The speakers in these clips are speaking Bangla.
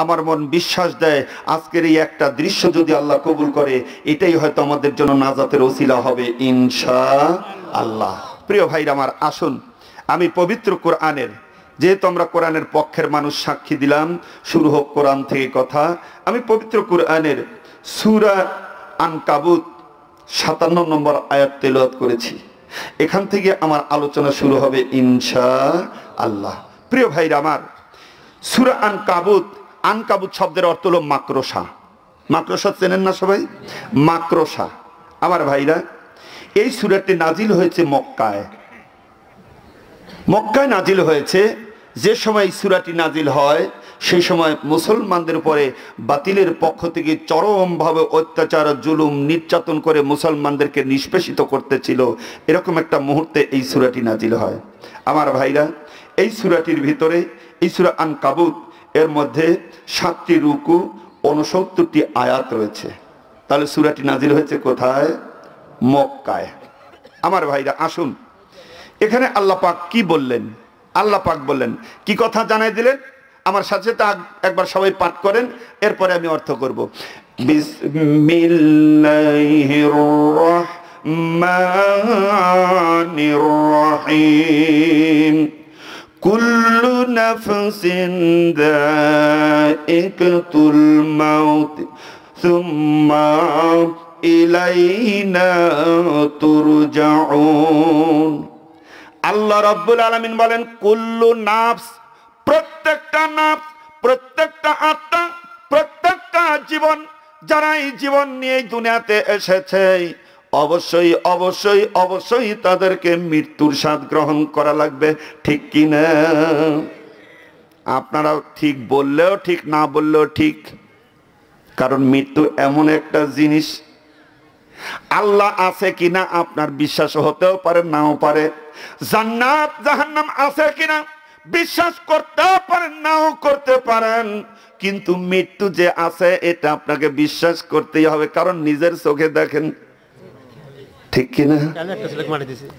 আমার মন বিশ্বাস দেয় আজকের এই একটা দৃশ্য যদি আল্লাহ কবুল করে এটাই হয়তো আমাদের জন্য নাজাতের ওসিলা হবে ইনশাআল্লাহ। প্রিয় ভাইরা আমার, আসুন আমি পবিত্র কোরআনের, যেহেতু আমরা কোরআনের পক্ষের মানুষ, সাক্ষী দিলাম শুরু হোক কোরআন থেকে কথা। আমি পবিত্র কোরআনের সূরা আনকাবুত 57 নম্বর আয়াত তেলাওয়াত করেছি। এখান থেকে আমার আলোচনা শুরু হবে ইনশাআল্লাহ। প্রিয় ভাইরা আমার, সূরা আনকাবুত, আনকাবুত শব্দের অর্থ হলো মাকড়সা। মাকড়সা চেনেন না সবাই? মাকড়সা। আমার ভাইরা, এই সূরাটি নাজিল হয়েছে মক্কায়। মক্কায় নাজিল হয়েছে। যে সময় এই সূরাটি নাজিল হয় সেই সময় মুসলমানদের উপরে বাতিলের পক্ষ থেকে চরমভাবে অত্যাচার, জুলুম, নির্যাতন করে মুসলমানদেরকে নিষ্পেষিত করতেছিল। এরকম একটা মুহূর্তে এই সূরাটি নাজিল হয়। আমার ভাইরা, এই সূরাটির ভিতরে, এই সূরা আনকাবুত, এর মধ্যে 7টি রুকু, 69টি আয়াত রয়েছে। তাহলে সূরাটি নাজিল হয়েছে কোথায়? মক্কায়। আমার ভাইরা আসুন, এখানে আল্লাহ পাক কি বললেন? আল্লাহ পাক বললেন কি কথা জানাই দিলেন? আমার সাথে সাথে একবার সবাই পাঠ করেন, এরপরে আমি অর্থ করব। বিসমিল্লাহির রহমানির রহিম। কুল্লু নাফসিন যায়িকাতুল মাউত সুম্মা ইলাইনা তুরজাউন। আল্লাহ রাব্বুল আলামিন বলেন কুল্লু নাফস, প্রত্যেকটা নাফস, প্রত্যেকটা আত্মা, প্রত্যেকটা জীবন, যারা এই জীবন নিয়ে দুনিয়াতে এসেছে, অবশ্যই অবশ্যই অবশ্যই তাদেরকে মৃত্যুর স্বাদ গ্রহণ করা লাগবে। ঠিক কি না? আপনারা ঠিক বললেও ঠিক, না বললেও ঠিক, কারণ মৃত্যু এমন একটা জিনিস, আল্লাহ আছে কিনা আপনার বিশ্বাস হতেও পারে, নাও পারে। জান্নাত জাহান্নাম আছে কিনা বিশ্বাস করতেও পারেন, নাও করতে পারেন, কিন্তু মৃত্যু যে আছে এটা আপনাকে বিশ্বাস করতেই হবে, কারণ নিজের চোখে দেখেন। ঠিক কিনা?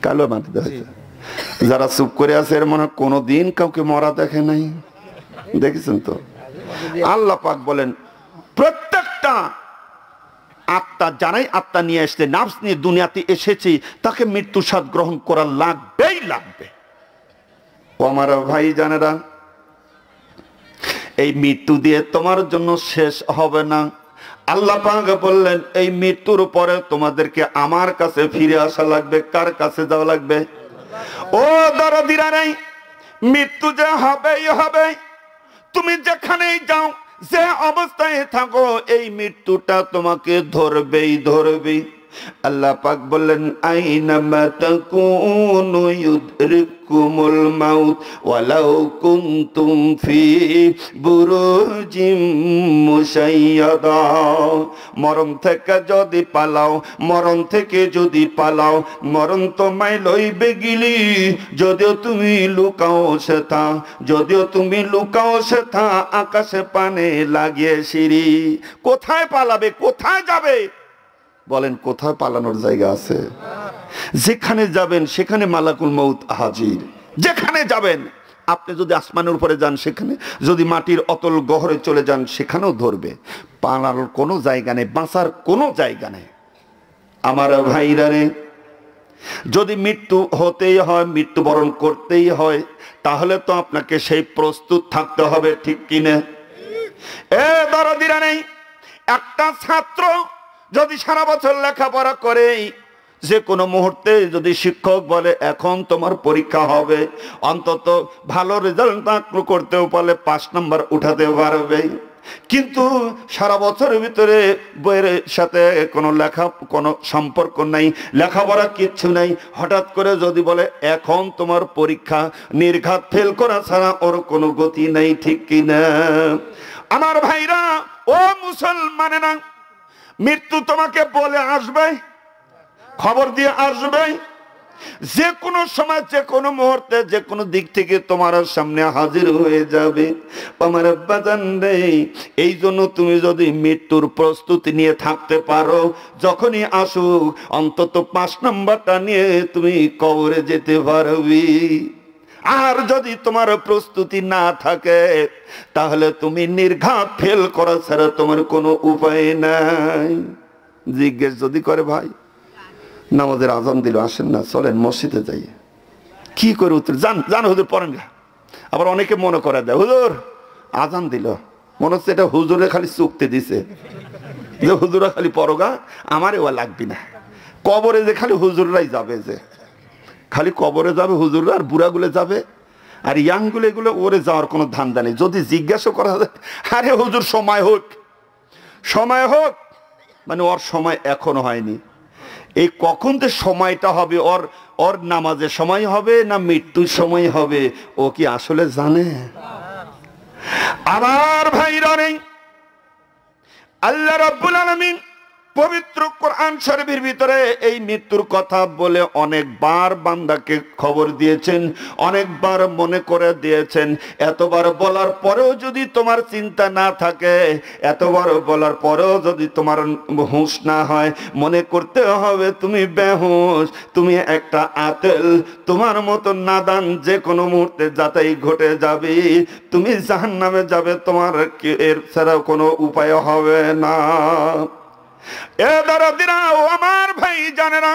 কালো মাটিতে হয়েছে। যারা চুপ করে আছে এর মনে কোনোদিন কাউকে মরা দেখে নাই, দেখেছেন তো? আল্লাহ পাক বলেন প্রত্যেকটা আত্মা, যারাই আত্মা নিয়ে এসছে, নাফস নিয়ে দুনিয়াতে এসেছে, তাকে মৃত্যু স্বাদ গ্রহণ করা লাগবেই লাগবে। ও আমার ভাই জানেরা, এই মৃত্যু দিয়ে তোমার জন্য শেষ হবে না। আল্লাহ পাক বললেন এই মৃত্যুর পরে তোমাদেরকে আমার কাছে ফিরে আসা লাগবে। কার কাছে যাওয়া লাগবে? ও দরদিরা নেই, মৃত্যু যে হবেই হবে। তুমি যেখানেই যাও, যে অবস্থায় থাকো, এই মৃত্যুটা তোমাকে ধরবেই ধরবেই। আল্লাহ পাক বললেন আইনামা তাকুনু ইউদরিকুমুল মাউত ওয়ালাউ কুনতুম ফি বুরুজিম মুশাইয়াদা। মরণ থেকে যদি পালাও, মরণ থেকে যদি পালাও, মরণ তোমায় লইবে গিলি, যদিও তুমি লুকাও সেথা, যদিও তুমি লুকাও সেথা আকাশে পানে লাগিয়ে সিঁড়ি। কোথায় পালাবে? কোথায় যাবে? বলেন, কোথায় পালানোর জায়গা আছে? যেখানে যাবেন সেখানে মালাকুল মউত হাজির। যেখানে যাবেন, আপনি যদি আসমানের উপরে যান সেখানে, যদি মাটির অতল গহরে চলে যান সেখানেও ধরবে। পালানোর কোনো জায়গা নেই, বাঁচার কোনো জায়গা নেই। আমার ভাইরা রে, যদি মৃত্যু হতেই হয়, মৃত্যুবরণ করতেই হয়, তাহলে তো আপনাকে সেই প্রস্তুত থাকতে হবে। ঠিক কিনা? এ দরদিরা নেই, একটা ছাত্র যদি সারা বছর লেখাপড়া করে, যে কোনো মুহূর্তে যদি শিক্ষক বলে এখন তোমার পরীক্ষা হবে, অন্তত ভালো রেজাল্ট করতেও পারলে 5 নাম্বার উঠাতে পারবে, কিন্তু সারা বছরের ভিতরে বইয়ের সাথে কোনো সম্পর্ক নাই, লেখাপড়া কিচ্ছু নাই, হঠাৎ করে যদি বলে এখন তোমার পরীক্ষা, নির্ঘাত ফেল করা ছাড়া ওর কোনো গতি নাই। ঠিক কিনা? আমার ভাইরা, ও মুসলমানেরা, মৃত্যু তোমাকে বলে আসবে, খবর দিয়ে আসবে, যে কোনো সময়, যে কোনো মুহূর্তে, যে কোনো দিক থেকে তোমার সামনে হাজির হয়ে যাবে। আমার বাজান রে, এই জন্য তুমি যদি মৃত্যুর প্রস্তুতি নিয়ে থাকতে পারো, যখনই আসুক অন্তত 5 নাম্বারটা নিয়ে তুমি কবরে যেতে পারবি। আর যদি তোমার প্রস্তুতি না থাকে তাহলে তুমি নির্ঘাত ফেল করা ছাড়া তোমার কোনো উপায় নাই। জিজ্ঞেস যদি করে, ভাই নামাজের আজান দিল, আসেন না চলেন মসজিদে যাই, কি করে উত্তর? জান হুজুর পড়েন গা। আবার অনেকে মনে করে দেয়, হুজুর আজান দিল, মনে হচ্ছে এটা হুজুরে খালি চুক্তি দিছে যে হুজুরা খালি পরগা, আমার এবার লাগবি না। কবরে যে খালি হুজুররাই যাবে, যে খালি কবরে যাবে হুজুররা, আর বুড়াগুলো যাবে, আর ইয়াংগুলো এগুলো ওরে যাওয়ার কোনো ধান্দা নেই। যদি জিজ্ঞাসা করা যায়, আরে হুজুর সময় হোক, সময় হোক, মানে ওর সময় এখনো হয়নি। এই কখন যে সময়টা হবে, ওর নামাজের সময় হবে না মৃত্যুর সময় হবে, ও কি আসলে জানে? আমার ভাইরা নেই, আল্লাহ রাব্বুল আলামিন পবিত্র কোরআন শরীফের ভিতরে এই মৃত্যুর কথা বলে অনেকবার বান্দাকে খবর দিয়েছেন, অনেকবার মনে করে দিয়েছেন। এতবার বলার পরেও যদি তোমার চিন্তা না থাকে, এতবার বলার পরেও যদি তোমার হুঁশ না হয়, মনে করতে হবে তুমি বেহুঁশ, তুমি একটা আতেল, তোমার মতো নাদান যে কোনো মুহূর্তে যাতাই ঘটে যাবে, তুমি জাহান্নামে যাবে, তোমার এর ছাড়া কোনো উপায় হবে না। এ দরদিরা ও আমার ভাই জানেরা,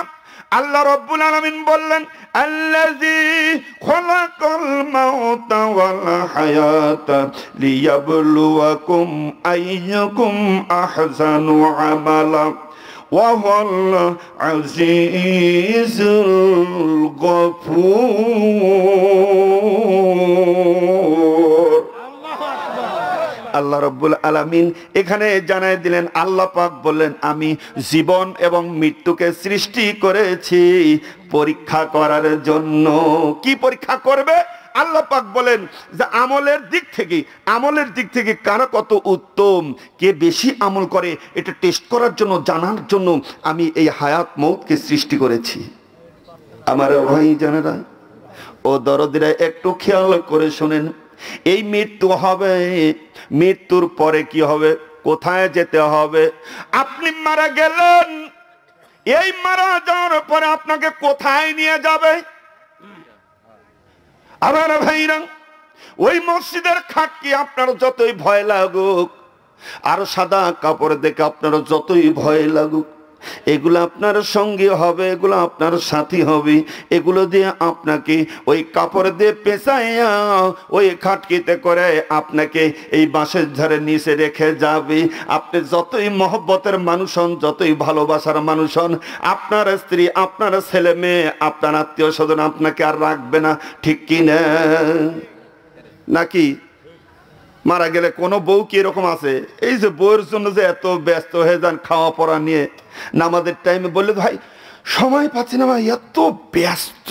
আল্লাহ রাব্বুল আলামিন বললেন, আল্লাযী খালাকাল মাউতা ওয়াল হায়াতা লিয়াবলুয়াকুম আইয়ুকুম আহসানু আমালা ওয়া হুয়াল আজিজুল গফুর। আল্লাহ রাব্বুল আলামিন এখানে জানাই দিলেন, আল্লাহ পাক বললেন, আমি জীবন এবং মৃত্যুকে সৃষ্টি করেছি পরীক্ষা করার জন্য। কি পরীক্ষা করবে? আল্লাহ পাক বলেন যে আমলের দিক থেকে কারা কত উত্তম, কে বেশি আমল করে, এটা টেস্ট করার জন্য, জানার জন্য আমি এই হায়াত মৌতকে সৃষ্টি করেছি। আমার ভাই জানেরা ও দরদিরা, একটু খেয়াল করে শোনেন, এই মৃত্যু হবে, মৃত্যুর পরে কি হবে, কোথায় যেতে হবে? আপনি মারা গেলেন, এই মারা যাওয়ার পরে আপনাকে কোথায় নিয়ে যাবে? আমার ভাইরা, ওই মসজিদের খাট কি আপনার যতই ভয় লাগুক, আর সাদা কাপড় দেখে আপনার যতই ভয় লাগুক, এগুলো আপনার সঙ্গী হবে, এগুলো আপনার সাথী হবে, এগুলো দিয়ে আপনাকে ওই কাপড় দিয়ে পেঁচাইয়া ওই খাটকিতে করে আপনাকে এই বাঁশের ঝাড়ের নিচে রেখে যাবে। আপনি যতই মহব্বতের মানুষ হন, যতই ভালোবাসার মানুষ হন, আপনার স্ত্রী, আপনার ছেলে মেয়ে, আপনার আত্মীয় স্বজন আপনাকে আর রাখবে না, ঠিক কি না? নাকি মারা গেলে কোনো বউ কি এরকম আছে, এই যে বউয়ের জন্য যে এত ব্যস্ত হয়ে যান খাওয়া পড়া নিয়ে, নামাজের টাইমে বললে ভাই সময় পাচ্ছি না ভাই, এত ব্যস্ত।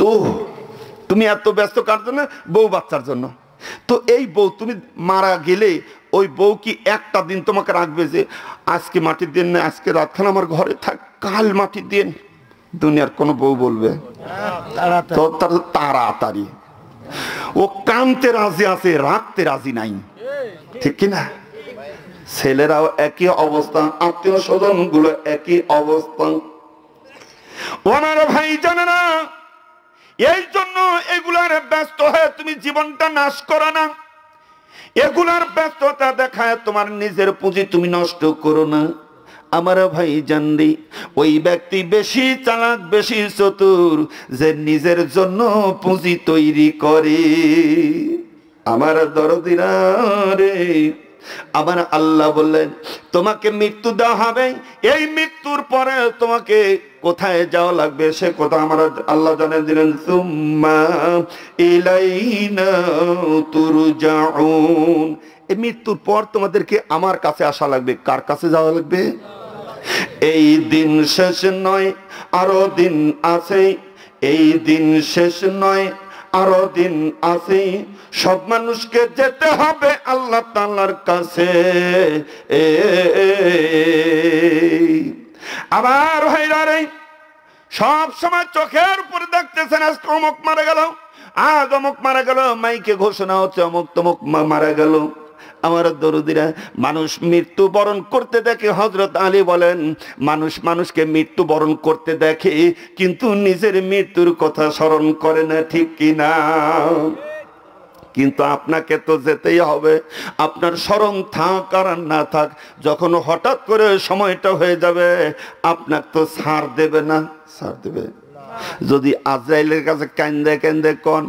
তুমি এত ব্যস্ত কার জন্য? বউ বাচ্চার জন্য। তো এই বউ তুমি মারা গেলে ওই বউ কি একটা দিন তোমাকে রাখবে যে আজকে মাটির দিন না, আজকে রাতখানা আমার ঘরে থাক, কাল মাটির দিন? দুনিয়ার কোনো বউ বলবে? তো তাড়াতাড়ি ও কানতে রাজি আছে, রাখতে রাজি নাই, ঠিক কিনা? ছেলেরাও একই অবস্থা, আত্মীয় স্বজন গুলো একই অবস্থা। ওনার ভাই জানে না, এই জন্য এগুলার ব্যস্ত হয়ে তুমি জীবনটা নাশ করো না। এগুলার ব্যস্ততা দেখায় তোমার নিজের পুঁজি তুমি নষ্ট করো না। আমার ভাই জানলি, ওই ব্যক্তি বেশি চালাক, বেশি চতুর, যে নিজের জন্য পুঁজি তৈরি করে। আমার দরদিরা রে, আমার আল্লাহ বললেন তোমাকে মৃত্যু দেওয়া হবে, এই মৃত্যুর পরে তোমাকে কোথায় যাওয়া লাগবে সে কথা আমার আল্লাহ জানিয়ে দিলেন, সুম্মা ইলাইনা তুরজাউন। এই মৃত্যুর পর তোমাদেরকে আমার কাছে আসা লাগবে। কার কাছে যাওয়া লাগবে? এই দিন শেষ নয়, আরো দিন আছে, এই দিন শেষ নয়, আরো দিন আছে, সব মানুষকে যেতে হবে আল্লাহ তাআলার কাছে। আবার ভাইরা রে, সব সময় চোখের উপরে দেখতেছেন আজকে অমুক মারা গেল, আজ অমুক মারা গেল, মাইকে ঘোষণা হচ্ছে অমুক তমুক মারা গেল। আমার দরুদিরা, মানুষ মৃত্যুবরণ করতে দেখে, হযরত আলী বলেন মানুষ মানুষকে মৃত্যুবরণ করতে দেখে কিন্তু নিজের মৃত্যুর কথা স্মরণ করে না, ঠিক কিনা? কিন্তু আপনাকে তো যেতেই হবে, আপনার স্মরণ থাক আর না থাক, যখন হঠাৎ করে সময়টা হয়ে যাবে আপনাকে তো ছাড় দেবে না। ছাড় দেবে? যদি আজরাইলের কাছে কান্দে কান্দে কোন,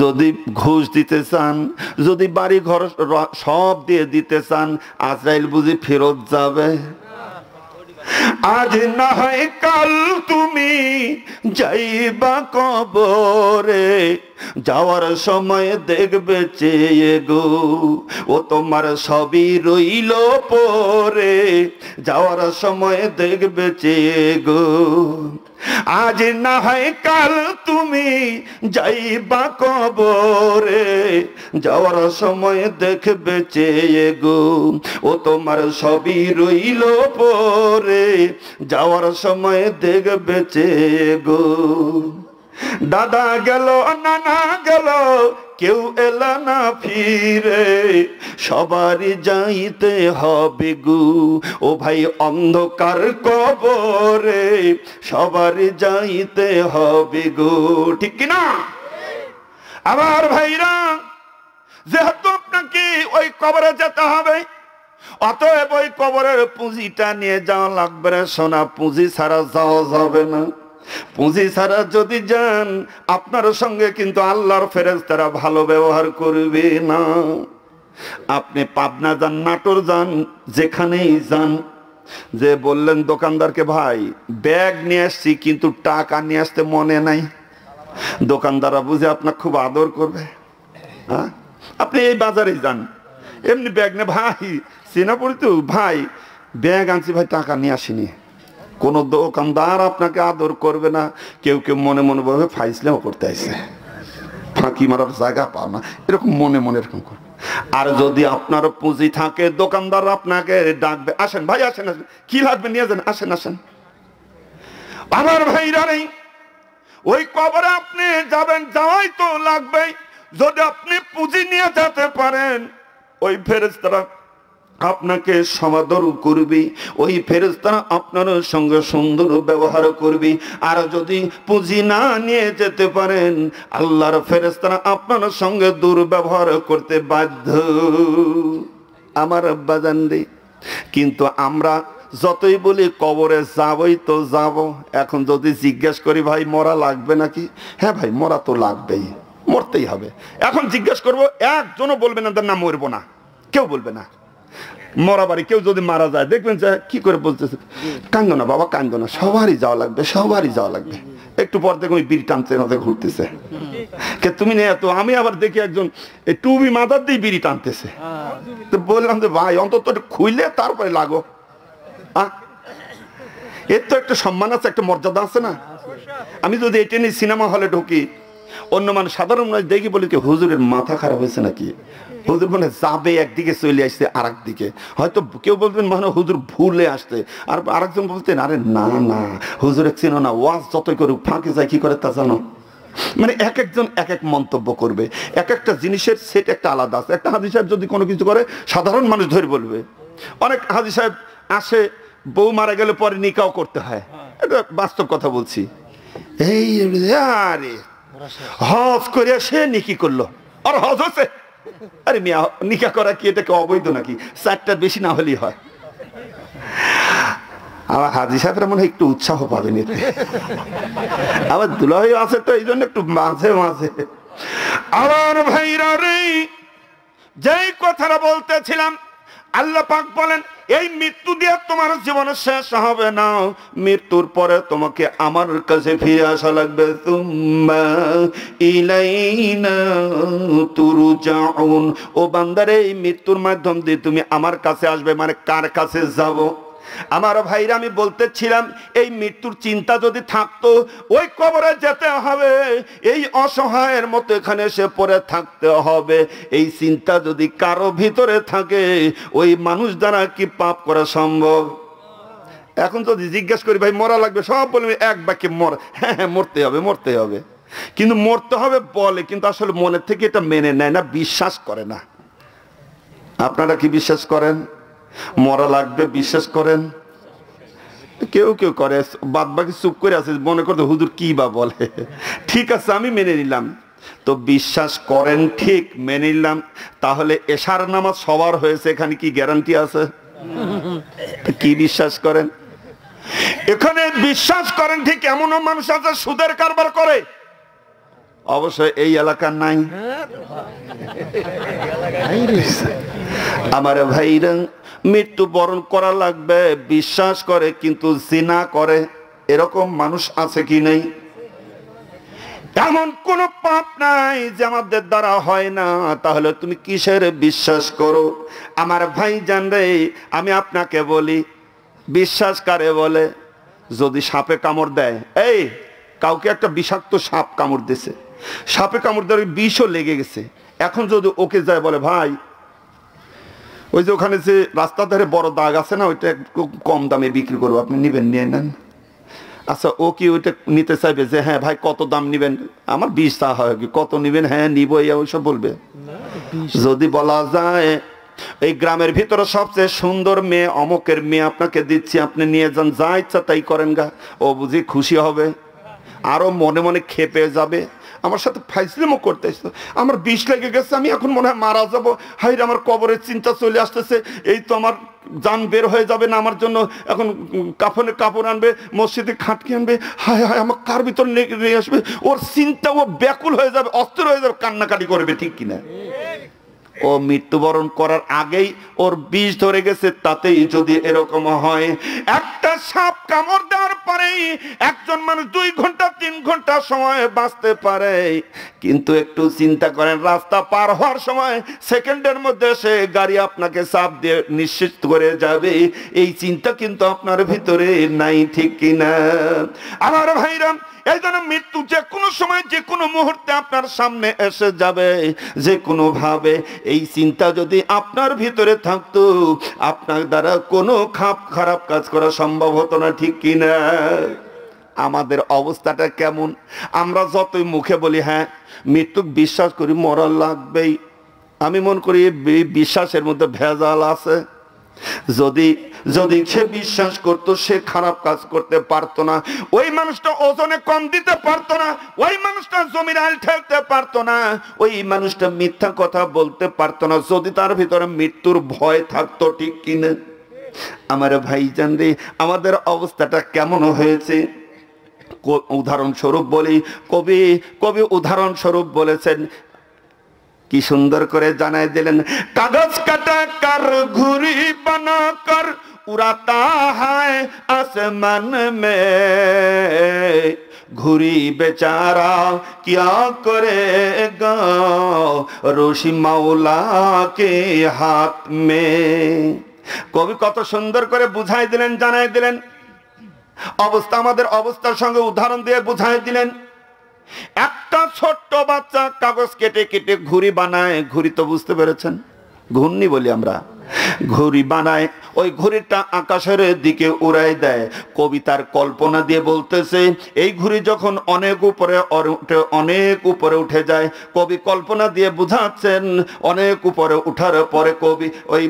যদি ঘুষ দিতে চান, যদি বাড়ি ঘর সব দিয়ে দিতে চান, আজরাইল বুঝি ফেরত যাবে? আজ না হয় কাল তুমি যাইবা কবরে, যাওয়ার সময় দেখবে চেয়ে গো, ও তোমার সবই রইল পরে, যাওয়ার সময় দেখবে চেয়ে গো। আজ না হয় কাল তুমি যাইবা কবরে, যাওয়ার সময় দেখবে চেয়ে গো, ও তোমার সবই রইল পরে, যাওয়ার সময় দেখবে চেয়ে গো। দাদা গেল নানা গেল কেউ এলা না ফিরে, সবারই যাইতে হবে গো, ও ভাই অন্ধকার কবরে, সবারই যাইতে হবে গো, ঠিক কিনা? আমার ভাইরা, যেহেতু আপনাকে ওই কবরে যেতে হবে, অতএব ওই কবরের পুঁজিটা নিয়ে যাওয়া লাগবে না। সোনা পুঁজি ছাড়া যাওয়া যাবে না। পুঁজি ছাড়া যদি যান আপনার সঙ্গে কিন্তু আল্লাহর ফেরেশতারা ভালো ব্যবহার করবে না। আপনি পাবনা যান, নাটোর যান, যেখানেই যান, যে বললেন দোকানদারকে ভাই ব্যাগ নিয়ে আসছি কিন্তু টাকা নিয়ে আসতে মনে নাই, দোকানদাররা বুঝে আপনাকে খুব আদর করবে। হ্যাঁ, আপনি এই বাজারে যান, এমনি ব্যাগ নে, ভাই চেনা পড়ি তো, ভাই ব্যাগ আনছি ভাই টাকা নিয়ে আসিনি, কোন দোকানদার আপনাকে আদর করবে না। কেউ কেউ মনে মনে বলবে ফাইসলেও করতে আসছে, ফাঁকি মারার জায়গা পাও না, এরকম মনে মনে এরকম করবে। আর যদি আপনার পুঁজি থাকে, দোকানদার আপনাকে ডাকবে, আসেন ভাই আসেন, আসেন কি লাগবে নিয়ে যান, আসেন আসেন। আমার ভাইরা নেই, ওই কবরে আপনি যাবেন, যাওয়াই তো লাগবে। যদি আপনি পুঁজি নিয়ে যেতে পারেন, ওই ফেরেশতারা আপনাকে সমাদর করবি, ওই ফেরেশতারা আপনার সঙ্গে সুন্দর ব্যবহার করবি। আর যদি পুঁজি না নিয়ে যেতে পারেন, আল্লাহর ফেরেশতারা আপনার সঙ্গে দুর্ব্যবহার করতে বাধ্য। আমার আব্বা জানবে, কিন্তু আমরা যতই বলি কবরে যাবই তো যাব, এখন যদি জিজ্ঞেস করি ভাই মরা লাগবে নাকি, হ্যাঁ ভাই মরা তো লাগবেই, মরতেই হবে। এখন জিজ্ঞেস করবো, একজনও বলবে না না মরবো না, কেউ বলবে না। মরা বাড়ি কেউ যদি মারা যায় দেখবেন যে কি করে বলতেছে, কান্দো না বাবা কান্দো না, সবারই যাওয়া লাগবে, সবারই যাওয়া লাগবে। একটু পর দেখো ওই বিড়ি টানতে টানতে ঘুরতেছে, কে তুমি নেই তো। আমি আবার দেখি একজন এই টুবি মাথার দিয়ে বিড়ি টানতেছে, তো বললাম যে ভাই অন্তত খুইলে তারপরে লাগো, এর তো একটা সম্মান আছে, একটা মর্যাদা আছে না। আমি যদি এটা নিয়ে সিনেমা হলে ঢুকি, অন্য মানুষ সাধারণ মানুষ দেখি বলি কি হুজুরের মাথা খারাপ হয়েছে নাকি, হুজুর মানে যাবে একদিকে চলে আসছে আর একদিকে, হয়তো কেউ বলবেন মানে হুজুর ভুলে আসতে, আর আরেকজন বলতেন আরে না না হুজুর চেনো না, ওয়াজ যতই করুক ফাঁকে যায় কি করে তা জানো। মানে এক একজন এক এক মন্তব্য করবে, এক একটা জিনিসের সেট একটা আলাদা আছে। একটা হাজী সাহেব যদি কোনো কিছু করে সাধারণ মানুষ ধরে বলবে, অনেক হাজী সাহেব আসে বউ মারা গেলে পরে নিকাও করতে হয়, এটা বাস্তব কথা বলছি। এই আরে হজ করে সে নিকি করলো, আর হজ হচ্ছে, আরে মিয়া নিকা করা কি এটাকে অবৈধ নাকি? 4টার বেশি না হলেই হয়। আমার হাজী সাহেবরা মনে হয় একটু উৎসাহ পাবেন এতে, আবার দুলাভাই আছে তো এই জন্য একটু মাঝে মাঝে। আমার ভাইরা রে, যেই কথাটা বলতেছিলাম, আল্লাহ পাক বলেন এই মৃত্যু দিয়ে তোমার জীবন শেষ হবে না, মৃত্যুর পরে তোমাকে আমার কাছে ফিরে আসা লাগবে। তুম্মা ইলাইনা তুরজাউন, ও বান্দারে এই মৃত্যুর মাধ্যম দিয়ে তুমি আমার কাছে আসবে। মানে কার কাছে যাব? আমার ভাইরা, আমি বলতেছিলাম এই মৃত্যুর চিন্তা যদি থাকতো, ওই কবরে যেতে হবে, এই অসহায়ের মতো এখানে এসে পড়ে থাকতে হবে, এই চিন্তা যদি কারো ভিতরে থাকে, ওই মানুষ দ্বারা কি পাপ করা সম্ভব? এখন যদি জিজ্ঞেস করি ভাই মরা লাগবে, সব বলবে এক বাক্যে মর, হ্যাঁ হ্যাঁ মরতে হবে মরতে হবে। কিন্তু মরতে হবে বলে, কিন্তু আসলে মনের থেকে এটা মেনে নেয় না, বিশ্বাস করে না। আপনারা কি বিশ্বাস করেন মরা লাগবে? বিশ্বাস করেন? কেউ কেউ করে, বাদ বাকি চুপ করে আছে, মনে করতে হুজুর কি বা বলে। ঠিক আছে, আমি মেনে নিলাম। তো বিশ্বাস করেন, ঠিক মেনে নিলাম। তাহলে এশার নামাজ সবার হয়েছে, এখানে কি গ্যারান্টি আছে? কি বিশ্বাস করেন? এখানে বিশ্বাস করেন ঠিক এমনও মানুষ আছে সুদের কারবার করে, অবশ্যই এই এলাকার নাই। আমার ভাইরা, মৃত্যু বরণ করা লাগবে বিশ্বাস করে কিন্তু জিনা করে, এরকম মানুষ আছে কি নেই? এমন কোন পাপ নাই যে আমাদের দ্বারা হয় না, তাহলে তুমি কিসের বিশ্বাস করো? আমার ভাই জান রে, আমি আপনাকে বলি, বিশ্বাস কারে বলে? যদি সাপে কামড় দেয়, এই কাউকে একটা বিষাক্ত সাপ কামড় দিছে, সাপে কামড় দেওয়ার বিষও লেগে গেছে, এখন যদি ওকে যায় বলে ভাই ওই যে ওখানে যে রাস্তার ধারে বড় দাগ আছে না, ওইটা একটু কম দামে বিক্রি করবো, আপনি নিবেন? নিয়ে নেন। আচ্ছা, ও কি ওইটা নিতে চাইবে যে হ্যাঁ ভাই কত দাম নিবেন? আমার 20 টা হয় কি, কত নিবেন? হ্যাঁ নিবো, ওইসব বলবে। যদি বলা যায় এই গ্রামের ভিতরে সবচেয়ে সুন্দর মেয়ে অমুকের মেয়ে আপনাকে দিচ্ছি, আপনি নিয়ে যান, যা ইচ্ছা তাই করেন গা, ও বুঝি খুশি হবে, আরো মনে মনে খেপে যাবে, আমার সাথে ফাইসলিমও করতে আসতো, আমার 20 লেগে গেছে, আমি এখন মনে হয় মারা যাবো, হাই আমার কবরের চিন্তা চলে আসতেছে, এই তো আমার জান বের হয়ে যাবে না আমার জন্য, এখন কাফনের কাপড় আনবে, মসজিদে খাটকি আনবে, হায় হায় আমার কার ভিতর নিয়ে আসবে, ওর চিন্তা, ও ব্যাকুল হয়ে যাবে, অস্থির হয়ে যাবে, কান্নাকাটি করবে, ঠিক কিনা? ও মৃত্যুবরণ করার আগেই ওর বিষ ধরে গেছে, তাতেই যদি এরকম হয়, একটা সাপ কামড় দেওয়ার পরেই একজন মানুষ 2 ঘন্টা 3 ঘন্টা সময় বাঁচতে পারে, কিন্তু একটু চিন্তা করেন, রাস্তা পার হওয়ার সময় সেকেন্ডের মধ্যে সে গাড়ি আপনাকে চাপ দিয়ে নিশ্চিত করে যাবে, এই চিন্তা কিন্তু আপনার ভিতরে নাই, ঠিক কিনা? আমার ভাইরা, এই জন্য মৃত্যু যে কোনো সময় যে কোনো মুহূর্তে আপনার সামনে এসে যাবে, যে কোনো ভাবে, এই চিন্তা যদি আপনার ভিতরে থাকতো, আপনার দ্বারা কোনো খারাপ কাজ করা সম্ভব হতো না, ঠিক কিনা? আমাদের অবস্থাটা কেমন? আমরা যতই মুখে বলি হ্যাঁ মৃত্যু বিশ্বাস করি, মরা লাগবেই, আমি মনে করি এই বিশ্বাসের মধ্যে ভেজাল আছে। যদি যদি সে বিশ্বাস করত, সে খারাপ কাজ করতে পারতো না, ওই মানুষটা ওজনে কম দিতে পারতো না, ওই মানুষটা জমির আইল ঠেলতে পারতো না, ওই মানুষটা মিথ্যা কথা বলতে পারতো না, যদি তার ভিতরে মৃত্যুর ভয় থাকতো, ঠিক কিনা? আমার ভাইজান রে, আমাদের অবস্থাটা কেমন হয়েছে? উদাহরণস্বরূপ বলি, কবি উদাহরণস্বরূপ বলেছেন, কি সুন্দর করে জানাই দিলেন, কাগজ কাটা কর ঘুরি বানা কর উড়াতা হায় আসমান মে, ঘুরি বেচারা কিয়া করেগা রশি মাওলা কে হাত মে। কবি কত সুন্দর করে বুঝাই দিলেন, জানাই দিলেন অবস্থা, আমাদের অবস্থার সঙ্গে উদাহরণ দিয়ে বুঝাই দিলেন। একটা ছোট্ট বাচ্চা কাগজ কেটে কেটে ঘুড়ি বানায়, ঘুড়ি তো বুঝতে পেরেছেন, ঘূর্ণি বলি আমরা, ঘুড়ি বানায়, ওই ঘুড়িটা আকাশের দিকে উড়াই দেয়। কবিতার কল্পনা দিয়ে বলতেছে, এই ঘুড়ি যখন অনেক উপরে উঠে যায়, কবি কল্পনা দিয়ে বুঝাচ্ছেন, অনেক উপরে উঠার পরে কবি ওই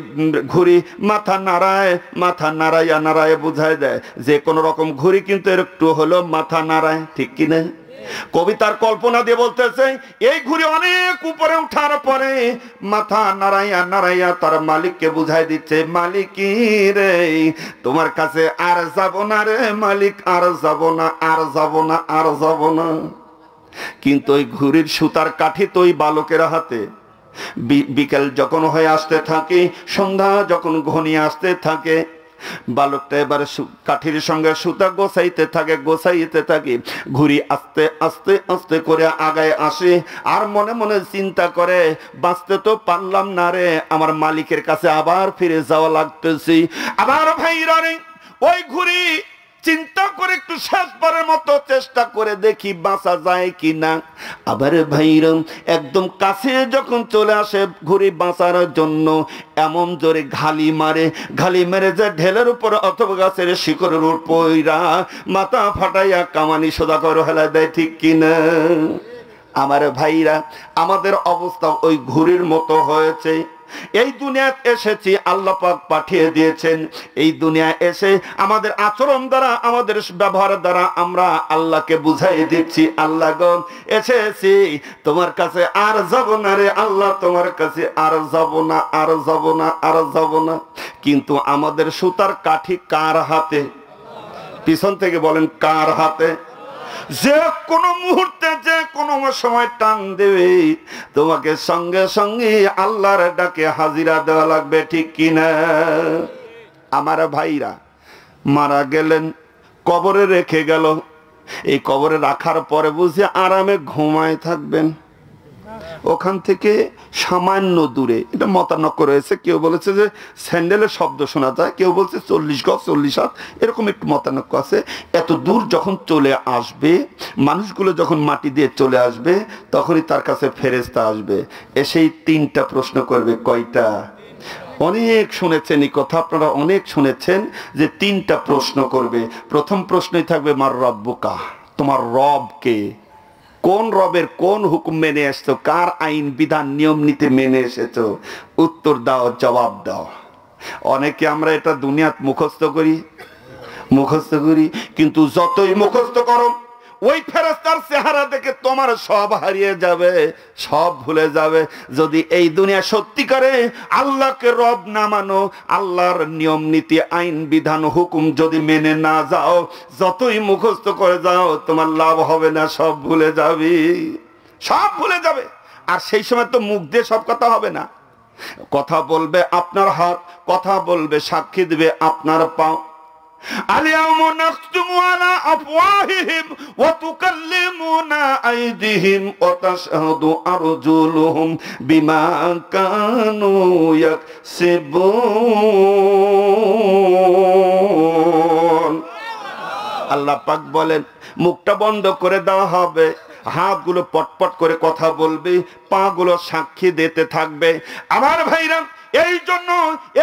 ঘুড়ি মাথা নাড়ায় বুঝাই দেয় যে কোন রকম ঘুড়ি কিন্তু একটু হলো মাথা নাড়ায়, ঠিক কিনা? কবিতার কল্পনা দিয়ে বলতেছে, এই ঘুড়ি অনেক উপরে উঠার পরে মাথা নাড়াইয়া তার মালিককে বুঝাই দিচ্ছে, মালিক রে তোমার কাছে আর যাব না রে মালিক, আর যাব না। কিন্তু ওই ঘুড়ির সুতার কাঠি তো ওই বালকের হাতে। বিকেল যখন হয়ে আসতে থাকে, সন্ধ্যা যখন ঘনিয়ে আসতে থাকে, বালকটা এবারে কাঠির সঙ্গে সুতা গোছাইতে থাকে, ঘুড়ি আস্তে আস্তে আস্তে করে আগায় আসে, আর মনে মনে চিন্তা করে, বাঁচতে তো পারলাম না রে, আমার মালিকের কাছে আবার ফিরে যাওয়া লাগতেছি। আবার ভাইরা রে, ওই ঘুড়ি চিন্তা করে একটু শেষবারের মতো চেষ্টা করে দেখি বাঁচা যায় কিনা। আবার ভাইরা একদম কাছে যখন চলে আসে ঘুড়ি বাঁচার জন্য, এমন জোরে ঘালি মেরে যে ঢেলের উপর অথবা গাছের শিকড়ের উপর পইরা মাথা ফাটাইয়া কামানি সোজা করে হেলা দেয়, ঠিক কিনা? আমার ভাইরা, আমাদের অবস্থা ওই ঘুড়ির মতো হয়েছে। এই দুনিয়ায় এসেছি, আল্লাহ পাক পাঠিয়ে দিয়েছেন। এই দুনিয়ায় এসে আমাদের আচরণ দ্বারা, আমাদের ব্যবহার দ্বারা আমরা আল্লাহকে বুঝাই দিচ্ছি, আল্লাহ গো এসেছি তোমার কাছে, আর যাব না রে আল্লাহ, তোমার কাছে আর যাব না, আর যাব না, আর যাব না। কিন্তু আমাদের সুতার কাঠি কার হাতে? পিছন থেকে বলেন কার হাতে? যে কোনো মুহূর্তে, যে কোনো সময় টান দেবে, তোমাকে সঙ্গে সঙ্গে আল্লাহর ডাকে হাজিরা দেওয়া লাগবে, ঠিক কিনা? আমার ভাইরা মারা গেলেন, কবরে রেখে গেল, এই কবরে রাখার পরে বুঝে আরামে ঘুমায় থাকবেন। ওখান থেকে সামান্য দূরে, এটা মতানক্য রয়েছে, কেউ বলেছে যে স্যান্ডেলের শব্দ শোনা যায়, কেউ বলছে 40 গজ 40 হাত, এরকম একটু মতানক্য আছে। এত দূর যখন চলে আসবে, মানুষগুলো যখন মাটি দিয়ে চলে আসবে, তখনই তার কাছে ফেরেশতা আসবে, এসেই 3টা প্রশ্ন করবে। কয়টা? অনেক শুনেছেন এই কথা, আপনারা অনেক শুনেছেন যে 3টা প্রশ্ন করবে। প্রথম প্রশ্নই থাকবে মার রব্বুকা, তোমার রব কে? কোন রবের কোন হুকুম মেনে এসছো? কার আইন বিধান নিয়ম নীতি মেনে এসেছো? উত্তর দাও, জবাব দাও। অনেকে আমরা এটা দুনিয়াত মুখস্থ করি, কিন্তু যতই মুখস্থ করো, ওই ফেরেশতার চেহারা দেখে তোমার সব হারিয়ে যাবে, সব ভুলে যাবে। যদি এই দুনিয়া সত্যিকারে আল্লাহকে রব না মানো, আল্লাহর নিয়ম নীতি আইন বিধান হুকুম যদি মেনে না যাও, যতই মুখস্থ করে যাও, তোমার লাভ হবে না, সব ভুলে যাবে, সব ভুলে যাবে। আর সেই সময় তো মুখ দিয়ে সব কথা হবে না, কথা বলবে আপনার হাত, কথা বলবে, সাক্ষী দিবে আপনার পা। اليوم نختم على أفواههم وتكلمنا أيديهم وتشهد أرجلهم بما كانوا يكسبون। আল্লাহ পাক বলেন মুখটা বন্ধ করে দেওয়া হবে, হাতগুলো পটপট করে কথা বলবে, পাগুলো সাক্ষী দিতে থাকবে। আমার ভাইরা, এই জন্য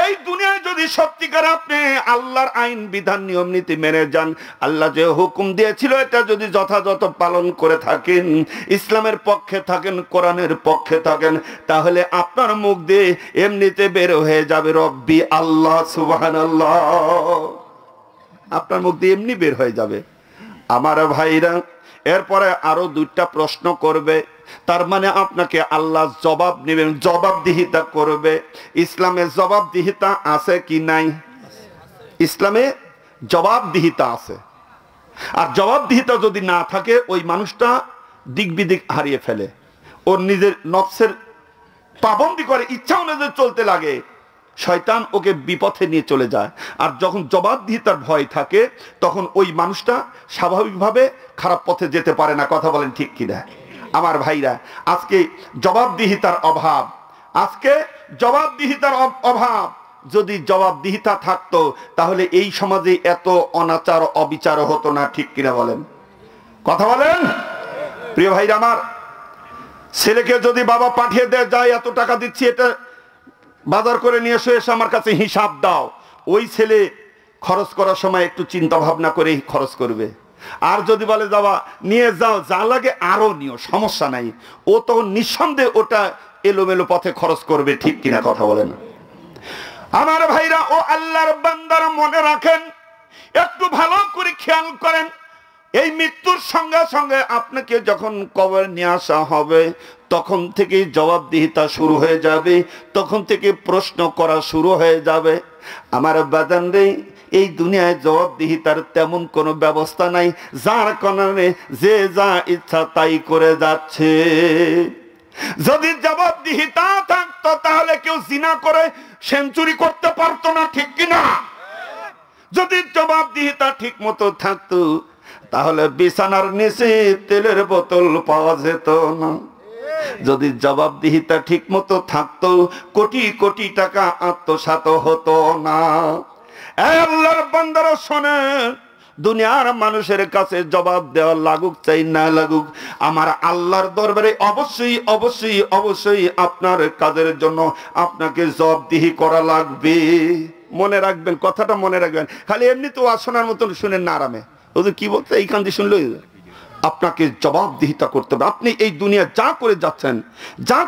এই দুনিয়ায় যদি সত্যিকার আপনি আল্লাহর আইন বিধান নিয়ম নীতি মেনে যান, আল্লাহ যে হুকুম দিয়েছিল এটা যদি যথাযথ পালন করে থাকেন, ইসলামের পক্ষে থাকেন, কোরআনের পক্ষে থাকেন, তাহলে আপনার মুখ দিয়ে এমনিতে বের হয়ে যাবে রব্বি আল্লাহ, সুবহানাল্লাহ। আপনার মুখ দিয়ে এমনি বের হয়ে যাবে। আমার ভাইরা, এরপরে আরো 2টা প্রশ্ন করবে, তার মানে আপনাকে আল্লাহ জবাব নেবেন, জবাবদিহিতা করবে। ইসলামে জবাবদিহিতা আছে কি নাই? ইসলামে জবাবদিহিতা আছে। আর জবাবদিহিতা যদি না থাকে, ওই মানুষটা দিক বিদিক হারিয়ে ফেলে, ওর নিজের নফসের পাবন্দি করে, ইচ্ছা অনুযায়ী চলতে লাগে, শয়তান ওকে বিপথে নিয়ে চলে যায়। আর যখন জবাবদিহিতার ভয় থাকে, তখন ওই মানুষটা স্বাভাবিকভাবে খারাপ পথে যেতে পারে না। কথা বলেন ঠিক কিনা? আমার ভাইরা, আজকে জবাবদিহিতার অভাব, যদি জবাবদিহিতা থাকতো, তাহলে এই সমাজে এত অনাচার অবিচার হতো না, ঠিক কিনা বলেন? কথা বলেন প্রিয় ভাইরা আমার। ছেলেকে যদি বাবা পাঠিয়ে দেয়, যায় এত টাকা দিচ্ছি, এটা বাজার করে নিয়ে এসে আমার কাছে হিসাব দাও, ওই ছেলে খরচ করার সময় একটু চিন্তা ভাবনা করে খরচ করবে। আর যদি বলে যাওয়া নিয়ে যাও, যা লাগে আরো নিও, সমস্যা নাই, ও তখন নিঃসন্দেহে ওটা এলোমেলো পথে খরচ করবে, ঠিক কিনা? কথা বলেন আমার ভাইরা। ও আল্লাহর বান্দারা, মনে রাখেন, একটু ভালো করে খেয়াল করেন, এই মৃত্যুর সঙ্গে সঙ্গে আপনাকে যখন কবরে নিয়ে আসা হবে, তখন থেকেই জবাবদিহিতা শুরু হয়ে যাবে, তখন থেকে প্রশ্ন করা শুরু হয়ে যাবে। আমার বাজান রে, এই দুনিয়ায় জবাবদিহিতার তেমন কোনো ব্যবস্থা নাই, যার কারণে যে যা ইচ্ছা তাই করে যাচ্ছে। যদি জবাবদিহিতা থাকতো, তাহলে কেউ জিনা করে সেঞ্চুরি করতে পারতো না, ঠিক কিনা? যদি জবাবদিহিতা ঠিক মতো থাকতো, তাহলে বিছানার নিচে তেলের বোতল পাওয়া যেত না। যদি জবাবদিহিতা ঠিক মতো থাকতো, কোটি কোটি টাকা আত্মসাৎ হতো না। আল্লাহর বান্দারা শোনেন, দুনিয়ার মানুষের কাছে জবাব দেওয়া লাগুক চাই না লাগুক, আমার আল্লাহর দরবারে অবশ্যই অবশ্যই অবশ্যই আপনার কাজের জন্য আপনাকে জবাবদিহি করা লাগবে। মনে রাখবেন, কথাটা মনে রাখবেন। খালি এমনি তো শোনার মতন শুনেন না আরামে, ওদের কি বলতে এইখান দিয়ে শুনলো আপনাকে জবাবদিহিতা করতে হবে। আপনি এই দুনিয়া যা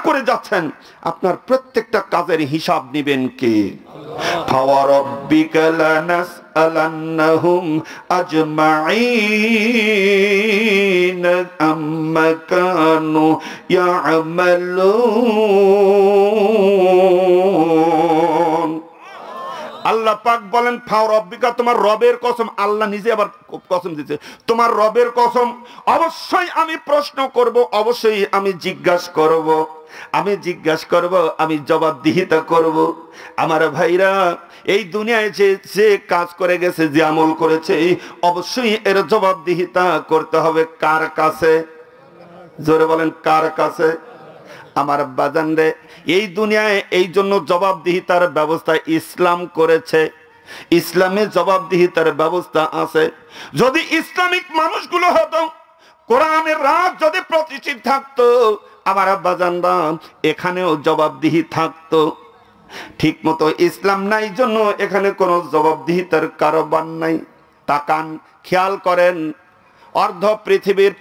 করে যাচ্ছেন আপনার প্রত্যেকটা কাজের হিসাব নেবেন কে? ফাওয়ারাব্বিকা লানাসআলান্নাহুম আজমাঈন আম্মা কানু ইয়া'মালুন। আল্লাহ পাক বলেন ফাওয়ারাব্বিকা, তোমার রবের কসম। আল্লাহ নিজে আবার কসম দিয়েছে, তোমার রবের কসম, অবশ্যই আমি প্রশ্ন করব, অবশ্যই আমি জিজ্ঞাসা করব, আমি জবাবদিহিতা করব। আমার ভাইরা, এই দুনিয়ায় যে কাজ করে গেছে, যে আমল করেছে, অবশ্যই এর জবাবদিহিতা করতে হবে। কার কাছে? জোরে বলেন, কার কাছে? আমার বাজান রে, এই দুনিয়ায় এই জন্য জবাবদিহিতার ব্যবস্থা ইসলাম করেছে। ইসলামে জবাবদিহিতার ব্যবস্থা আছে। যদি ইসলামিক মানুষগুলো হতো, কোরআনের রাত যদি প্রতিষ্ঠিত থাকতো, আমার বাজানরা এখানেও জবাবদিহি থাকতো। ঠিক মতো ইসলাম নাই জন্য এখানে কোনো জবাবদিহিতার কারবার নাই। তাকান, খেয়াল করেন, অর্ধ পৃথিবীর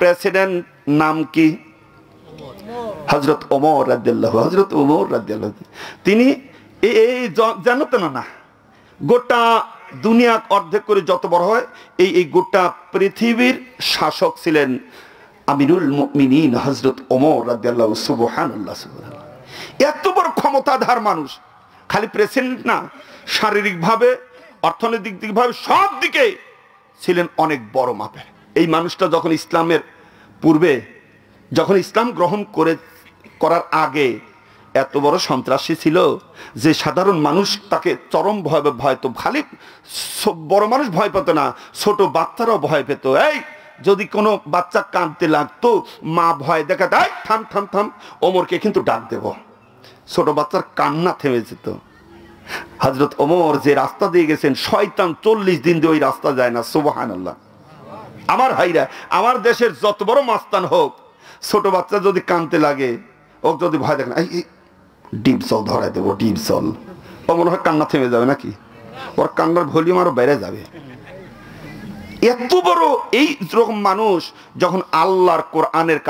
প্রেসিডেন্ট নাম কি? হযরত ওমর রাদিয়াল্লাহু। তিনি এই জানতেন না, গোটা দুনিয়া অর্ধেক করে যত বড় হয়, এই গোটা পৃথিবীর শাসক ছিলেন আমিরুল মুমিনিন হযরত ওমর রাদিয়াল্লাহু। সুবহানাল্লাহ, সুবহানাল্লাহ। এত বড় ক্ষমতাধর মানুষ, খালি প্রেসিডেন্ট না, শারীরিকভাবে, অর্থনৈতিক দিকভাবে, সব দিকে ছিলেন অনেক বড় মাপের। এই মানুষটা যখন ইসলামের পূর্বে, যখন ইসলাম গ্রহণ করার আগে এত বড় সন্ত্রাসী ছিল যে সাধারণ মানুষ তাকে চরম ভয় পেত। খালি বড় মানুষ ভয় পেত না, ছোট বাচ্চারাও ভয় পেত। এই যদি কোনো বাচ্চা কাঁদতে লাগতো, মা ভয় দেখাতে, থাম থাম থাম, ওমরকে কিন্তু ডাক দেব। ছোট বাচ্চার কান্না থেমে যেত। হযরত ওমর যে রাস্তা দিয়ে গেছেন, শয়তান 40 দিন দিয়ে ওই রাস্তা যায় না। সুবহানাল্লাহ। আমার ভাইরা, আমার দেশের যত বড় মাস্তান হোক, ছোট বাচ্চা যদি কাঁদতে লাগে, ও যদি ভয় দেখে না, ডিপ জল ধরাই দেবো, ডিপ জল, ও মনে হয় কান্না থেমে যাবে নাকি? ওর কান্নার ভলিউম আরো বেড়ে যাবে। এত বড় এই রকম মানুষ যখন আল্লাহর কোরআনের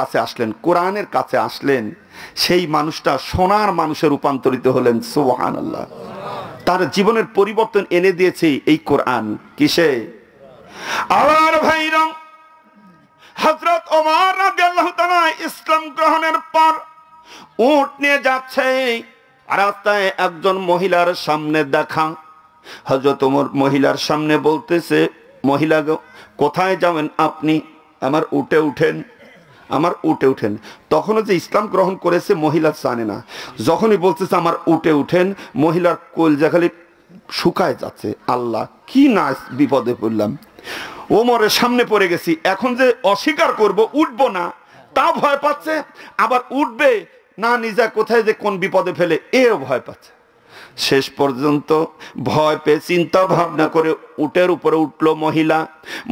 কাছে আসলেন, সেই মানুষটা সোনার মানুষে রূপান্তরিত হলেন। সুবহানাল্লাহ। তার জীবনের পরিবর্তন এনে দিয়েছে এই কোরআন। কিসে? আমার ভাইরা, হযরত ওমর রাদিয়াল্লাহু তাআলা ইসলাম গ্রহণের পর উট নিয়ে যাচ্ছে, রাস্তায় একজন মহিলার সামনে দেখা। হযরত ওমর মহিলার সামনে বলতেছে, মহিলা গো, কোথায় যাবেন আপনি? আমার উটে উঠেন। তখনও যে ইসলাম গ্রহণ করেছে মহিলা জানে না। যখনই বলতেছে আমার উটে উঠেন, মহিলার কলজা খালি শুকায় যাচ্ছে। আল্লাহ, কি না বিপদে পড়লাম, ওমরের সামনে পড়ে গেছি। এখন যে অস্বীকার করব, উঠবো না, তা ভয় পাচ্ছে। আবার উঠবে না, নিজে কোথায় যে কোন বিপদে ফেলে, এও ভয় পাচ্ছে। শেষ পর্যন্ত ভয় পেয়ে চিন্তা ভাবনা করে উটের উপরে উঠলো মহিলা।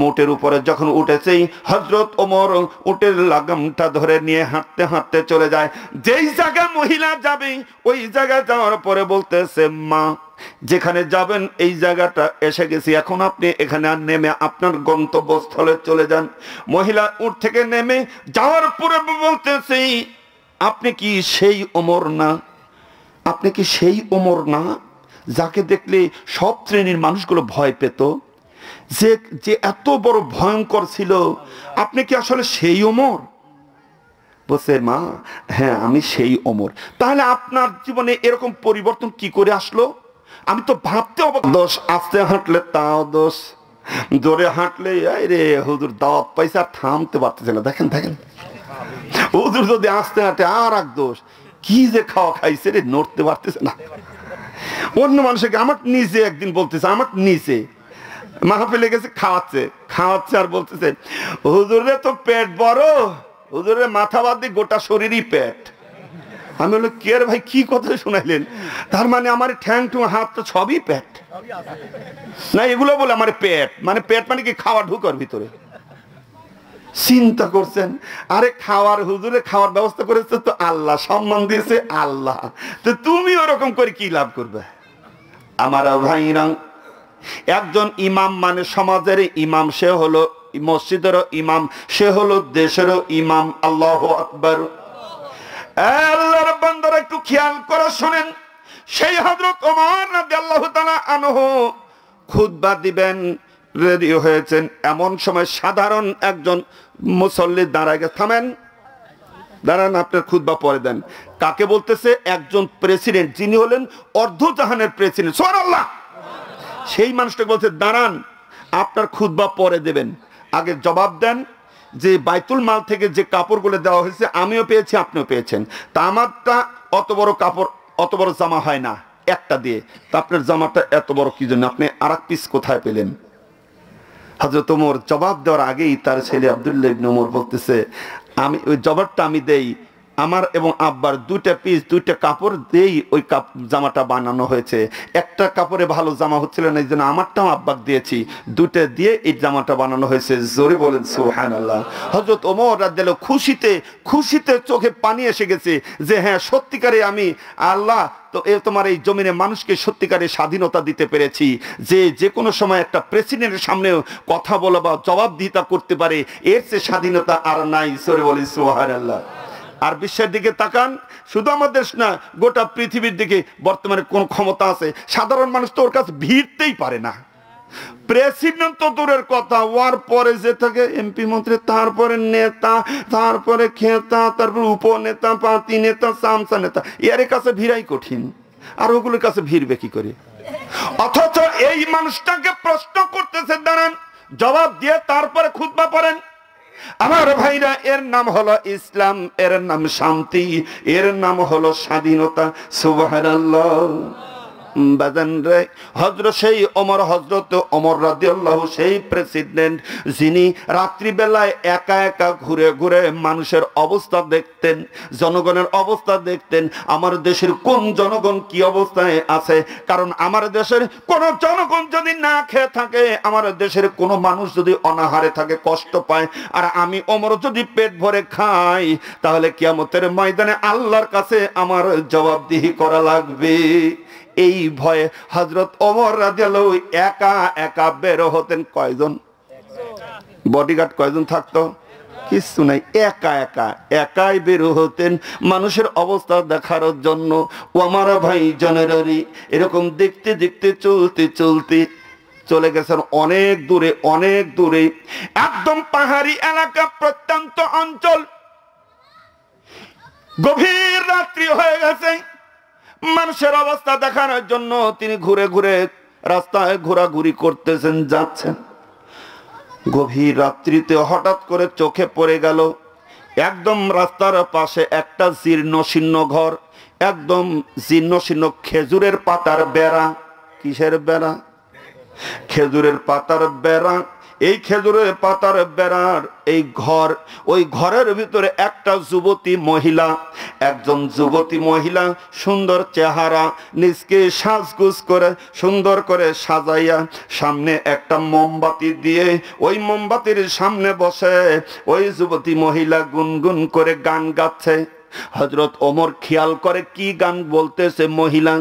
উটের উপরে যখন উঠেছেই হযরত ওমর উটের লাগামটা ধরে নিয়ে হাঁটতে হাঁটতে চলে যায়। যেই জায়গায় মহিলা যাবে, ওই জায়গায় যাওয়ার পরে বলতেছে, মা, যেখানে যাবেন এই জায়গাটা এসে গেছি, এখন আপনি এখানে আর নেমে আপনার গন্তব্যস্থলে চলে যান। মহিলা উট থেকে নেমে যাওয়ার পরে বলতেছে, আপনি কি সেই ওমর না যাকে দেখলে সব শ্রেণীর মানুষগুলো ভয় পেত, যে এত বড় ভয়ঙ্কর ছিল? আপনি কি আসলে সেই ওমর? বলছে, মা, হ্যাঁ, আমি সেই ওমর। তাহলে আপনার জীবনে এরকম পরিবর্তন কি করে আসলো? আমি তো ভাবতে অবাক। দোষ, আস্তে হাঁটলে তাও দোষ, জোরে হাঁটলে রে হুজুর দাওয়াত পাইছে, আর থামতে পারতেছে না। দেখেন হুজুর যদি আস্তে হাঁটে, আর এক দোষ, কি যে খাওয়া খাইছে রে, নড়তে পারতেছে না। অন্য মানুষকে, আমার নিজে একদিন বলতেছে, আমার নিজে মাহফিলে গেছে, খাওয়াচ্ছে আর বলতেছে, হুজুরে তো পেট বড়, হুজুরের মাথা বাদ দিয়ে গোটা শরীরই পেট। আমি বললাম, কে রে ভাই, কি কথা শুনাইলেন? তার মানে আমার ঠ্যাং টু হাত তো সবই পেট না? এগুলো বলে আমার পেট মানে কি খাওয়া ঢুকার ভিতরে? চিন্তা করছেন? আরে হুজুরে খাওয়ার ব্যবস্থা করেছে তো আল্লাহ, সম্মান দিয়েছে আল্লাহ, তো তুমি ওরকম করে কি লাভ করবে? আমার ভাইরা, একজন ইমাম মানে সমাজের ইমাম, সে হলো মসজিদেরও ইমাম, সে হলো দেশেরও ইমাম। আল্লাহু আকবার। আল্লাহর বান্দারা একটু খেয়াল করে শুনেন, সেই হযরত ওমর রাদিয়াল্লাহু তাআলা আনহু খুতবা দিবেন, রেডি হয়েছেন। এমন সময় সাধারণ একজন মুসল্লি দাঁড়ায় গেছে, থামেন, দাঁড়ান, আপনার খুতবা পরে দেন। কাকে বলতেছে? একজন প্রেসিডেন্ট, যিনি হলেন অর্ধজাহানের প্রেসিডেন্ট, সুবহানাল্লাহ। সেই মানুষটাকে বলছে, দাঁড়ান, আপনার খুতবা পরে দেবেন, আগে জবাব দেন যে বাইতুল মাল থেকে যে কাপড়গুলো দেওয়া হয়েছে আমিও পেয়েছি, আপনিও পেয়েছেন, তা আমারটা অত বড় কাপড়, অত বড় জামা হয় না একটা দিয়ে, তা আপনার জামাটা এত বড় কি জন্য, আপনি আর এক পিস কোথায় পেলেন? হযরত ওমর জবাব দেওয়ার আগেই তার ছেলে আব্দুল্লাহ ইবনে ওমর বলতেছে, আমি ওই জবাবটা আমি দেই, আমার এবং আব্বার দুইটা পিস, দুইটা কাপড় দিয়েই ওই জামাটা বানানো হয়েছে। একটা কাপড়ে ভালো জামা হচ্ছিল না, এই জন্য আমারটাও আব্বাক দিয়েছি, দুটো দিয়ে এই জামাটা বানানো হয়েছে। জোরে বলেন সুবহানাল্লাহ। হযরত ওমর রাদিয়াল্লাহু খুশিতে খুশিতে চোখে পানি এসে গেছে যে হ্যাঁ, সত্যিকারে আমি আল্লাহ তো তোমার এই জমিনে মানুষকে সত্যিকারে স্বাধীনতা দিতে পেরেছি, যে কোনো সময় একটা প্রেসিডেন্টের সামনেও কথা বলা বা জবাবদিহিতা করতে পারে, এর চেয়ে স্বাধীনতা আর নাই। জোরে বলেন সুবহানাল্লাহ। আর বিশ্বের দিকে তাকান, শুধু আমাদের দেশ না, গোটা পৃথিবীর দিকে বর্তমানে কোন ক্ষমতা আছে? সাধারণ মানুষ তো ওর কাছে ভিড়তেই পারে না। প্রেসিডেন্ট তো দূরের কথা, ওর পরে যে থাকে এমপি মন্ত্রী, তারপরে নেতা, তারপরে খেতা, তারপর উপনেতা, পাতি নেতা, চামচা নেতা, এর কাছে ভিড়াই কঠিন, আর ওগুলোর কাছে ভিড়বে কি করে? অথচ এই মানুষটাকে প্রশ্ন করতেছে, দাঁড়ান, জবাব দিয়ে তারপরে খুতবা পড়েন। আমার ভাইরা, এর নাম হলো ইসলাম, এর নাম শান্তি, এর নাম হলো স্বাধীনতা। সুবহানাল্লাহ। বাজান রে, সেই হযরত ওমর রাদিয়াল্লাহু, সেই প্রেসিডেন্ট যিনি রাত্রি বেলায় একা একা ঘুরে ঘুরে মানুষের অবস্থা দেখতেন, জনগণের অবস্থা দেখতেন, আমার দেশের কোন জনগণ কি অবস্থায় আছে। কারণ আমার দেশের কোন জনগণ যদি না খেয়ে থাকে, আমার দেশের কোন মানুষ যদি অনাহারে থাকে, কষ্ট পায়, আর আমি ওমর যদি পেট ভরে খাই, তাহলে কিয়ামতের ময়দানে আল্লাহর কাছে আমার জবাবদিহি করা লাগবে। এই ভয়ে হযরত ওমর রাদিয়াল্লাহু একা একা বের হতেন। কয়জন বডিগার্ড, কয়জন থাকতো? কিছু নাই, একা একা একাই বের হতেন মানুষের অবস্থা দেখার জন্য। ও আমার ভাই জনেরারি, এরকম দেখতে দেখতে চলতে চলতে চলে গেছেন অনেক দূরে, অনেক দূরে, একদম পাহাড়ি এলাকা, প্রত্যন্ত অঞ্চল। গভীর রাত্রি হয়ে গেছে, মানুষের অবস্থা দেখানোর জন্য তিনি ঘুরে ঘুরে রাস্তায় ঘোরাঘুরি করতেছেন, যাচ্ছেন। গভীর রাত্রিতে হঠাৎ করে চোখে পড়ে গেল একদম রাস্তার পাশে একটা জীর্ণ শীর্ণ ঘর, একদম জীর্ণ শীর্ণ খেজুরের পাতার বেড়া। কিসের বেড়া? খেজুরের পাতার বেড়া। এই খেজুরের পাতার বেড়ার এই ঘর, ওই ঘরের ভিতরে একটা যুবতী মহিলা, একজন যুবতী মহিলা, সুন্দর চেহারা, নিজকে সাজগুজ করে সুন্দর করে সাজাইয়া, সামনে একটা মোমবাতি দিয়ে, ওই মোমবাতির সামনে বসে ওই যুবতী মহিলা গুনগুন করে গান গাচ্ছে। হযরত ওমর খেয়াল করে কি গান বলতেছে মহিলা।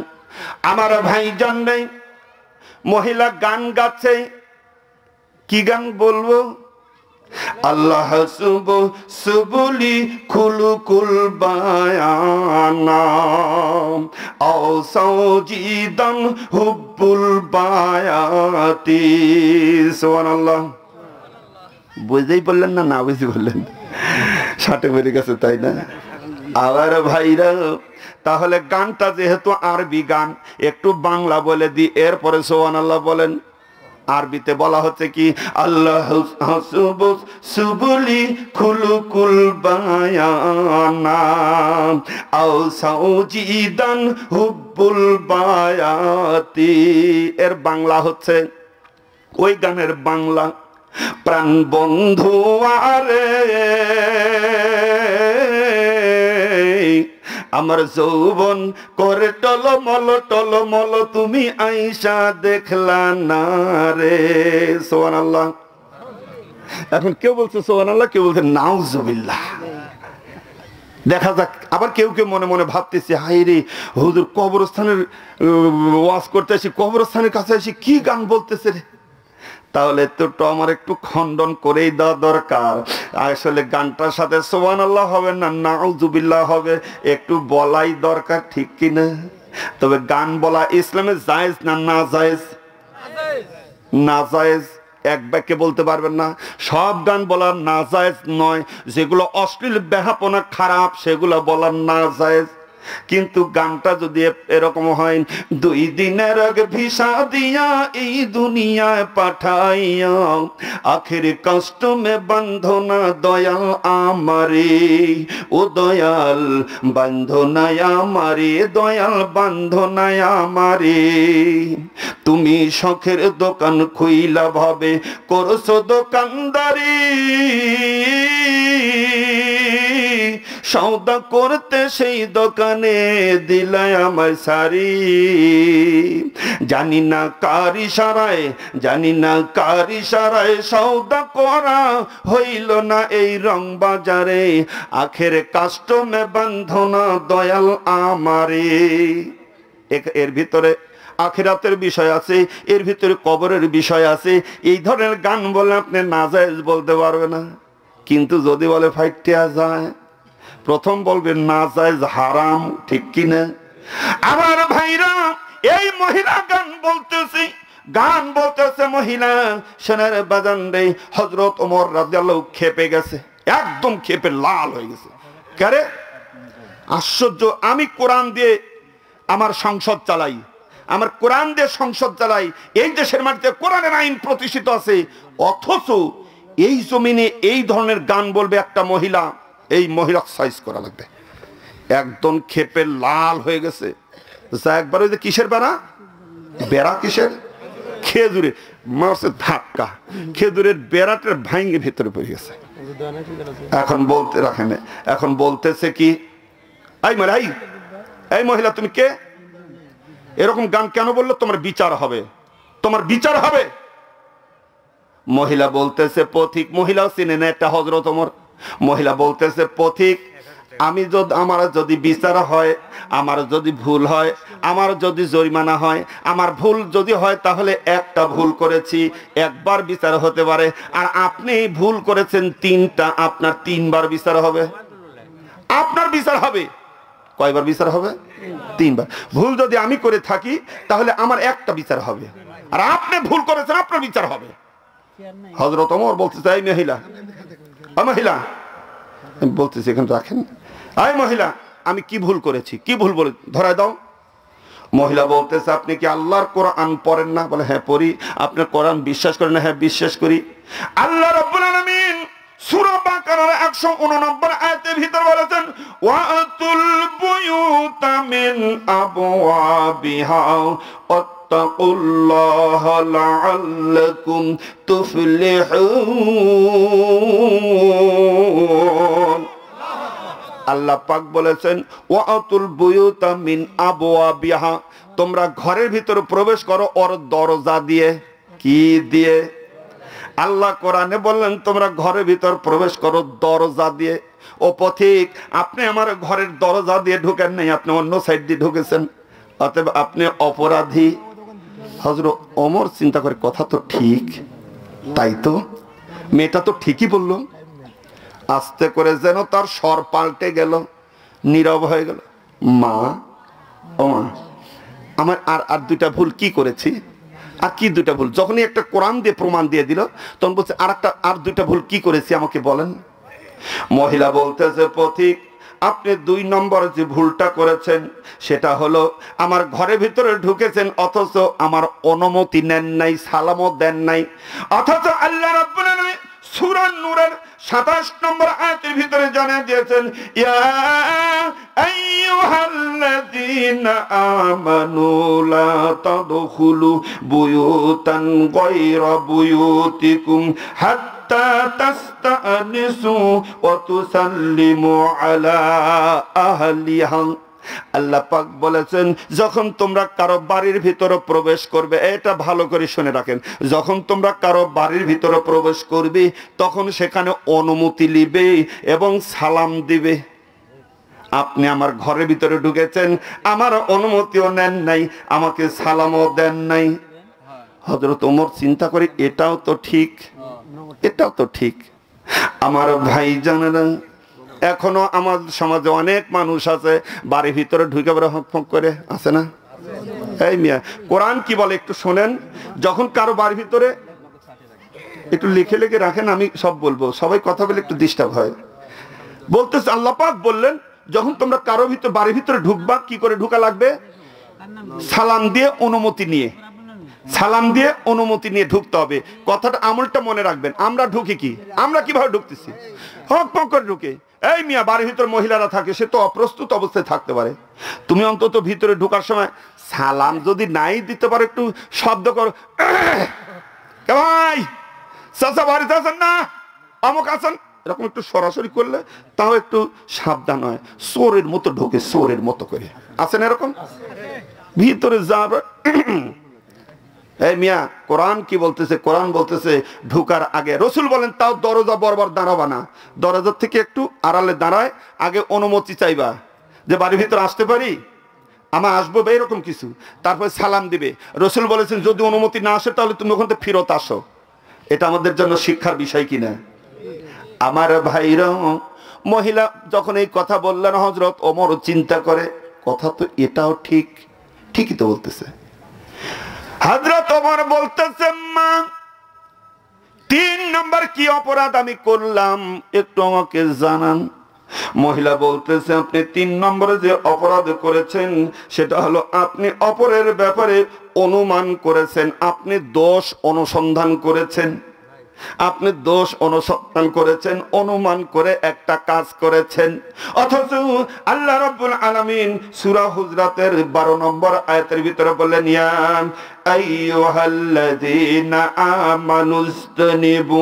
আমার ভাই জানে, মহিলা গান গাচ্ছে। কি গান বলবো? আল্লাহ সুবুলি খুলুকুল বায়ানা আও সাউজিদান হুব্বুল বায়াতি। সুবহানাল্লাহ। বুঝেই বললেন না, না বুঝে বললেন? ষাটে বেড়ে গেছে, তাই না? আবার ভাইরা, তাহলে গানটা যেহেতু আরবি গান, একটু বাংলা বলে দি, এরপরে সুবহানাল্লাহ বলেন। আরবিতে বলা হচ্ছে কি? আল্লাহ সুবুলি খুলুকুল বায়ানা আও সাউজিদান হুব্বুল বায়াতি। এর বাংলা হচ্ছে, ওই গানের বাংলা, প্রাণ বন্ধু আরে আমার যৌবন করে টলমল টলমল, তুমি আইসা দেখলা না রে। সুবহানাল্লাহ। এখন কেউ বলছে সুবহানাল্লাহ, কেউ বলছে নাউজুবিল্লাহ। দেখা যাক। আবার কেউ কেউ মনে মনে ভাবতেছে, হাই রে হুজুর কবরস্থানের ওয়াজ করতে আসি, কবরস্থানের কাছে আসি কি গান বলতেছে রে। তাহলে তো আমার একটু খণ্ডন করেই দেওয়া দরকার। আসলে গানটার সাথে সুবহানাল্লাহ হবে না নাউযুবিল্লাহ হবে, একটু বলাই দরকার, ঠিক কিনা? তবে গান বলা ইসলামে জায়েজ না না জায়েজ? না জায়েজ। এক বাক্যে বলতে পারবেন না। সব গান বলার না জায়েজ নয়, যেগুলো অশ্লীল বেহাপনা খারাপ সেগুলো বলার না জায়েজ। কিন্তু গানটা যদি এরকম হয়, 2 দিনের আগে ভিসা দিয়া এই দুনিয়ায় পাঠাইয়া আখের কষ্ট মে বান্ধনা দয়াল আমারে, ও দয়াল বান্ধনা আমারে, দয়াল বান্ধনা আমারে। তুমি শখের দোকান খুইলা ভাবে করছো দোকানদারি, সওদা করতে সেই দোকানে দিলাই আমার সারি। জানি না কার ইশারায়, জানি না কার ইশারায় সওদা করা হইল না এই রং বাজারে, আখের কাস্টমে বান্ধনা দয়াল আমারে। এর ভিতরে আখিরাতের বিষয় আছে, এর ভিতরে কবরের বিষয় আছে। এই ধরনের গান বলে আপনি নাজায়েজ বলতে পারবে না। কিন্তু যদি বলে ফাইটিয়া যায়, প্রথম বলবে নাজায়েজ হারাম, ঠিক কিনা? আমার ভাইরা, এই মহিলা গান বলতেছি, গান বলতেছে মহিলা, শোনার বাজান রে। হযরত ওমর রাদিয়াল্লাহু খেপে গেছে, একদম খেপে লাল হয়ে গেছে। কারে? আশ্চর্য, আমি কোরআন দিয়ে আমার সংসদ চালাই, আমার কোরআন দিয়ে সংসদ চালাই, এই দেশের মাটিতে কোরআনের আইন প্রতিষ্ঠিত আছে, অথচ এই জমিনে এই ধরনের গান বলবে একটা মহিলা, এই মহিলা সাইজ করা লাগবে। একদম খেপে লাল হয়ে গেছে। একবার ওই যে কিসের বেড়া, বেড়া কিসের? খেজুরের মারছে ধাক্কা, খেজুরের বেড়াটার ভাঙ্গে ভেতরে পড়ে গেছে। এখন বলতে রাখেন, এখন বলতেছে কি, এই মহিলা তুমি কে? এরকম গান কেন বললো? তোমার বিচার হবে, তোমার বিচার হবে। মহিলা বলতেছে পথিক, মহিলাও চিনে না একটা হযরত ওমর। মহিলা বলতেছে পথিক, আমি যদি, আমার যদি বিচার হয়, আমার যদি ভুল হয়, আমার যদি জরিমানা হয়, আমার ভুল যদি হয় তাহলে একটা ভুল করেছি, একবার বিচার হতে পারে, আর আপনি ভুল করেছেন 3টা, আপনার 3বার বিচার হবে। আপনার বিচার হবে কয়বার বিচার হবে? 3বার। ভুল যদি আমি করে থাকি তাহলে আমার একটা বিচার হবে, আর আপনি ভুল করেছেন আপনার বিচার হবে। হযরত ওমর বলতেছে, এই মহিলা, মহিলা বলতেছে, এখানে রাখেন, এই মহিলা আমি কি ভুল করেছি, কি ভুল বলে ধরায় দাও। মহিলা বলতেছে, আপনি কি আল্লাহর কোরআন পড়েন না? বলে হ্যাঁ পড়ি। আপনার কোরআন বিশ্বাস করেন না? হ্যাঁ বিশ্বাস করি। আল্লাহ রাব্বুল আলামিন সূরা বাকারার 189 আয়াতের ভিতর বলেছেন, ওয়াতুল বুয়ুতা মিন আবওয়াবিহা ওয়াত্তাকুল্লাহা লাআল্লাকুম তুফলিহুন। আল্লাহ পাক বলেছেন, ওয়াতুল বুয়ুতা মিন আবওয়াবিহা, তোমরা ঘরের ভিতরে প্রবেশ করো ওর দরজা দিয়ে। কি দিয়ে? আল্লাহ কোরআনে বললেন তোমরা ঘরের ভিতর প্রবেশ করো দরজা দিয়ে। ও পথিক, আপনি আমার ঘরের দরজা দিয়ে ঢুকেন নাই, আপনি অন্য সাইড দিয়ে ঢুকেছেন, অতএব আপনি অপরাধী। হযরত ওমর চিন্তা করে, কথা তো ঠিক, তাই তো, মেয়েটা তো ঠিকই বললো। আস্তে করে যেন তার স্বর পাল্টে গেল, নীরব হয়ে গেল। মা, ও মা, আমার আর 2টা ভুল কি করেছি? আর কি 2টা ভুল? যখনই একটা কোরআন দিয়ে প্রমাণ দিয়ে দিল, তখন বলছে আর 2টা ভুল কি করেছি আমাকে বলেন। মহিলা বলতেছে, পথিক আপনি 2 নম্বর যে ভুলটা করেছেন সেটা হলো আমার ঘরের ভিতরে ঢুকেছেন অথচ আমার অনুমতি নেন নাই, সালামও দেন নাই। অথচ আল্লাহ রাব্বুল আলামিন সূরা নূরের 27 নম্বর আয়াতের ভিতরে জানিয়ে দিয়েছেন, ইয়া আইয়ুহাল্লাযীনা আমানু লা তাদখুলু বুয়ুতান গায়রা বুয়ুতিকুম হাত্তা তাস্তানিসু ওয়া তুসাল্লিমু আলা আহলিহা। আল্লাহ পাক বলেছেন, যখন তোমরা কারো বাড়ির ভিতরে প্রবেশ করবে, এটা ভালো করে শুনে রাখেন, যখন তোমরা কারো বাড়ির ভিতরে প্রবেশ করবে তখন সেখানে অনুমতি নিবে এবং সালাম দিবে। আপনি আমার ঘরের ভিতরে ঢুকেছেন, আমার অনুমতিও নেন নাই, আমাকে সালামও দেন নাই। হযরত ওমর চিন্তা করে এটাও তো ঠিক, এটাও তো ঠিক। আমার ভাই জানেরা, এখনো আমার সমাজে অনেক মানুষ আছে বাড়ির ভিতরে ঢুকে বড় হক করে, আছে না? এই মিয়া, কোরআন কি বলে একটু শোনেন। যখন কারো বাড়ির ভিতরে, একটু লিখে লিখে রাখেন, আমি সব বলবো, সবাই কথা বলে একটু ডিস্টার্ব হয়। বলতেছে আল্লাহ পাক বললেন, যখন তোমরা কারো ভিতরে বাড়ির ভিতরে ঢুকবা, কি করে ঢুকা লাগবে? সালাম দিয়ে অনুমতি নিয়ে, সালাম দিয়ে অনুমতি নিয়ে ঢুকতে হবে। কথাটা আমলটা মনে রাখবেন। আমরা ঢুকি কি, আমরা কিভাবে ঢুকতেছি? হক পক করে ঢুকে। এই মিয়া, বাড়ির ভিতরে মহিলারা থাকে, সে তো অপ্রস্তুত অবস্থায় থাকতে পারে। তুমি অন্তত ভিতরে ঢোকার সময় সালাম যদি নাই দিতে পারো, একটু শব্দ করো, কে ভাই, চাচা বাড়িতে আছেন না, অমুক আছেন, এরকম একটু সরাসরি করলে তাও একটু সাবধান হয়। চোরের মতো ঢোকে, চোরের মতো করে, আছেন এরকম ভিতরে যাবে। এই মিয়া, কোরআন কি বলতেছে? কোরআন বলতেছে ঢুকার আগে, রসুল বলেন তাও দরজা বরাবর দাঁড়াবা না, দরজার থেকে একটু আড়ালে দাঁড়ায়, আগে অনুমতি চাইবা যে বাড়ির ভিতরে আসতে পারি, আমার আসবো বা এরকম কিছু, তারপরে সালাম দিবে। রসুল বলেছেন যদি অনুমতি না আসে তাহলে তুমি ওখান থেকে ফেরত আসো। এটা আমাদের জন্য শিক্ষার বিষয় কিনা? আমার ভাইরা, মহিলা যখন এই কথা বললেন, হযরত ওমর চিন্তা করে কথা তো এটাও ঠিক, ঠিকই তো বলতেছে। হযরত ওমর বলতেছে, মা 3 নম্বর কি অপরাধ আমি করলাম একটু আমাকে জানান। মহিলা বলতেছে, আপনি 3 নম্বরে যে অপরাধ করেছেন সেটা হলো আপনি অপরের ব্যাপারে অনুমান করেছেন, আপনি দোষ অনুসন্ধান করেছেন, আপনি দোষ অনুসন্ধান করেছেন, অনুমান করে একটা কাজ করেছেন। অথচ আল্লাহ রাব্বুল আলামিন সূরা হুজরাতের 12 নম্বর আয়াতের ভিতরে বললেন, ইয়া আইয়ুহাল্লাযীনা আমানুস্তানিবু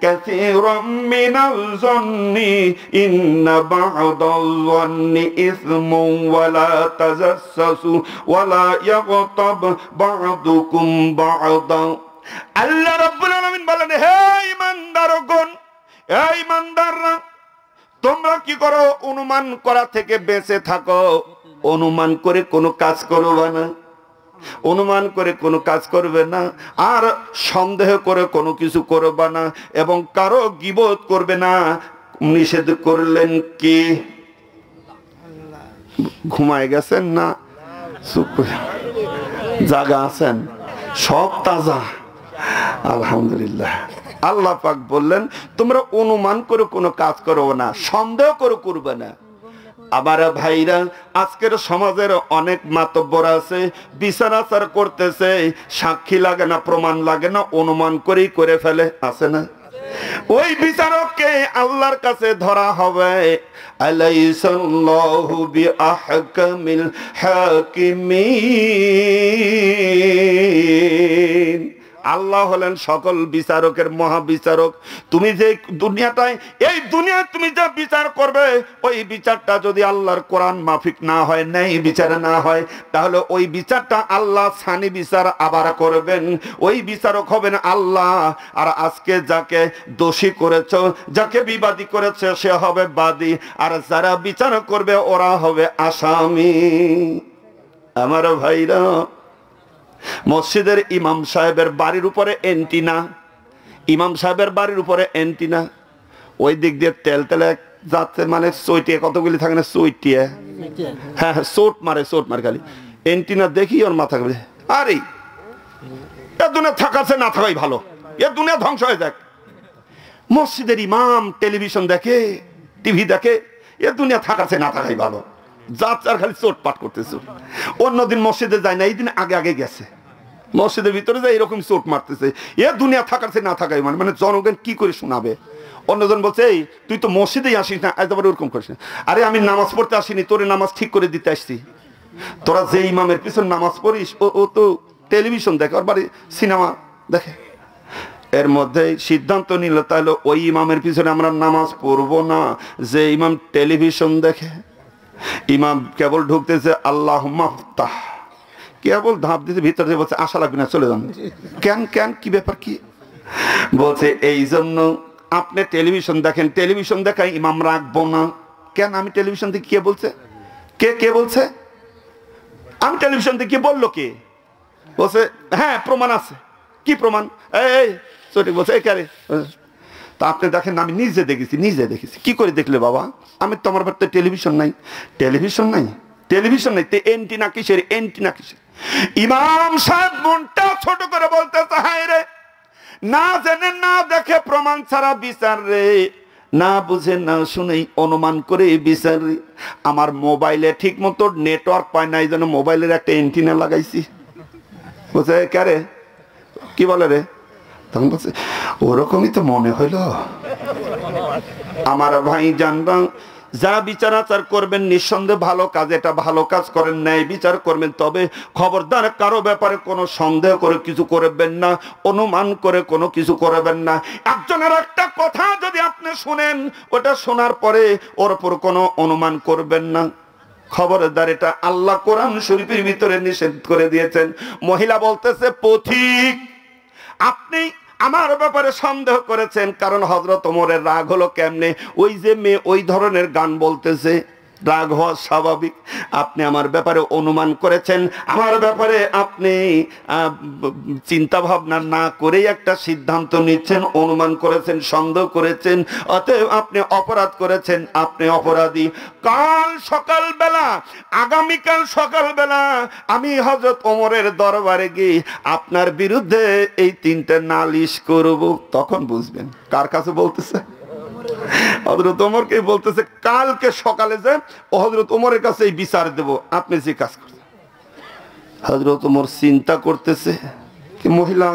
কাসীরাম মিনাল যান্নি ইন্না বা'দাল যান্নি ইসমুন ওয়া লা তাজাসসু ওয়া লা ইয়াগতাব বা'দুকুম বা'দা। আল্লাহ রাব্বুল আলামিন বলেন, হে ঈমানদারগণ, হে ঈমানদাররা, তোমরা কি করো? অনুমান করা থেকে বেঁচে থাকো। অনুমান করে কোনো কাজ করবে না, অনুমান করে কোনো কাজ করবে না, আর সন্দেহ করে কোনো কিছু করবে না, এবং কারো গীবত করবে না। নিষেধ করলেন কি? ঘুমায় গেছেন না চুপ করে জাগা আছেন? সব তাজা, আলহামদুলিল্লাহ। আল্লাহ পাক বললেন তোমরা অনুমান করে কোনো কাজ করো না, সন্দেহ করে করবে না। আমার ভাইরা, আজকের সমাজের অনেক মাতব্বর আছে, বিচার আচার করতেছে, সাক্ষী লাগে না, প্রমাণ লাগে না, অনুমান করেই করে ফেলে, আছে না? ওই বিচারককে আল্লাহর কাছে ধরা হবে। আলাইসাল্লাহু বিআহকামিল হাকিমিন। আল্লাহ হলেন সকল বিচারকের মহাবিচারক। তুমি যে দুনিয়াটায়, এই দুনিয়ায় তুমি যা বিচার করবে, ওই বিচারটা যদি আল্লাহর কোরআন মাফিক না হয়, ন্যায় বিচার না হয়, তাহলে ওই বিচারটা আল্লাহ সানি বিচার আবার করবেন। ওই বিচারক হবেন আল্লাহ। আর আজকে যাকে দোষী করেছ, যাকে বিবাদী করেছে, সে হবে বাদী, আর যারা বিচার করবে ওরা হবে আসামি। আমার ভাইরা, মসজিদের ইমাম সাহেবের বাড়ির উপরে এন্টিনা, ইমাম সাহেবের বাড়ির উপরে এন্টিনা, ওই দিক দিয়ে তেল তেলে যাচ্ছে, মানে চৈটিয়ে কতগুলি থাকে না, চৈটিয়ে, হ্যাঁ হ্যাঁ, চোট মারে, চোট মারে খালি। এন্টিনা দেখি ওর মাথা ঘুরে, আরে এ দুনিয়া থাকাছে না থাকাই ভালো, এ দুনিয়া ধ্বংস হয়ে যাক। মসজিদের ইমাম টেলিভিশন দেখে, টিভি দেখে, এ দুনিয়া থাকাছে না থাকাই ভালো, যাচ্ছে আর খালি চোট পাট করতেছে। অন্যদিন মসজিদে যায় না, এই দিন আগে আগে গেছে, মসজিদের ভিতরে যায় এরকম চোট মারতেছে। এ দুনিয়া থাকাছে না থাকাই মানে জনগণ কি করে শোনাবে? অন্যজন বলছে, এই তুই তো মসজিদেই আসিস না, একবার ওরকম করিস না। আরে আমি নামাজ পড়তে আসিনি, তোরে নামাজ ঠিক করে দিতে আসছি। তোরা যে ইমামের পিছনে নামাজ পড়িস, ও তো টেলিভিশন দেখে, ওর বাড়ি সিনেমা দেখে। এর মধ্যে সিদ্ধান্ত নিল তাহলে ওই ইমামের পিছনে আমরা নামাজ পড়বো না, যে ইমাম টেলিভিশন দেখে। ইমাম কেবল ঢুকতেছে, আল্লাহ মাফতাহ, কেবল ধাপ দিতে ভিতরে বলছে আশা লাগবে না, চলে যান। কেন কেন, কি ব্যাপার কি? বলছে এই জন্য আপনি টেলিভিশন দেখেন, টেলিভিশন দেখায় ইমাম রাখবো না। কেন আমি টেলিভিশন থেকে, কে বলছে, কে বলছে, আমি টেলিভিশন থেকে, বললো কে? বলছে হ্যাঁ প্রমাণ আছে। কি প্রমাণ? এই সঠিক বলছে, এই কারে? তা আপনি দেখেন, আমি নিজে দেখেছি। কি করে দেখলে বাবা? আমি তো, আমার বাড়িতে টেলিভিশন নাই। টেলিভিশন নাই তে এন্টিনা কিসের? ইমাম সাহেব মনটা ছোট করে বলতেছে, হায় রে, না জেনে না দেখে প্রমাণ ছাড়া বিচার রে, না বুঝে না শুনেই অনুমান করে বিচার রে। আমার মোবাইলে ঠিক মতো নেটওয়ার্ক পায় না, এই জন্য মোবাইলের একটা এন্টিনা লাগাইছি। বলছে কারে? কি বলে রে? তখন বলছে ওরকমই তো মনে হইল। আমার ভাই জানবা, যা বিচার আচার করবেন নিঃসন্দেহে ভালো কাজ, এটা ভালো কাজ করেন, ন্যায় বিচার করবেন। তবে খবরদার কারো ব্যাপারে কোনো সন্দেহ করে কিছু করবেন না, অনুমান করে কোনো কিছু করবেন না। একজনের একটা কথা যদি আপনি শুনেন, ওটা শোনার পরে ওর উপর কোনো অনুমান করবেন না। খবরদার, এটা আল্লাহ কোরআন শরীফের ভিতরে নিষেধ করে দিয়েছেন। মহিলা বলতেছে, পথিক আপনি আমার ব্যাপারে সন্দেহ করেছেন, কারণ হযরত ওমরের রাগ হলো কেমনে? ওই যে মেয়ে ওই ধরনের গান বলতেছে, রাগ হওয়া স্বাভাবিক। আপনি আমার ব্যাপারে অনুমান করেছেন, আমার ব্যাপারে আপনি চিন্তা ভাবনা না করেই একটা সিদ্ধান্ত নিচ্ছেন, অনুমান করেছেন, সন্দেহ করেছেন, অতএব আপনি অপরাধ করেছেন, আপনি অপরাধী। আগামীকাল সকালবেলা আমি হযরত ওমরের দরবারে গিয়ে আপনার বিরুদ্ধে এই 3টে নালিশ করব। তখন বুঝবেন কার কাছে বলতেছে। হযরত ওমরকে বলতেছে, কালকে সকালে যে হযরত ওমরের কাছে এই বিচার দেব, আপনি যে কাজ করছেন। হযরত ওমর চিন্তা করতেছে, কি মহিলা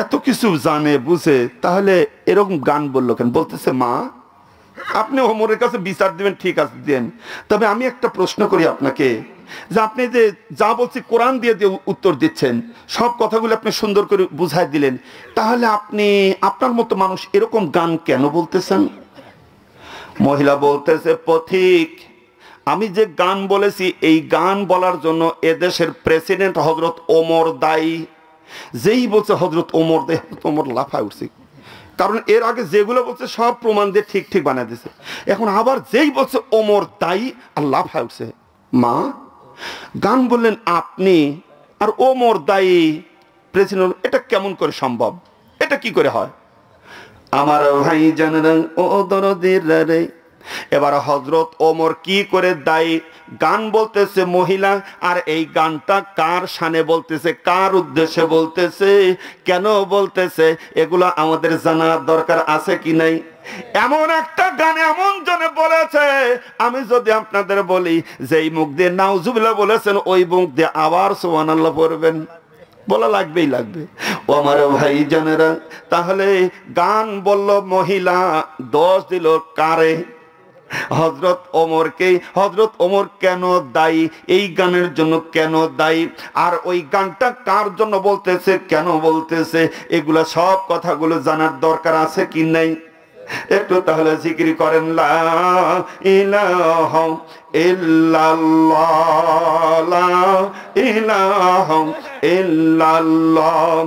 এত কিছু জানে বুঝে, তাহলে এরকম গান বললো কেন? বলতেছে, মা আপনি ওমরের কাছে বিচার দিবেন, ঠিক আছে দেন, তবে আমি একটা প্রশ্ন করি আপনাকে, যে আপনি যে যা বলছি কোরআন দিয়ে দিয়ে উত্তর দিচ্ছেন, সব কথাগুলো আপনি সুন্দর করে বুঝাই দিলেন, তাহলে আপনি আপনার মতো মানুষ এরকম গান কেন বলতেছেন? মহিলা বলতেছে, পথিক আমি যে গান বলেছি, এই গান বলার জন্য এদেশের প্রেসিডেন্ট হযরত ওমর দায়ী। যেই বলছে হযরত ওমর, ওমর লাফায় উঠছে, কারণ এর আগে যেগুলো বলছে সব প্রমাণ দিয়ে ঠিক ঠিক বানিয়ে দিয়েছে। এখন আবার যেই বলছে ওমর দায়ী, আর লাফায় উঠছে। মা, গান বললেন আপনি, আর ওমর দায়ী প্রেসিডেন্ট, এটা কেমন করে সম্ভব? এটা কি করে হয়? আমার ভাই জানেন ও দরদির রে, এবার হযরত ওমর কি করে দায়ী? গান বলতেছে মহিলা, আর এই গানটা কার শানে বলতেছে, কার উদ্দেশ্যে বলতেছে, কেন বলতেছে, এগুলো আমাদের জানার দরকার আছে কি নাই? এমন একটা গান এমন জনে বলেছে, আমি যদি আপনাদের বলি যে এই মুখ দিয়ে নাউজুবিল্লাহ বলেছেন, ওই মুখ দিয়ে আবার সুবহানাল্লাহ পড়বেন, বলা লাগবেই লাগবে। ও আমার ভাই জানেরা, তাহলে গান বলল মহিলা, দোষ দিল কারে? হযরত ওমরকে। হযরত ওমর কেন দায়ী? এই গানের জন্য কেন দায়ী? আর ওই গানটা কার জন্য বলতেছে, কেন বলতেছে, এগুলা সব কথাগুলো জানার দরকার আছে কি নাই? একটু তাহলে জিকির করেন, লা ইলাহা ইল্লাল্লাহ, লা ইলাহা ইল্লাল্লাহ,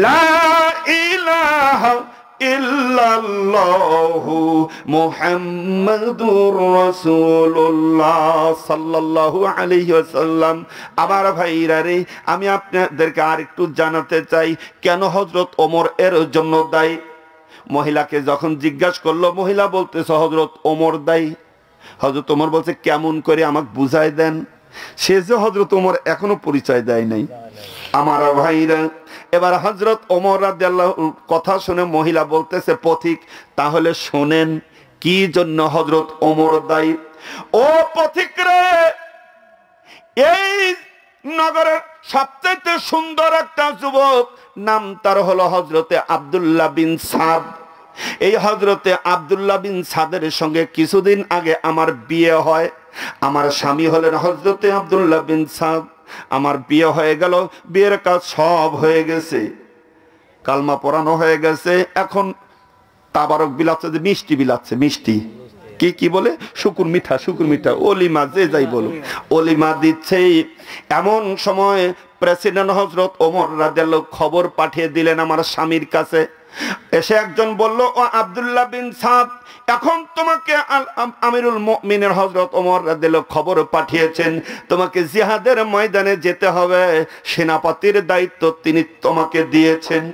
লা ইলাহা ইল্লাল্লাহু মুহাম্মাদুর রাসূলুল্লাহ সাল্লাল্লাহু আলাইহি ওয়াসাল্লাম। আমার ভাইরা রে, আমি আপনাদেরকে আর একটু জানাতে চাই, কেন হযরত ওমর এর জন্য দায়ী। মহিলাকে যখন জিজ্ঞাসা করলো, মহিলা বলতেছে হযরত ওমর দায়ী। হযরত ওমর বলছে, কেমন করে আমাকে বুঝাই দেন। সে যে হযরত ওমর এখনো পরিচয় দেয় নাই। আমার ভাইরা, এবার হযরত ওমর রাদিয়াল্লাহু কথা শুনে মহিলা বলতেছে, পথিক তাহলে শোনেন কি জন্য হযরত ওমর দায়ী। ও পথিক রে, এই নগরের সবচেয়ে সুন্দর একটা যুবক, নাম তার হলো হযরতে আব্দুল্লাহ বিন সাদ। এই হযরতে আব্দুল্লাহ বিন সাদের সঙ্গে কিছুদিন আগে আমার বিয়ে হয়। আমার স্বামী হলেন হযরতে আব্দুল্লাহ বিন সাদ। আমার বিয়ে হয়ে গেল, বিয়ের কাজ সব হয়ে গেছে, কালমা পড়ানো হয়ে গেছে, এখন তাবারক বিলাচ্ছে, যে মিষ্টি বিলাচ্ছে, মিষ্টি কি বলে, শুকুর মিঠা, অলিমা যে যাই বলো, অলিমা দিচ্ছে। এমন সময় প্রেসিডেন্ট হযরত ওমর রাদিয়াল্লাহু খবর পাঠিয়ে দিলেন আমার স্বামীর কাছে, এসে একজন বলল, ও আব্দুল্লাহ বিন সাদ, এখন তোমাকে আমিরুল মুমিনিন হযরত ওমর রাদিয়াল্লাহু খবর পাঠিয়েছেন, তোমাকে জিহাদের ময়দানে যেতে হবে, সেনাপতির দায়িত্ব তিনি তোমাকে দিয়েছেন।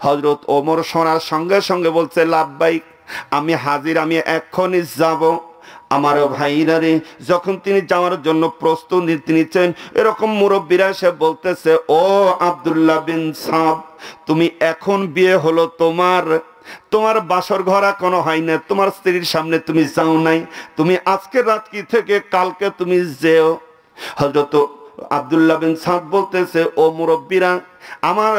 হযরত ওমর শোনার সঙ্গে সঙ্গে বলছে, লাব্বাইক, আমি হাজির, আমি এক্ষুনি যাব। আমার ভাইরা রে, যখন তিনি যাওয়ার জন্য প্রস্তুতি নিচ্ছেন, এরকম মুরব্বীরা এসে বলতেছে, ও আব্দুল্লাহ বিন সাদ, তুমি এখন বিয়ে হলো, তোমার বাসর ঘর এখনো হয় না, তোমার স্ত্রীর সামনে তুমি যাও নাই, তুমি আজকে রাত কি থেকে কালকে তুমি যেও। হযরত আব্দুল্লাহ বিন সাদ বলতেছে, ও মুরব্বীরা, আমার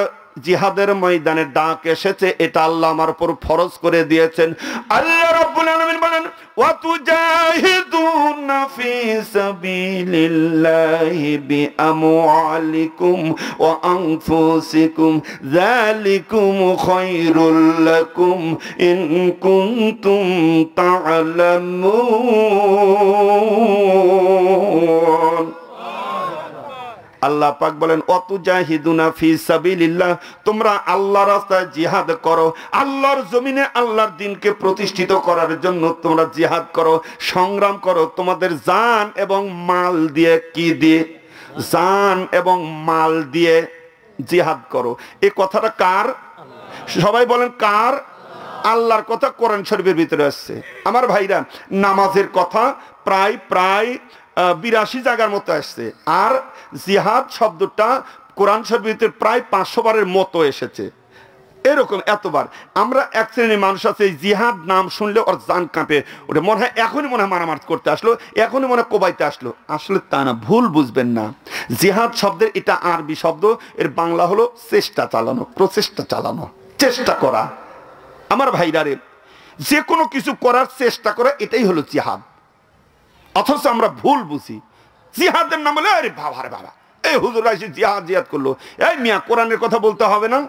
জিহাদের ময়দানে ডাক এসেছে, এটা আল্লাহ আমার উপর ফরজ করে দিয়েছেন। আল্লাহ রাব্বুল আলামিন বলেন, ওয়া তুজাহিদুনা ফি সাবিলিল্লাহি বিআমওয়ালিকুম ওয়া আনফুসিকুম যালিকুম খায়রুল লাকুম ইন কুনতুম তা'লামুন। আল্লাহ পাক বলেন, অতুজাহিদুনা ফি সাবিলিল্লাহ, তোমরা আল্লাহর রাস্তায় জিহাদ করো, আল্লাহর জমিনে আল্লাহর দ্বীনকে প্রতিষ্ঠিত করার জন্য তোমরা জিহাদ করো, সংগ্রাম করো, তোমাদের জান এবং মাল দিয়ে, কি দিয়ে? জান এবং মাল দিয়ে জিহাদ করো। এই কথাটা কার? সবাই বলেন কার? আল্লাহর কথা কোরআন শরীফের ভিতরে আসছে। আমার ভাইরা, নামাজের কথা প্রায় 82 জায়গার মতো আসছে, আর জিহাদ শব্দটা কোরআন শরীফের প্রায় 500 বারের মতো এসেছে। এরকম এতবার আমরা এক শ্রেণীর মানুষ আছে, জিহাদ নাম শুনলে ওর জান কাঁপে ওটা, মনে হয় এখনই মনে হয় মারামারি করতে আসলো, এখনই মনে হয় কোবাইতে আসলো। আসলে তা না, ভুল বুঝবেন না। জিহাদ শব্দের এটা আরবি শব্দ, এর বাংলা হলো চেষ্টা চালানো, প্রচেষ্টা চালানো, চেষ্টা করা। আমার ভাইরা রে, যে কোনো কিছু করার চেষ্টা করা, এটাই হলো জিহাদ। অথচ আমরা ভুল বুঝি, জিহাদের নাম বলে আরে বাবা রে বাবা, এই হুজুর এসে জিহাদ করলো। এই মিয়া, কোরআনের কথা বলতে হবে না?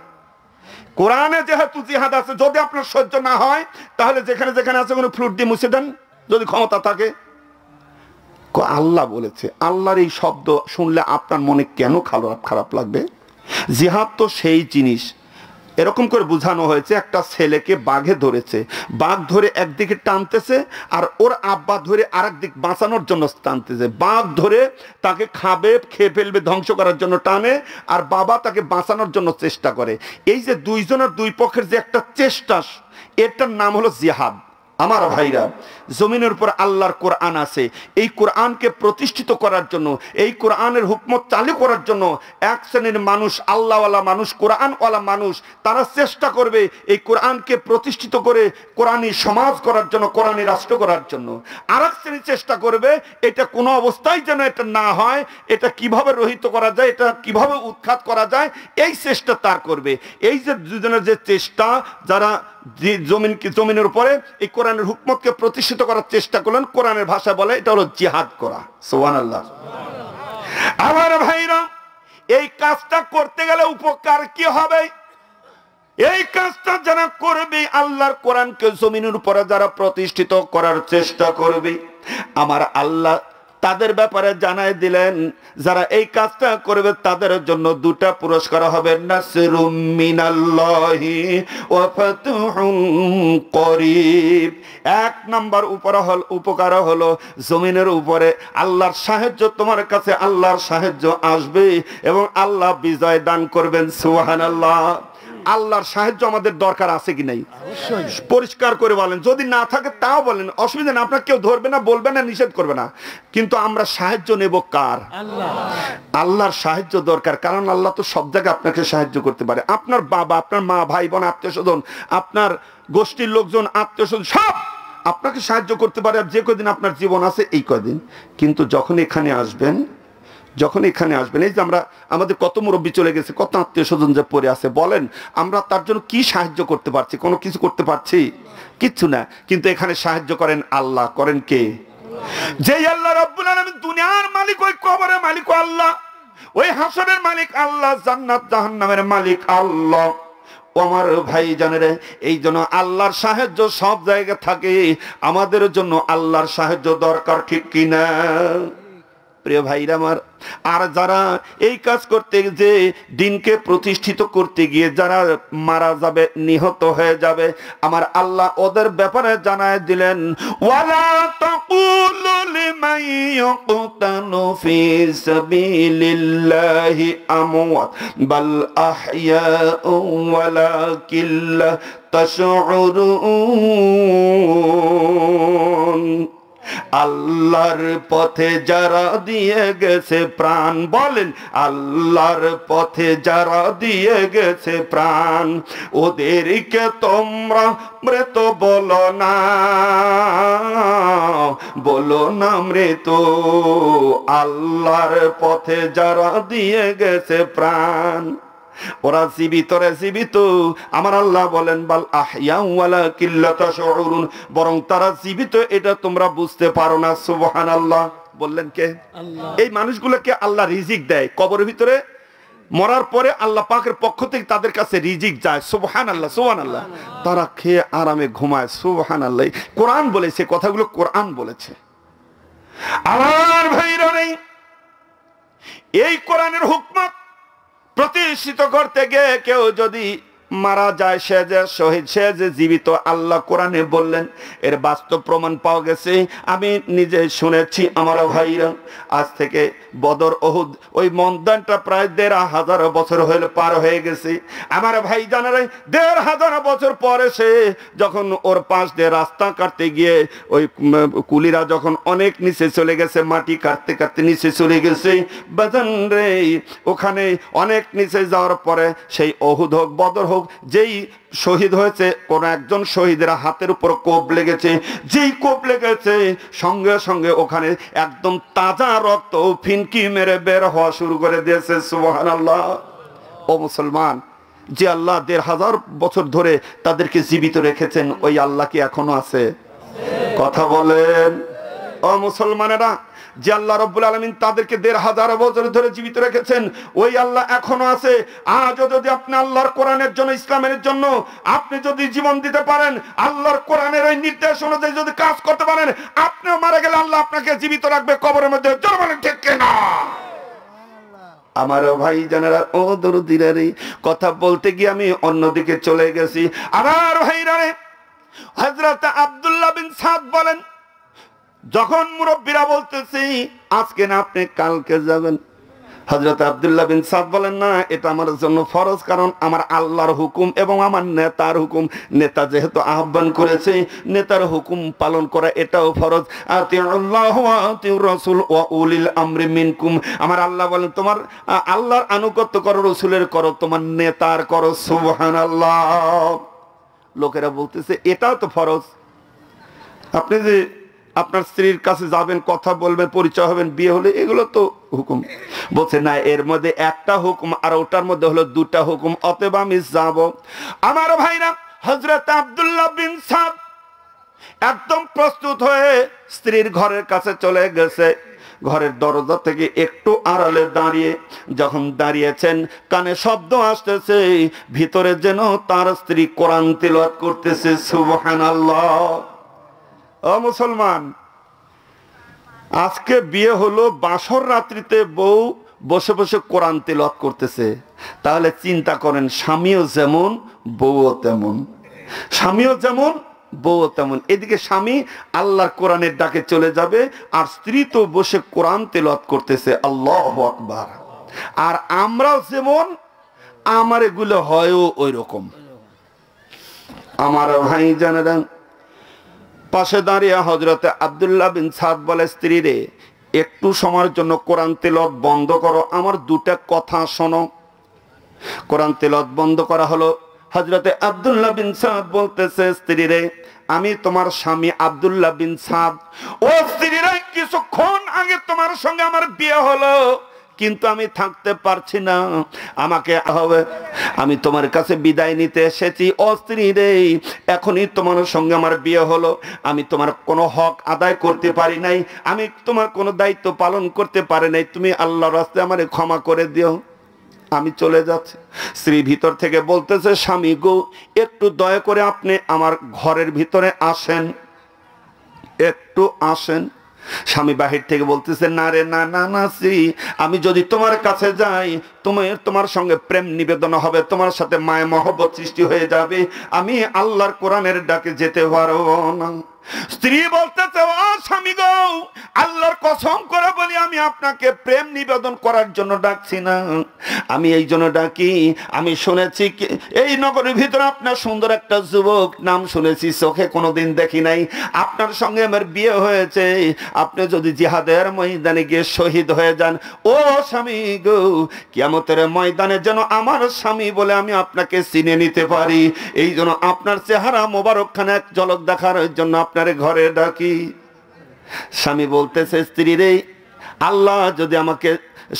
কোরআনে যেহেতু জিহাদ আছে, যদি আপনার সহ্য না হয় তাহলে যেখানে যেখানে আছে কোনো ফ্লুট দিয়ে মুছে দেন, যদি ক্ষমতা থাকে। আল্লাহ বলেছে, আল্লাহর এই শব্দ শুনলে আপনার মনে কেন খারাপ লাগবে? জিহাদ তো সেই জিনিস, এরকম করে বোঝানো হয়েছে, একটা ছেলেকে বাঘে ধরেছে, বাঘ ধরে একদিকে টানতেছে আর ওর আব্বা ধরে আরেক দিক বাঁচানোর জন্য টানতেছে। বাঘ ধরে তাকে খাবে, খেয়ে ফেলবে, ধ্বংস করার জন্য টানে, আর বাবা তাকে বাঁচানোর জন্য চেষ্টা করে। এই যে দুইজনের দুই পক্ষের যে একটা চেষ্টা, এটার নাম হলো জিহাদ। আমার ভাইরা, জমিনের উপর আল্লাহর কোরআন আছে, এই কোরআনকে প্রতিষ্ঠিত করার জন্য, এই কোরআনের হুকমত চালু করার জন্য এক শ্রেণীর মানুষ, আল্লাহওয়ালা মানুষ, কোরআনওয়ালা মানুষ, তারা চেষ্টা করবে এই কোরআনকে প্রতিষ্ঠিত করে কোরআনী সমাজ করার জন্য, কোরআনী রাষ্ট্র করার জন্য। আর এক শ্রেণী চেষ্টা করবে এটা কোনো অবস্থায় যেন এটা না হয়, এটা কিভাবে রহিত করা যায়, এটা কিভাবে উৎখাত করা যায়, এই চেষ্টা তার করবে। এই যে দুজনের যে চেষ্টা, যারা জমিনের উপরে এই কোরআনের হুকমতকে প্রতিষ্ঠিত করার চেষ্টা করলেন, কোরআনের ভাষা বলে এটা হলো জিহাদ করা। সুবহানাল্লাহ। আমার ভাইরা, এই কাজটা করতে গেলে উপকার কি হবে? এই কাজটা যারা করবে, আল্লাহর কোরআনকে জমিনের উপরে যারা প্রতিষ্ঠিত করার চেষ্টা করবে, আমার আল্লাহ তাদের ব্যাপারে জানায় দিলেন, যারা এই কাজটা করবে তাদের জন্য দুটা পুরস্কার হবে, নাসরুম মিনাল্লাহি ওয়া ফাতহুন করিব। এক নাম্বার উপকার হলো জমিনের উপরে আল্লাহর সাহায্য, তোমার কাছে আল্লাহর সাহায্য আসবে এবং আল্লাহ বিজয় দান করবেন। সুবহানাল্লাহ। আল্লাহর সাহায্য আমাদের দরকার আছে কি নাই? পরিষ্কার করে বলেন, যদি না থাকে তাও বলেন, অসুবিধা না, আপনার কেউ ধরবে না, বলবে না, নিষেধ করবে না, কিন্তু আমরা সাহায্য নেব কার? আল্লাহর সাহায্য দরকার, কারণ আল্লাহ তো সব জায়গায় আপনাকে সাহায্য করতে পারে। আপনার বাবা, আপনার মা, ভাই বোন, আত্মীয় স্বজন, আপনার গোষ্ঠীর লোকজন, আত্মীয় স্বজন সব আপনাকে সাহায্য করতে পারে যে কদিন আপনার জীবন আছে, এই কদিন। কিন্তু যখন এখানে আসবেন, এই যে আমরা, আমাদের কত মুরব্বী চলে গেছে, কত আত্মীয় স্বজন যে পড়ে আছে, বলেন আমরা তার জন্য কি সাহায্য করতে পারছি? কোনো কিছু করতে পারছি? কিচ্ছু না। কিন্তু এখানে সাহায্য করেন আল্লাহ। করেন কে? যে আল্লাহ রাব্বুল আলামিন। দুনিয়ার মালিক ওই, কবরের মালিক আল্লাহ, ওই হাসরের মালিক আল্লাহ, জান্নাত জাহান্নামের মালিক আল্লাহ। আমার ভাই জানেরে, এই জন্য আল্লাহর সাহায্য সব জায়গায় থাকে, আমাদের জন্য আল্লাহর সাহায্য দরকার, ঠিক কিনা? প্রিয় ভাইরা আমার, আর যারা এই কাজ করতে যে দিনকে প্রতিষ্ঠিত করতে গিয়ে যারা মারা যাবে, নিহত হয়ে যাবে, আমার আল্লাহ ওদের ব্যাপারে জানায় দিলেন, ওয়ালা তাকুলু লিমান ইয়াকতালু ফি সাবিলিল্লাহি আমওয়াত বাল আহইয়াউ ওয়ালাকিন লা তাশউরুন। আল্লাহর পথে যারা দিয়ে গেছে প্রাণ, বলেন আল্লাহর পথে যারা দিয়ে গেছে প্রাণ, ওদেরকে তোমরা মৃত বলো না, বলো না মৃত। আল্লাহর পথে যারা দিয়ে গেছে প্রাণ, ওরা জীবিত রে জীবিত। আমার আল্লাহ বলেন বাল আহইয়া ওয়ালাকিন লা তাশউরুন, বরং তারা জীবিত এটা তোমরা বুঝতে পারো না। সুবহানাল্লাহ বললেন কে? আল্লাহ। এই মানুষগুলোকে আল্লাহ রিজিক দেয় কবরের ভিতরে, মরার পরে আল্লাহ পাকের পক্ষ থেকে তাদের কাছে রিজিক যায়। সুবহানাল্লাহ সুবহানাল্লাহ। তারা খেয়ে আরামে ঘুমায়। সুবহানাল্লাহ। কোরআন বলেছে, কথাগুলো কোরআন বলেছে। আমার ভাইরা নেই, এই কোরআনের হুকমত প্রতিষ্ঠিত করতে গিয়ে কেউ যদি মারা যায়, সে যে শহীদ, সে যে জীবিত, আল্লাহ কোরআনে বললেন। এর বাস্তব প্রমাণ পাওয়া গেছে, আমি নিজে শুনেছি। আমার ভাইরা, আজ থেকে বদর ওহুদ ওই ময়দানটা প্রায় ১৫০০ বছর হয়ে পার হয়ে গেছে। আমার ভাই জানারে ১৫০০ বছর পরে সে যখন ওর পাশ দিয়ে রাস্তা কাটতে গিয়ে ওই কুলিরা যখন অনেক নিচে চলে গেছে, মাটি কাটতে কাটতে নিচে চলে গেছে, বাজান রে, ওখানে অনেক নিচে যাওয়ার পরে সেই ওহুদ হোক বদর হোক, যেই শহীদ হয়েছে, কোন একজন শহীদের হাতের উপর কোপ লেগেছে, যেই কোপ লেগেছে সঙ্গে সঙ্গে ওখানে একদম তাজা রক্ত ফিনকি মেরে বের হওয়া শুরু করে দিয়েছে। সুবহানাল্লাহ। ও মুসলমান, যে আল্লাহ ১৫০০ বছর ধরে তাদেরকে জীবিত রেখেছেন, ওই আল্লাহ কি এখনো আছে? কথা বলেন। ও মুসলমানেরা, যে আল্লাহ রাব্বুল আলামিন তাদেরকে ১৫০০ বছর ধরে জীবিত রেখেছেন, ওই আল্লাহ এখনো আছে। আজও যদি আপনি আল্লাহর কোরআনের জন্য, ইসলামের জন্য আপনি যদি জীবন দিতে পারেন, আল্লাহর কোরআনের ওই নির্দেশ অনুযায়ী যদি কাজ করতে পারেন, আপনিও মারা গেলে আল্লাহ আপনাকে জীবিত রাখবে কবরের মধ্যে। জোরে বলেন ঠিক কিনা? আমার ভাই জানেরা, ও দরদিরা রে, কথা বলতে গিয়ে আমি অন্যদিকে চলে গেছি। আমার ভাইরা রে, হযরত আব্দুল্লাহ বিন সাদ বলেন, যখন মুরব্বীরা বলতেছি আজকে না আপনি কালকে যাবেন, হযরত আব্দুল্লাহ বিন সাদ বলেন, না, এটা আমার জন্য ফরজ, কারণ আমার আল্লাহর হুকুম এবং আমার নেতার হুকুম। নেতা যেহেতু আহ্বান করেছে, নেতার হুকুম পালন করা এটাও ফরজ। আতিউল্লাহ ওয়া আতিউর রাসূল ওয়া উলিল আমরি মিনকুম। আমার আল্লাহ বলেন, তোমার আল্লাহর আনুগত্য করো, রাসূলের করো, তোমার নেতার করো। সুবহানাল্লাহ। লোকেরা বলতেছে এটাও তো ফরজ। আপনি যে আপনার স্ত্রীর কাছে যাবেন, কথা বলবেন, পরিচয় হবেন, বিয়ে হলে, এগুলো তো হুকুম। বলছে না, এর মধ্যে একটা হুকুম আর ওটার মধ্যে হলো দুটা হুকুম, অতএব আমি যাব। আমার ভাইরা, হযরত আব্দুল্লাহ বিন সাদ একদম প্রস্তুত হয়ে স্ত্রীর ঘরের কাছে চলে গেছে। ঘরের দরজা থেকে একটু আড়ালে দাঁড়িয়ে যখন দাঁড়িয়েছেন, কানে শব্দ আসতেছে, ভিতরে যেন তার স্ত্রী কোরআন তিলাওয়াত করতেছে। সুবহানাল্লাহ। ও মুসলমান, আজকে বিয়ে হলো, বাসর রাত্রিতে বউ বসে বসে কোরআন তিলাওয়াত করতেছে। তাহলে চিন্তা করেন, স্বামীও যেমন বউও তেমন, স্বামীও যেমন বউও তেমন। এদিকে স্বামী আল্লাহর কোরআনের ডাকে চলে যাবে, আর স্ত্রী তো বসে কোরআন তিলাওয়াত করতেছে। আল্লাহু আকবার। আর আমরাও যেমন, আমার এগুলো হয়ও ওই রকম। আমার ভাই জানেন, পাশে দাঁড়িয়ে হযরতে আব্দুল্লাহ বিন সাদ বলে, স্ত্রী রে, একটু সময়ের জন্য কোরআন তিলাওয়াত বন্ধ করো, আমার দুটা কথা শোনো। কোরআন তিলাওয়াত বন্ধ করা হলো। হযরতে আব্দুল্লাহ বিন সাদ বলতেছে, স্ত্রী রে, আমি তোমার স্বামী আব্দুল্লাহ বিন সাদ। ও স্ত্রী রে, কিছুক্ষণ আগে তোমার সঙ্গে আমার বিয়ে হলো, কিন্তু আমি থাকতে পারছি না, আমাকে হবে, আমি তোমার কাছে বিদায় নিতে এসেছি। ও স্ত্রী রে, এখনই তোমার সঙ্গে আমার বিয়ে হলো, আমি তোমার কোনো হক আদায় করতে পারি নাই, আমি তোমার কোনো দায়িত্ব পালন করতে পারি নাই, তুমি আল্লাহর রাস্তায় আমারে ক্ষমা করে দিও, আমি চলে যাচ্ছি। স্ত্রী ভিতর থেকে বলতেছে, স্বামী গো, একটু দয়া করে আপনি আমার ঘরের ভিতরে আসেন, একটু আসেন। স্বামী বাহির থেকে বলতেছে, না রে না না না, আমি যদি তোমার কাছে যাই তোমার সঙ্গে প্রেম নিবেদন হবে, তোমার সাথে মায়া মহব্বত সৃষ্টি হয়ে যাবে, আমি আল্লাহর কোরআনের ডাকে যেতে পারবো না। স্ত্রী বলতেছে, ও স্বামী গো, আল্লাহর কসম করে বলি আমি আপনাকে প্রেম নিবেদন করার জন্য ডাকছি না, আমি এই জন্য ডাকি, আমি শুনেছি এই নগরের ভিতরে আপনার সুন্দর একটা যুবক নাম শুনেছি, চোখে কোনোদিন দেখি নাই, আপনার সঙ্গে আমার বিয়ে হয়েছে, আপনি যদি জিহাদের ময়দানে গিয়ে শহীদ হয়ে যান, ও স্বামী গো, কিয়ামতের ময়দানে যেন আমার স্বামী বলে আমি আপনাকে চিনে নিতে পারি, এই জন্য আপনার চেহারা মোবারক খানে এক ঝলক দেখার জন্য আপনার ঘরে ডাকি। স্বামী বলতেছে, স্ত্রী রে, আল্লাহ যদি আমাকে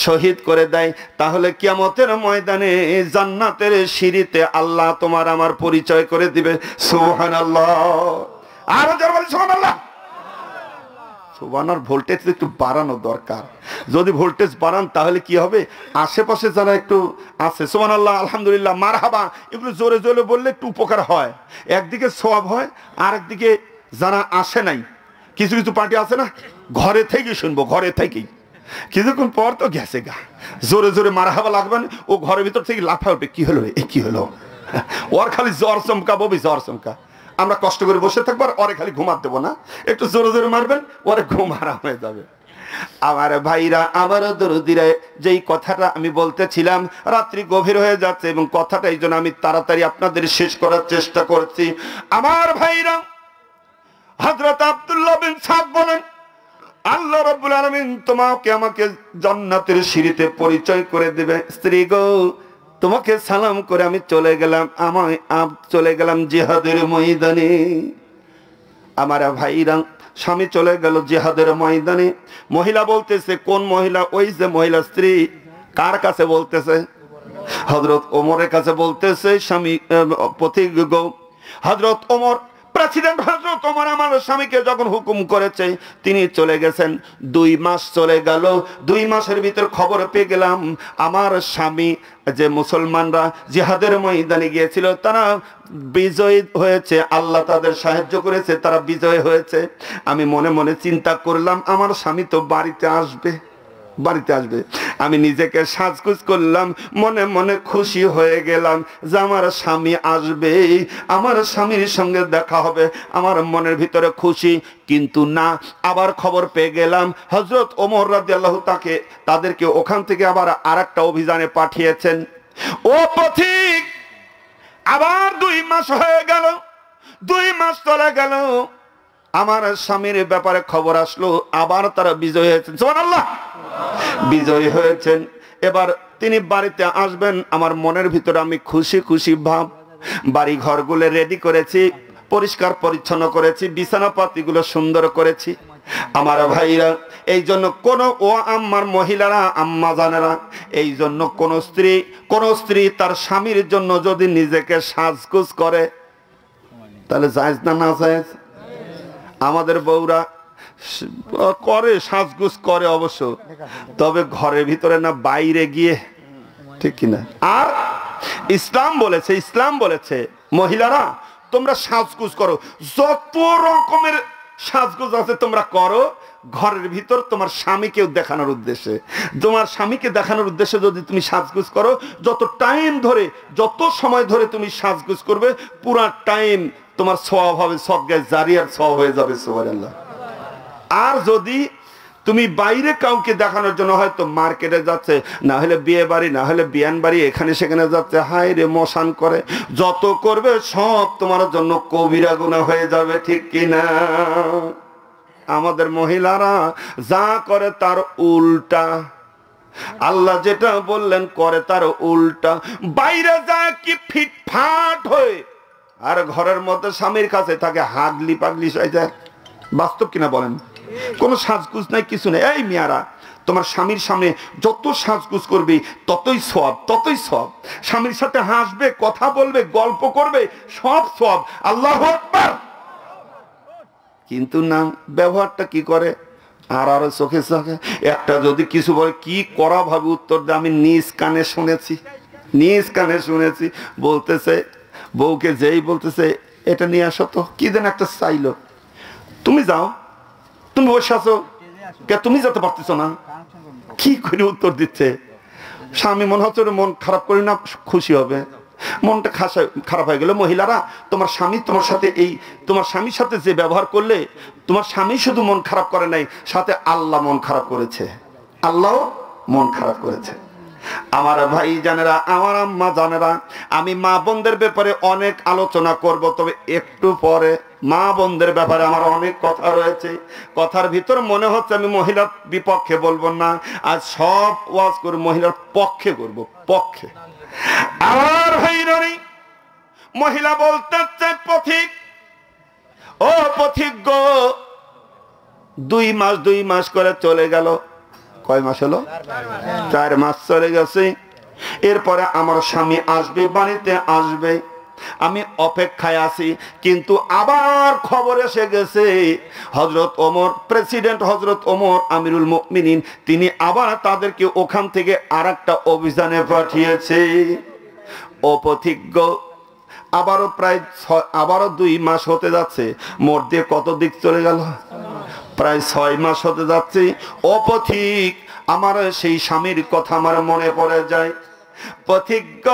শহীদ করে দেয় তাহলে কিয়ামতের ময়দানে জান্নাতের সিঁড়িতে আল্লাহ তোমার আমার পরিচয় করে দিবে। সুবহানাল্লাহ। আর জোরে বলি সুবহানাল্লাহ। সুবহানার ভোল্টেজ একটু বাড়ানো দরকার, যদি ভোল্টেজ বাড়ান তাহলে কি হবে, আশেপাশে যারা একটু আছে সুবহানাল্লাহ আলহামদুলিল্লাহ মারহাবা এগুলো জোরে জোরে বললে একটু উপকার হয়, একদিকে সওয়াব হয়, আর একদিকে যারা আসে নাই, কিছু কিছু পার্টি আছে না, ঘরে থেকেই শুনবো, ঘরে থেকেই কিছুক্ষণ পর তো গেছে গা, জোরে জোরে মারহাবা লাগবে, ও ঘরের ভিতর থেকে লাফা উঠবে, কি হলো এ কি হলো, ওর খালি জ্বর চমকা ববি জ্বর চমকা, আমরা কষ্ট করে বসে থাকবো আর ওরে খালি ঘুমাতে দেবো না, একটু জোরে জোরে মারবেন, ওরে ঘুম আরাম হয়ে যাবে। আমার ভাইরা, আমার দরদিরা, যেই কথাটা আমি বলতেছিলাম, রাত্রি গভীর হয়ে যাচ্ছে এবং কথাটা এই জন্য আমি তাড়াতাড়ি আপনাদের শেষ করার চেষ্টা করছি। আমার ভাইরা, হযরত আব্দুল্লাহ বিন সাদ বলেন, আল্লাহ রাব্বুল আলামিন তোমাকে আমাকে জান্নাতের সিঁড়িতে পরিচয় করে দিবে। স্ত্রী গো, তোমাকে সালাম করে আমি চলে গেলাম জিহাদের ময়দানে। আমার ভাইরা, স্বামী চলে গেল জিহাদের ময়দানে। মহিলা বলতেছে, কোন মহিলা? ওই যে মহিলা স্ত্রী। কার কাছে বলতেছে? হযরত ওমরের কাছে বলতেছে। স্বামী পথিক হযরত ওমর, প্রেসিডেন্ট হযরত ওমর আমার স্বামীকে যখন হুকুম করেছে, তিনি চলে গেছেন। 2 মাস চলে গেল। 2 মাসের ভিতর খবর পেয়ে গেলাম আমার স্বামী, যে মুসলমানরা জিহাদের ময়দানে গিয়েছিল, তারা বিজয়ী হয়েছে, আল্লাহ তাদের সাহায্য করেছে, তারা বিজয় হয়েছে। আমি মনে মনে চিন্তা করলাম, আমার স্বামী তো বাড়িতে আসবে। আমি নিজেকে সাজগুজ করলাম, মনে মনে খুশি হয়ে গেলাম যে আমার স্বামী আসবে, আমার স্বামীর সঙ্গে দেখা হবে, আমার মনের ভিতরে খুশি। কিন্তু না, আবার খবর পেয়ে গেলাম হযরত ওমর রাদিয়াল্লাহু তাদেরকে ওখান থেকে আবার আরেকটা অভিযানে পাঠিয়েছেন। ও পথিক, আবার 2 মাস হয়ে গেল, 2 মাস চলে গেল, আমার স্বামীর ব্যাপারে খবর আসলো, আবার তারা বিজয় হয়েছেন। সুবহানাল্লাহ, বিজয় হয়েছেন। এবার তিনি বাড়িতে আসবেন, আমার মনের ভিতরে আমি খুশি খুশি ভাব। বাড়ি ঘরগুলো রেডি করেছি, পরিষ্কার পরিচ্ছন্ন করেছি, বিছানাপাতিগুলো সুন্দর করেছি। আমার ভাইরা, এই জন্য ও আমার মহিলারা, আম্মা জানেরা, এই জন্য কোন স্ত্রী তার স্বামীর জন্য যদি নিজেকে সাজগোজ করে তাহলে জায়েজ না? না জায়েজ? আমাদের বউরা করে, সাজগোজ করে অবশ্য, তবে ঘরের ভিতরে না, বাইরে গিয়ে, ঠিক কিনা? আর ইসলাম বলেছে মহিলারা তোমরা সাজগোজ করো, যত রকমের সাজগোজ আছে তোমরা করো, ঘরের ভিতর তোমার স্বামীকেও দেখানোর উদ্দেশ্যে, তোমার স্বামীকে দেখানোর উদ্দেশ্যে যদি তুমি সাজগোজ করো, যত সময় ধরে তুমি সাজগোজ করবে, পুরা টাইম তোমার সওয়াব হবে, সদকায়ে জারিয়ার সওয়াব হয়ে যাবে। সুবহানাল্লাহ। আর যদি তুমি বাইরে কাউকে দেখানোর জন্য হয়তো মার্কেটে যাচ্ছে, না হলে বিয়ে বাড়ি, না হলে বিয়ান বাড়ি, এখানে সেখানে যাচ্ছে, হায় রে মশান করে, যত করবে সব তোমার জন্য কবিরা গুনাহ হয়ে যাবে, ঠিক কিনা? আমাদের মহিলারা যা করে তার উল্টা, আল্লাহ যেটা বললেন করে তার উল্টা। বাইরে যায় কি ফিটফাট হয়ে, আর ঘরের মধ্যে স্বামীর কাছে থাকে হাগলি পাগলি হয়ে যায়। বাস্তব কিনা বলেন? কোনো সাজগুজ নাই, কিছু নেই। এই মিয়ারা, তোমার স্বামীর সামনে যত সাজগুজ করবে ততই সওয়াব। স্বামীর সাথে হাসবে, কথা বলবে, গল্প করবে, সব সওয়াব। আল্লাহু আকবার। কিন্তু না, ব্যবহারটা কি করে? আর চোখে একটা যদি কিছু বলে, কি করা ভাবে উত্তর দেয়। আমি নিজ কানে শুনেছি, বলতেছে বউকে, যেই বলতেছে এটা নিয়ে আসো তো, কি দেন একটা চাইলো, তুমি যাও, তুমি বসে আছো, কে তুমি যেতে পারতেছ না? কি করে উত্তর দিচ্ছে? স্বামী মনে হচ্ছে মন খারাপ করি না, খুশি হবে। মনটা খারাপ হয়ে গেল। মহিলারা, তোমার স্বামী তোমার সাথে তোমার স্বামীর সাথে যে ব্যবহার করলে, তোমার স্বামী শুধু মন খারাপ করে নাই, সাথে আল্লাহ মন খারাপ করেছে। আল্লাহ মন খারাপ করেছে। আমার ভাই জানেরা, আমার আম্মা জানেরা, আমি মা বোনদের ব্যাপারে অনেক আলোচনা করব, তবে একটু পরে। মা বোনদের ব্যাপারে আমার অনেক কথা রয়েছে। কথার ভিতর মনে হচ্ছে আমি মহিলার বিপক্ষে বলবো না, আজ সব ওয়াজ করে মহিলার পক্ষে করব, পক্ষে। আমার ভাইরানি, মহিলা বলতে চায় পথিক, ও পথিক গো, 2 মাস করে চলে গেল। কয় মাস হলো? 4 মাস চলে গেছে। এরপরে আমার স্বামী আসবে, বাড়িতে আসবে, আমি অপেক্ষায় আছি। কিন্তু আবার খবর এসে গেছে, হযরত ওমর, প্রেসিডেন্ট হযরত ওমর আমিরুল মুমিনিন, তিনি আবার তাদেরকে ওখান থেকে আরেকটা অভিযানে পাঠিয়েছে। অপথিজ্ঞ আবারও প্রায় 2 মাস হতে যাচ্ছে। মোট দিয়ে কত দিক চলে গেল? প্রায় 6 মাস হতে যাচ্ছে। অপথিক, আমার সেই স্বামীর কথা আমার মনে পড়ে যায়। পথিজ্ঞ,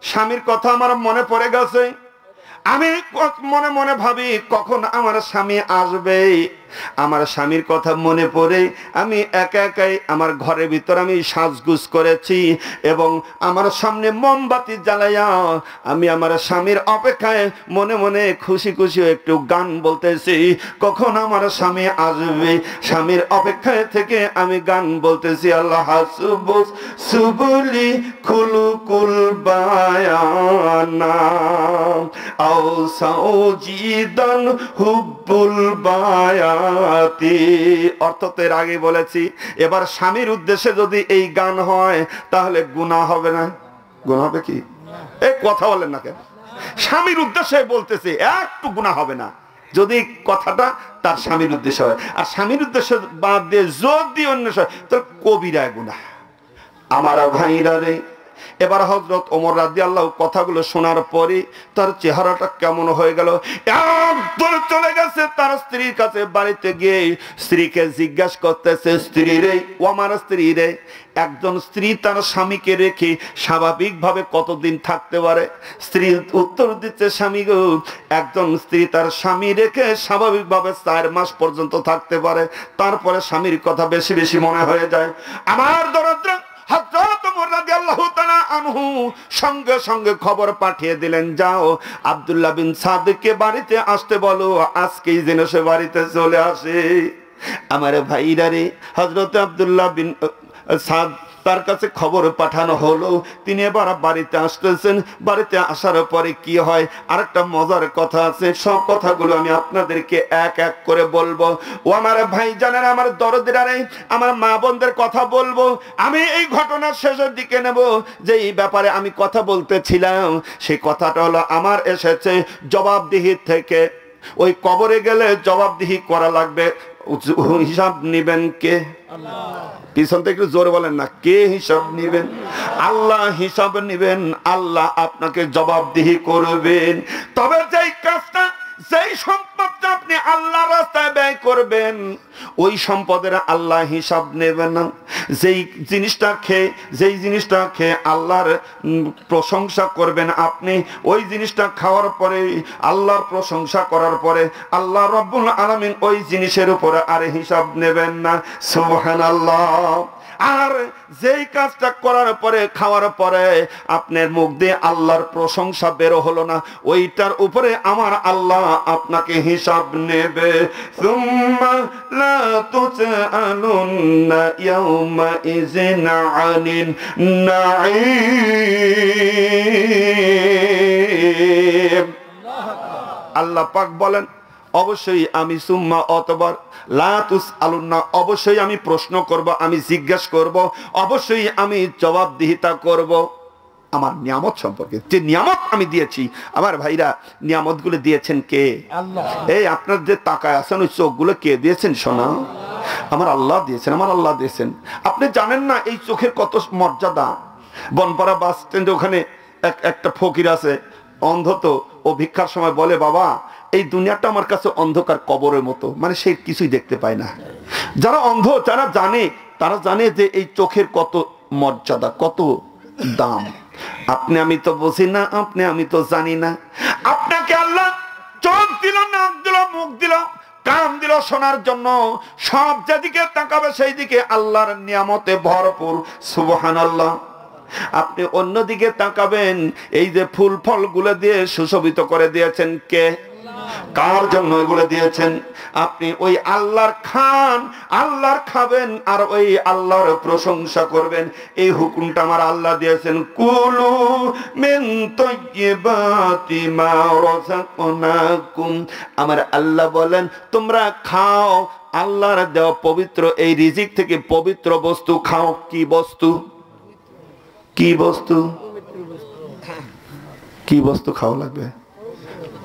স্বামীর কথা আমার মনে পড়ে গেছে। আমি মনে মনে ভাবি কখন আমার স্বামী আসবে। আমার স্বামীর কথা মনে পড়ে আমি একা একাই আমার ঘরের ভিতর আমি সাজগুজ করেছি এবং আমার সামনে মোমবাতি জ্বালাইয়া আমি আমার স্বামীর অপেক্ষায় মনে মনে খুশি খুশি একটু গান বলতেছি, কখন আমার স্বামী আসবে। স্বামীর অপেক্ষায় থেকে আমি গান বলতেছি, আল্লাহ সুবুস সুবুলি খুলুকুল বায়ানা আও সাউজিদান হুব্বুল বায়াতি। অর্থ তো এর আগে বলেছি। এবার স্বামীর উদ্দেশ্যে যদি এই গান হয় তাহলে গুনাহ হবে না? গুনাহ হবে কি? এই কথা বলেন না কেন? স্বামীর উদ্দেশ্যে বলতেছে, একটু গুনাহ হবে না যদি কথাটা তার স্বামীর উদ্দেশ্যে হয়। আর স্বামীর উদ্দেশ্যে বাদ দিয়ে যদি অন্য তাহলে কবিরা গুনাহ। আমার ভাইরা রে, এবার হযরত ওমর রাদিয়াল্লাহু কথাগুলো শোনার পরে তার চেহারাটা কেমন হয়ে গেল। একদম চলে গেছে তার স্ত্রীর কাছে, বাড়িতে গিয়ে স্ত্রীকে জিজ্ঞাসা করতেছে, স্ত্রী রে, ও আমার স্ত্রী রে, একজন স্ত্রী তার স্বামীকে রেখে স্বাভাবিকভাবে কতদিন থাকতে পারে? স্ত্রী উত্তর দিচ্ছে, স্বামী গো, একজন স্ত্রী তার স্বামী রেখে স্বাভাবিকভাবে 4 মাস পর্যন্ত থাকতে পারে, তারপরে স্বামীর কথা বেশি বেশি মনে হয়ে যায়। আমার দরদ হযরত ওমর রাদিয়াল্লাহু তাআলা আনহু সঙ্গে সঙ্গে খবর পাঠিয়ে দিলেন, যাও আব্দুল্লাহ বিন সাদকে বাড়িতে আসতে বলো, আজকেই যেন সে বাড়িতে চলে আসে। আমার ভাইরা রে, হযরত আব্দুল্লাহ বিন সাদ তার কাছে খবর পাঠানো হলো, তিনি এবার বাড়িতে আসতেছেন। বাড়িতে আসার পরে কি হয়, আরেকটা মজার কথা আছে, সব কথাগুলো আমি আপনাদেরকে এক এক করে বলবো। ও আমার ভাই জানেন, আমার দরদিরা রে, আমার মা বোনদের কথা বলবো। আমি এই ঘটনার শেষের দিকে নেব, যে এই ব্যাপারে আমি কথা বলতেছিলাম, সেই কথাটা হলো আমার এসেছে জবাবদিহি থেকে। ওই কবরে গেলে জবাবদিহি করা লাগবে, হিসাব নিবেন কে? পিছন থেকে একটু জোরে বলেন না, কে হিসাব নিবেন? আল্লাহ হিসাব নিবেন, আল্লাহ আপনাকে জবাবদিহি করবেন। তবে যেই কাজটা, যেই সম্পদটা আপনি আল্লাহর রাস্তায় ব্যয় করবেন, ওই সম্পদের আল্লাহ হিসাব নেবেন না। যেই জিনিসটা খেয়ে আল্লাহর প্রশংসা করবেন আপনি, ওই জিনিসটা খাওয়ার পরে, আল্লাহর প্রশংসা করার পরে আল্লাহ রাব্বুল আলামিন ওই জিনিসের উপরে আর হিসাব নেবেন না। সুবহানাল্লাহ। আর যেই কাজটা করার পরে, খাওয়ার পরে আপনার মুখ দিয়ে আল্লাহর প্রশংসা বের হলো না, ওইটার উপরে আমার আল্লাহ আপনাকে হিসাব নেবে। সুম্মা লা তুসআলুনা ইয়াওমা ইযিন আনিন নাঈম। আল্লাহ পাক বলেন, অবশ্যই আমি সুম্মা অতবার লা তুসআলুনা, অবশ্যই আমি প্রশ্ন করব, আমি জিজ্ঞাসা করব, অবশ্যই আমি জবাবদিহিতা করব আমার নিয়ামত সম্পর্কে। যে নিয়ামত আমি দিয়েছি, আমার ভাইরা, নিয়ামতগুলো দিয়েছেন কে? আল্লাহ। এই আপনার যে তাকায় আছেন, ওই চোখগুলো কে দিয়েছেন? শোনা, আমার আল্লাহ দিয়েছেন, আমার আল্লাহ দিয়েছেন। আপনি জানেন না এই চোখের কত মর্যাদা? বনপাড়া বাস স্ট্যান্ডে ওখানে একটা ফকির আছে, অন্ধ তো, ও ভিক্ষার সময় বলে, বাবা এই দুনিয়াটা আমার কাছে অন্ধকার কবরের মতো, মানে সে কিছুই দেখতে পায় না। যারা অন্ধ যারা জানে, তারা জানে যে এই চোখের কত মর্যাদা, কত দাম। আপনি আমি তো বুঝি না, আপনি আমি তো জানি না। আপনাকে আল্লাহ চোখ দিল, নাক দিল, মুখ দিল, কান দিল শোনার জন্য। সব যেদিকে তাকাবে সেই দিকে আল্লাহর নিয়ামতে ভরপুর। সুবহানাল্লাহ। আপনি অন্যদিকে তাকাবেন, এই যে ফুল ফল গুলো দিয়ে সুশোভিত করে দিয়েছেন কে? কার জন্য এগুলো দিয়েছেন? আপনি ওই আল্লাহর খান, আল্লাহর খাবেন, আর ওই আল্লাহর প্রশংসা করবেন। এই হুকুমটা আমার আল্লাহ দিয়েছেন, কুলু মিন তাইয়্যিবাতি মা রাযাকনাকুম। আমার আল্লাহ বলেন তোমরা খাও আল্লাহর দেওয়া পবিত্র এই রিজিক থেকে পবিত্র বস্তু খাও। কি বস্তু? কি বস্তু? কি বস্তু খাওয়া লাগবে?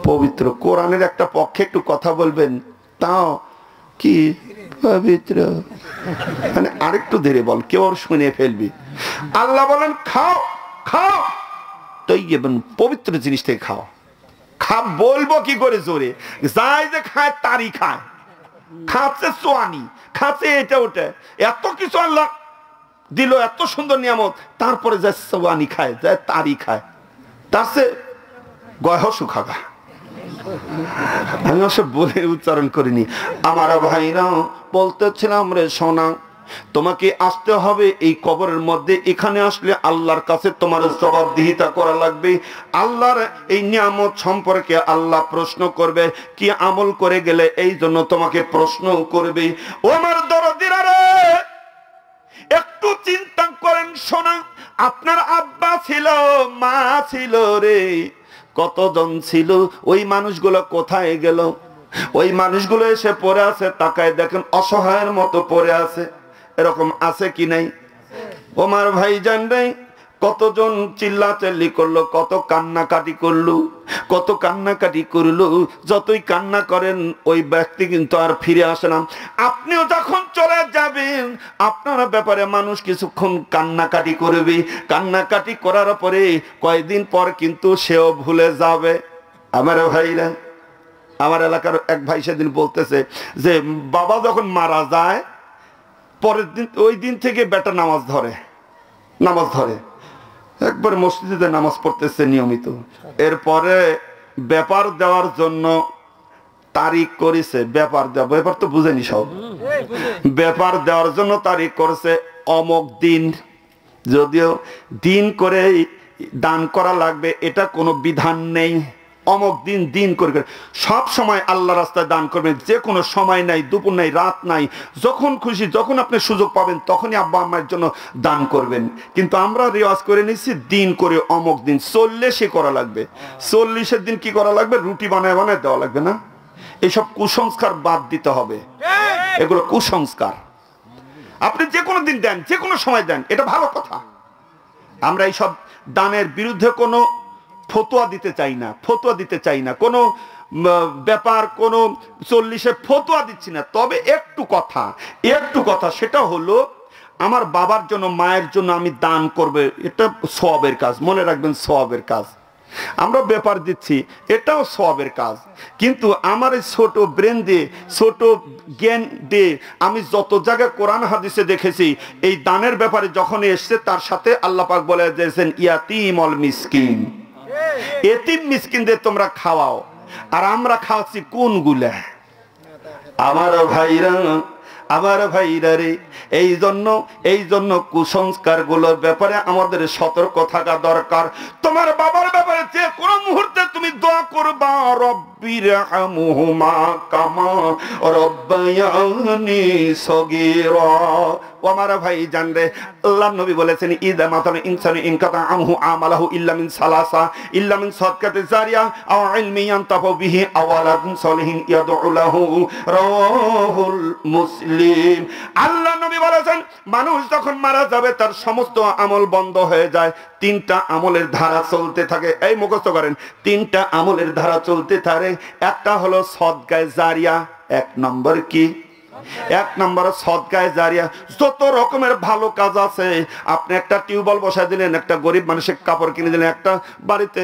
পবিত্র। কোরআনের একটা পক্ষে একটু কথা বলবেন, তাও কি পবিত্র, মানে আরেকটু ধীরে বল, কেউ শুনে ফেলবি। আল্লাহ বলেন খাও, খাও, তাইয়্যিবান, পবিত্র জিনিস থেকে খাও। বলবো কি করে জোরে? যাই যে খায় তারই খায়। খাচ্ছে সোয়ানি, খাচ্ছে এটা ওটা, এত কিছু আল্লাহ দিল, এত সুন্দর নিয়ামত, তারপরে যায় সোয়ানি খায়, যায় তারই খায়। তার সে গয়হ সুখাগা। আমি ওসব বলে উচ্চারণ করিনি। আমার ভাইরা বলতেছিলাম, রে সোনা, তোমাকে আসতে হবে এই কবরের মধ্যে। এখানে আসলে আল্লাহর কাছে তোমার জবাবদিহিতা করা লাগবে। আল্লাহর এই নিয়ামত সম্পর্কে আল্লাহ প্রশ্ন করবে, কি আমল করে গেলে, এই জন্য তোমাকে প্রশ্ন করবে। ও আমার দরদিরা রে, একটু চিন্তা করেন সোনা, আপনার আব্বা ছিল, মা ছিল রে, কতজন ছিল, ওই মানুষগুলো কোথায় গেল? ওই মানুষগুলো এসে পড়ে আছে, তাকায় দেখেন অসহায়ের মতো পড়ে আছে। এরকম আছে কি নাই? ওমার ভাই জান নাই, কতজন চিল্লাচিল্লি করলো, কত কান্নাকাটি করলো, কত কান্নাকাটি করলো। যতই কান্না করেন ওই ব্যক্তি কিন্তু আর ফিরে আসে না। আপনিও যখন চলে যাবেন, আপনার ব্যাপারে মানুষ কিছুক্ষণ কান্নাকাটি করবে। কান্নাকাটি করার পরে কয়েকদিন পর কিন্তু সেও ভুলে যাবে। আমার ভাইরা, আমার এলাকার এক ভাই সেদিন বলতেছে যে বাবা যখন মারা যায়, পরের দিন, ওই দিন থেকে বেটা নামাজ ধরে, নামাজ ধরে, একবার মসজিদে নামাজ পড়তেছে নিয়মিত। এরপরে ব্যাপার দেওয়ার জন্য তারিখ করেছে, ব্যাপার দেওয়া, ব্যাপার তো বুঝেনি সব, ব্যাপার দেওয়ার জন্য তারিখ করেছে অমুক দিন। যদিও দিন করে দান করা লাগবে এটা কোনো বিধান নেই। অমুক দিন দিন করে সব সময় আল্লাহ রাস্তায় দান করবেন। যে কোনো সময় নাই, দুপুর নাই, রাত নাই, যখন খুশি, যখন আপনি সুযোগ পাবেন তখনই আব্বা আম্মার জন্য দান করবেন। কিন্তু আমরা রেওয়াজ করে নিচ্ছি দিন করে অমুক দিন 40-এ করা লাগবে। 40-এর দিন কি করা লাগবে? রুটি বানায় বানায় দেওয়া লাগবে না? এইসব কুসংস্কার বাদ দিতে হবে। এগুলো কুসংস্কার। আপনি যে কোনো দিন দেন, যে কোনো সময় দেন, এটা ভালো কথা। আমরা এইসব দানের বিরুদ্ধে কোনো ফতোয়া দিতে চাই না, ফতোয়া দিতে চাই না, কোনো ব্যাপার, কোনো 40-এ ফতোয়া দিচ্ছি না। তবে একটু কথা, সেটা হলো আমার বাবার জন্য, মায়ের জন্য আমি দান করবে, এটা সওয়াবের কাজ। মনে রাখবেন, সওয়াবের কাজ। আমরা ব্যাপার দিচ্ছি, এটাও সওয়াবের কাজ। কিন্তু আমার এই ছোট ব্রেন দিয়ে, ছোট জ্ঞান দিয়ে আমি যত জায়গায় কোরআন হাদিসে দেখেছি, এই দানের ব্যাপারে যখন এসছে তার সাথে আল্লাহ পাক বলে দিয়েছেন ইয়াতীম অল মিসকিন, এতিম মিসকিনদের তোমরা খাওয়াও। আর আমরা খাওয়াচ্ছি কোনগুলা? আমার ভাইরা রে, এই জন্য কুসংস্কার গুলোর ব্যাপারে আমাদের সতর্ক থাকা দরকার। তোমার বাবার ব্যাপারে যে কোনো মুহূর্তে তুমি দোয়া করবা, রব্বিরহামহুমা কামা রব্বায়ানি সগীরা। ও আমার ভাই জান রে, আল্লাহর নবী বলেছেন ইদা মাতাল ইনসানু ইনকাতা আমহু আমালাহু ইল্লা মিন সালাসা, ইল্লা মিন সাদকাতি জারিয়া আও ইলমি ইয়ানতাফু বিহি আও ওয়ালাদিন সলিহিন ইয়াদউ লাহু, রাওয়াহুল মুসলিম। আল্লাহর নবী বলেছেন মানুষ যখন মারা যাবে তার সমস্ত আমল বন্ধ হয়ে যায়। 3টা আমলের ধারা চলতে থাকে। এই মুখস্থ করেন, 3টা আমলের ধারা চলতে থাকে। একটা হলো সদকায়ে জারিয়া, 1 নম্বর কি? এক নম্বরে সদকায়ে জারিয়া। যত রকমের ভালো কাজ আছে, আপনি একটা টিউবওয়েল বসায় দিলেন, একটা গরিব মানুষের কাপড় কিনে দিলেন, একটা বাড়িতে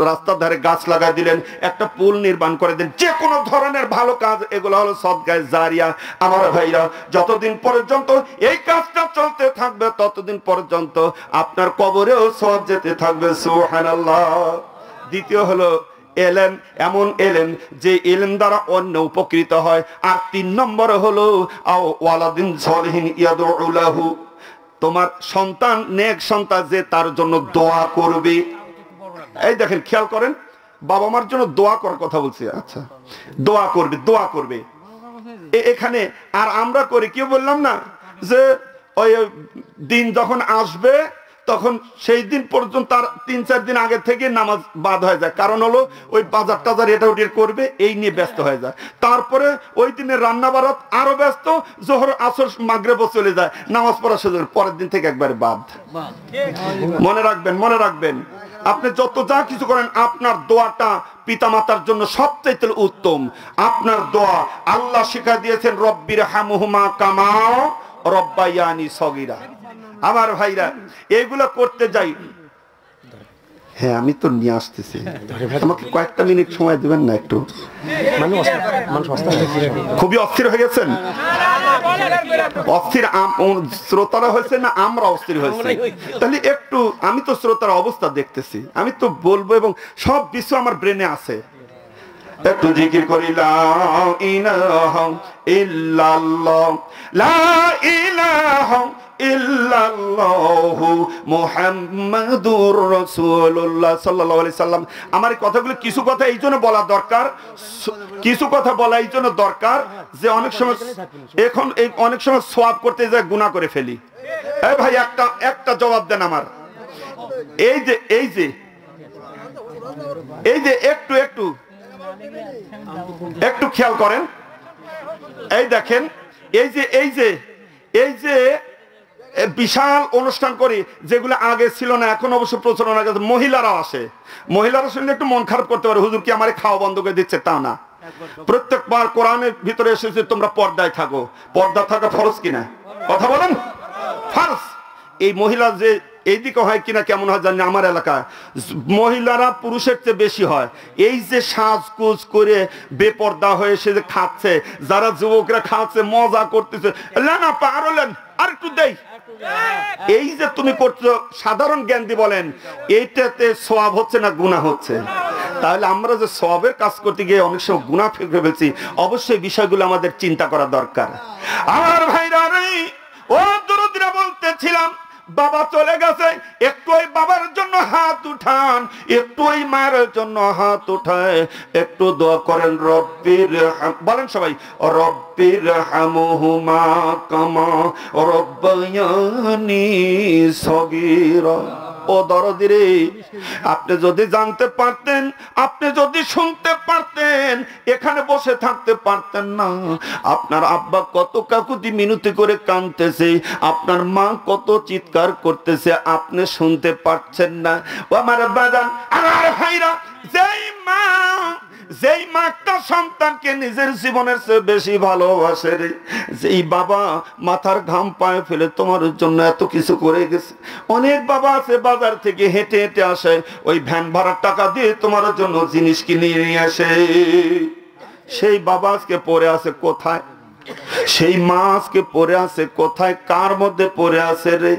রাস্তার ধারে গাছ লাগাই দিলেন, একটা পুল নির্মাণ করে দিলেন, যে কোনো ধরনের ভালো কাজ, এগুলো হলো সদকায়ে জারিয়া। আমার ভাইরা, যতদিন পর্যন্ত এই কাজটা চলতে থাকবে ততদিন পর্যন্ত আপনার কবরেও সওয়াব যেতে থাকবে। সুবহানাল্লাহ। দ্বিতীয় হলো এলেম, এমন এলেম যে এলেম দ্বারা অন্য উপকৃত হয়। আর 3 নম্বর হলো ওয়ালাদিন সলিহিন ইয়াদউ লাহু, তোমার সন্তান, নেক সন্তান যে তার জন্য দোয়া করবে। এই দেখেন, খেয়াল করেন, বাবা মার জন্য দোয়া করার কথা বলছি। আচ্ছা, দোয়া করবে, দোয়া করবে এখানে। আর আমরা করি কি বললাম না, যে ওই দিন যখন আসবে তখন সেই দিন পর্যন্ত তার 3-4 দিন আগে থেকে নামাজ বাদ হয়ে যায়। কারণ হলো ওই বাজার টাজার এটা ওটা করবে, এই নিয়ে ব্যস্ত হয়ে যায়। তারপরে ওই দিনের রান্না বাড়াত আরো ব্যস্ত, জোহর আসর মাগরিবও চলে যায়, নামাজ পড়ার সুযোগ পরের দিন থেকে একবারে বাদ। মনে রাখবেন, মনে রাখবেন, আপনি যত যা কিছু করেন, আপনার দোয়াটা পিতামাতার জন্য সবচেয়ে উত্তম। আপনার দোয়া আল্লাহ শিক্ষা দিয়েছেন, রব্বির হামহুমা কামা রব্বায়ানি সগীরা। আমার ভাইরা, এগুলো করতে যাই। হ্যাঁ, আমি তো নিয়ে আসতেছি, আমাকে কয়েকটা মিনিট সময় দিবেন না একটু? খুবই অস্থির হয়ে গেছেন? অস্থির শ্রোতারা হয়েছে না আমরা অস্থির হয়েছে? তাহলে একটু, আমি তো শ্রোতার অবস্থা দেখতেছি, আমি তো বলবো, এবং সব কিছু আমার ব্রেনে আছে। একটু জিকির করি, লা ইলাহা ইল্লাল্লাহ, লা ইলাহা ইল্লাল্লাহু মুহাম্মাদুর রাসূলুল্লাহ সাল্লাল্লাহু আলাইহি সাল্লাম। আমার এই কথাগুলো কিছু কথা এই জন্য বলা দরকার, কিছু কথা বলা এই জন্য দরকার যে অনেক সময় এখন অনেক সময় সওয়াব করতে যায় গুনাহ করে ফেলি। এই ভাই, একটা জবাব দেন আমার। এই যে একটু খেয়াল করেন, এই দেখেন, এই যে বিশাল অনুষ্ঠান করি, যেগুলো আগে ছিল না, এখন অবশ্য প্রচলন হয়ে গেছে। মহিলারাও আসে, মহিলারা শুনলে একটু মন খারাপ করতে পারে, হুজুর কি আমার খাওয়া বন্ধ করে দিচ্ছে? তা না, প্রত্যেকবার কোরআনের ভিতরে এসেছে তোমরা পর্দায় থাকো। পর্দা থাকা ফরজ কিনা? কথা বলেন, ফরজ। এই মহিলা যে এইদিকে হয় কিনা কেমন হয় জানি, আমার এলাকায় মহিলারা পুরুষের চেয়ে বেশি হয়। এই যে সাজকুজ করে বেপর্দা হয়ে সে যে খাচ্ছে, যারা যুবকরা খাচ্ছে, মজা করতেছে, না পার হলেন আর একটু দেই, এই যে তুমি করছো, সাধারণ জ্ঞান দিয়ে বলেন, এইটাতে সওয়াব হচ্ছে না গুনাহ হচ্ছে? তাহলে আমরা যে সওয়াবের কাজ করতে গিয়ে অনেক সময় গুনাহ ফেলে ফেলছি, অবশ্যই বিষয়গুলো আমাদের চিন্তা করা দরকার। আমার ভাইরা রে, ও দরদিরা, বলতেছিলাম, বাবা চলে গেছে, একটু ওই বাবার জন্য হাত উঠান, একটু ওই মায়ের জন্য হাত উঠায়, একটু দোয়া করেন। রব্বির, বলেন সবাই, রব্বির হামহুমা কামা রব্বায়ানি সগীরা। ও দরদিরে, আপনি যদি জানতে পারতেন, আপনি যদি শুনতে পারতেন, এখানে বসে থাকতে পারতেন না। আপনার আব্বা কত কাকুতি মিনতি করে কাঁদতেছে, আপনার মা কত চিৎকার করতেছে, আপনি শুনতে পারছেন না। ও আমার বাজান, আমার ভাইরা, যেই মা একটা সন্তানকে নিজের জীবনের চেয়ে বেশি ভালোবাসে রে, যেই বাবা মাথার ঘাম পায়ে ফেলে তোমার জন্য এত কিছু করে গেছে। অনেক বাবা আছে বাজার থেকে হেঁটে হেঁটে আসে, ওই ভ্যান ভাড়ার টাকা দিয়ে তোমার জন্য জিনিস কিনে নিয়ে আসে। সেই বাবা আজকে পড়ে আছে কোথায়? সেই মা আজকে পড়ে আছে কোথায়? কার মধ্যে পড়ে আছে রে?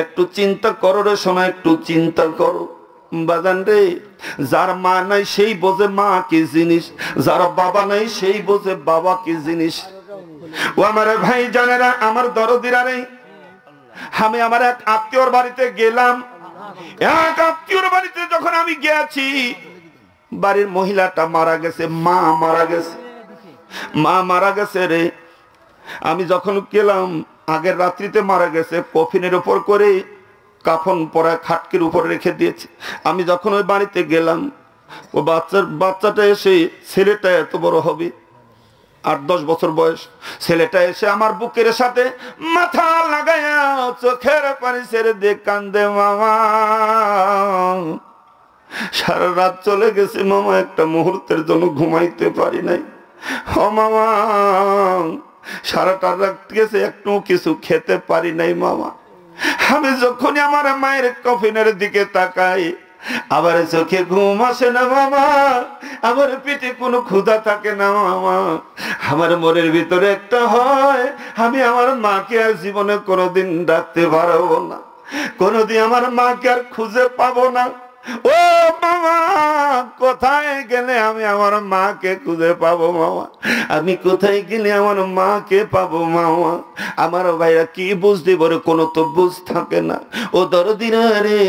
একটু চিন্তা করো রে সোনা, একটু চিন্তা করো বাজান রে। যার মা নাই সেই বোঝে মা কি জিনিস, যার বাবা নাই সেই বোঝে বাবা কি জিনিস। ও আমার ভাই জানেরা, আমার দরদিরা রে, আমি আমার এক আত্মীয়র বাড়িতে গেলাম। এক আত্মীয়র বাড়িতে যখন আমি গেছি, বাড়ির মহিলাটা মারা গেছে, মা মারা গেছে, মা মারা গেছে রে। আমি যখন গেলাম, আগের রাত্রিতে মারা গেছে, কফিনের উপর করে কাফন পরা খাটকির উপর রেখে দিয়েছে। আমি যখন ওই বাড়িতে গেলাম, ও বাচ্চাটা এসে, ছেলেটা এত বড় হবে, 8-10 বছর বয়স, ছেলেটা এসে আমার বুকের সাথে মাথা লাগাইয়া চোখের পানি ছেড়ে দিয়ে কান্দে, মামা সারা রাত চলে গেছে মামা, একটা মুহূর্তের জন্য ঘুমাইতে পারি নাই। ও মামা, সারাটা রাত গেছে, একটু কিছু খেতে পারি নাই মামা। আমি যখনই আমার মায়ের কফিনের দিকে তাকাই, আবার চোখে ঘুম আসে না মামা, আমার পেটে কোনো ক্ষুধা থাকে না মামা। আমার মনের ভিতরে একটা হয়, আমি আমার মাকে আর জীবনে কোনোদিন ডাকতে পারবো না, কোনোদিন আমার মাকে আর খুঁজে পাবো না। ও মামা, কোথায় গেলে আমি আমার মাকে খুঁজে পাবো মামা? আমি কোথায় গেলে আমার মাকে পাবো মামা? আমার ভাইরা কি বুঝতে পারে, কোনো তো বুঝ থাকে না। ও দরদিরা রে,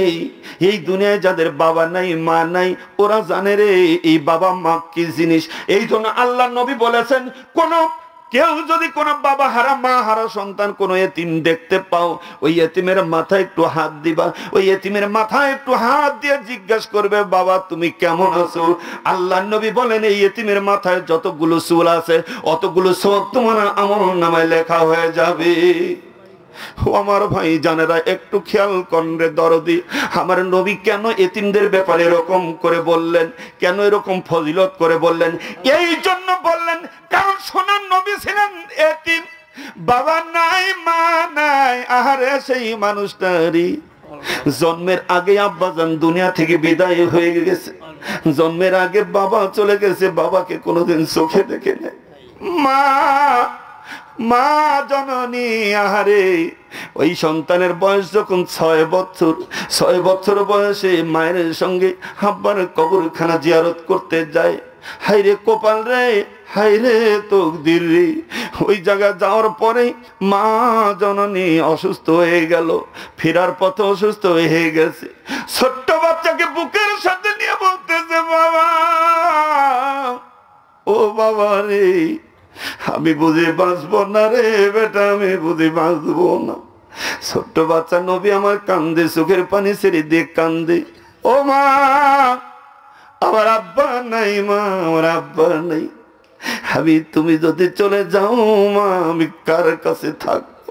এই দুনিয়ায় যাদের বাবা নাই মা নাই, ওরা জানে রে এই বাবা মা কি জিনিস। এই জন্য আল্লাহ নবী বলেছেন, কোন কেউ যদি কোনো বাবা হারা মা হারা সন্তান কোনো এতিম দেখতে পাও, ওই এতিমের মাথায় একটু হাত দিবা, ওই এতিমের মাথায় একটু হাত দিয়ে জিজ্ঞাসা করবে, বাবা তুমি কেমন আছো? আল্লাহ নবী বলেন, এই এতিমের মাথায় যতগুলো চুল আছে অতগুলো সব তোমার আমলনামায় লেখা হয়ে যাবে। ও আমার ভাই জানেরা, একটু খেয়াল করেন রে দরদি, আমার নবী কেন এতিমদের ব্যাপারে এরকম করে বললেন, কেন এরকম ফজিলত করে বললেন? এই জন্য বললেন, কারণ সোনার নবী ছিলেন এতিম, বাবা নাই মা নাই। আহারে সেই মানুষটারই জন্মের আগে আব্বাজান দুনিয়া থেকে বিদায় হয়ে গেছে, জন্মের আগে বাবা চলে গেছে, বাবাকে কোনোদিন চোখে দেখে নেই। মা জননী, আহারে ওই সন্তানের বয়স যখন 6 বছর বয়সে মায়ের সঙ্গে আব্বার কবরখানা জিয়ারত করতে যায়, হাইরে কপাল রে, হাইরে তকদির রে। ওই জায়গা যাওয়ার পরে মা জননী অসুস্থ হয়ে গেল, ফেরার পথে অসুস্থ হয়ে গেছে। ছোট্ট বাচ্চাকে বুকের সাথে নিয়ে বলতেছে, বাবা ও বাবা রে, আমি বুঝি বাঁচবো না রে বেটা, আমি বুঝি বাঁচবো না। ছোট্ট বাচ্চা নবী আমার কান্দে, চোখের পানি ছেড়ে দিয়ে কান্দে, ও মা আমার আব্বা নাই, মা আমার আব্বা নাই, আমি তুমি যদি চলে যাও মা আমি কার কাছে থাকবো?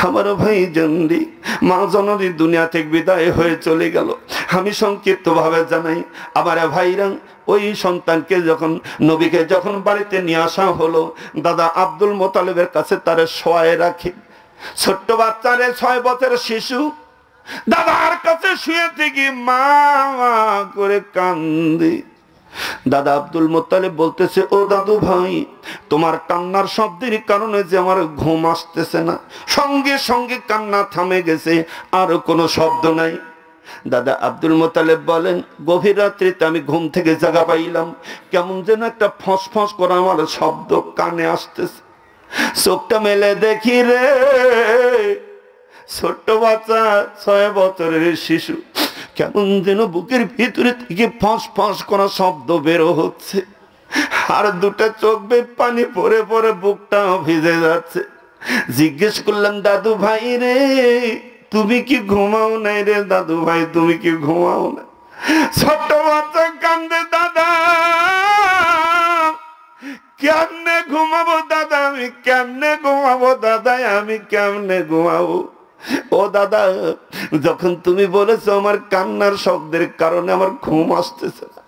আমার ভাই জানলি, মা জননী দুনিয়া থেকে বিদায় হয়ে চলে গেল। আমি সংক্ষিপ্ত ভাবে জানাই আমার ভাইরা, ওই সন্তানকে যখন নবীকে যখন বাড়িতে নিয়ে আসা হলো, দাদা আব্দুল মোতালেবের কাছে তারে শোয়ায় রাখে। ছোট্ট বাচ্চারে 6 বছরের শিশু দাদার কাছে শুয়ে থেকে মা করে কান্দে। দাদা আব্দুল মোত্তালিব বলতেছে, ও দাদু ভাই, তোমার কান্নার শব্দের কারণে যে আমার ঘুম আসতেছে না। সঙ্গে সঙ্গে কান্না থামে গেছে, আর কোনো শব্দ নাই। দাদা আব্দুল মোত্তালিব বলেন, গভীর রাত্রিতে আমি ঘুম থেকে জাগা পাইলাম, কেমন যেন একটা ফস ফস করা আমার শব্দ কানে আসতেছে। চোখটা মেলে দেখি রে, ছোট্ট বাচ্চা 6 বছরের শিশু, কেমন যেন বুকের ভিতরে থেকে ফস ফস করা শব্দ বেরো হচ্ছে, আর দুটা চোখ বে পানি পরে পরে বুকটা ভিজে যাচ্ছে। জিজ্ঞেস করলাম, দাদু ভাই রে তুমি কি ঘুমাও নাই রে? দাদু ভাই তুমি কি ঘুমাও না? ছোট্ট বাচ্চা কান্দে, দাদা কেমনে ঘুমাবো দাদা, আমি কেমনে ঘুমাবো দাদা, আমি কেমনে ঘুমাবো? ও দাদা, যখন তুমি বলেছো আমার কান্নার শব্দের কারণে আমার ঘুম আসতেছে না,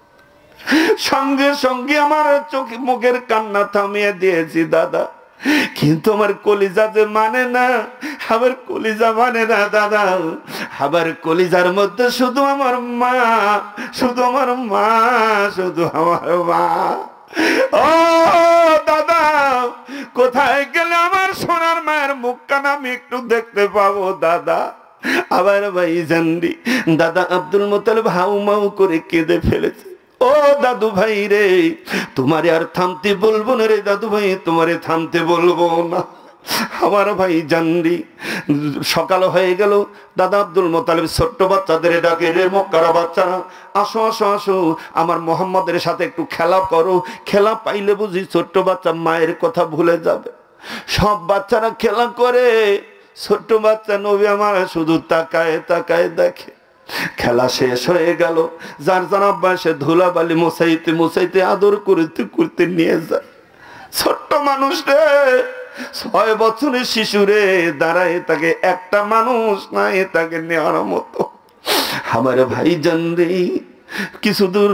সঙ্গে সঙ্গে আমার চোখে মুখের কান্না থামিয়ে দিয়েছি দাদা, কিন্তু আমার কলিজা যে মানে না, আমার কলিজা মানে না দাদা, আমার কলিজার মধ্যে শুধু আমার মা, শুধু আমার মা, শুধু আমার মা। ও দাদা, কোথায় গেলে আমার সোনার মায়ের মুখখানা আমি একটু দেখতে পাবো দাদা? আবার ভাই জানলি, দাদা আব্দুল মোত্তালিব হাউ মাউ করে কেঁদে ফেলেছে। ও দাদু ভাই রে, তোমারে আর থামতে বলবো না রে দাদু ভাই, তোমারে থামতে বলবো না। আমার ভাই জানলি, সকাল হয়ে গেল, দাদা আব্দুল মোত্তালিব ছোট্ট বাচ্চাদের ডাকে, রে মক্কারা বাচ্চারা আসো আসো আসো, আমার মোহাম্মদের সাথে একটু খেলা করো। খেলা পাইলে বুঝি ছোট্ট বাচ্চা মায়ের কথা ভুলে যাবে। সব বাচ্চারা খেলা করে, ছোট্ট বাচ্চা নবী আমার শুধু তাকায় তাকায় দেখে। খেলা শেষ হয়ে গেল, যার যার আব্বা সে ধুলাবালি মুছাইতে মুছাইতে আদর করতে করতে নিয়ে যায়। ছোট্ট মানুষ রে, 6 বছরের শিশুরে দাঁড়ায় তাকে একটা মানুষ নাই তাকে নেওয়ার মতো। আমার ভাই জান রে, কিছু দূর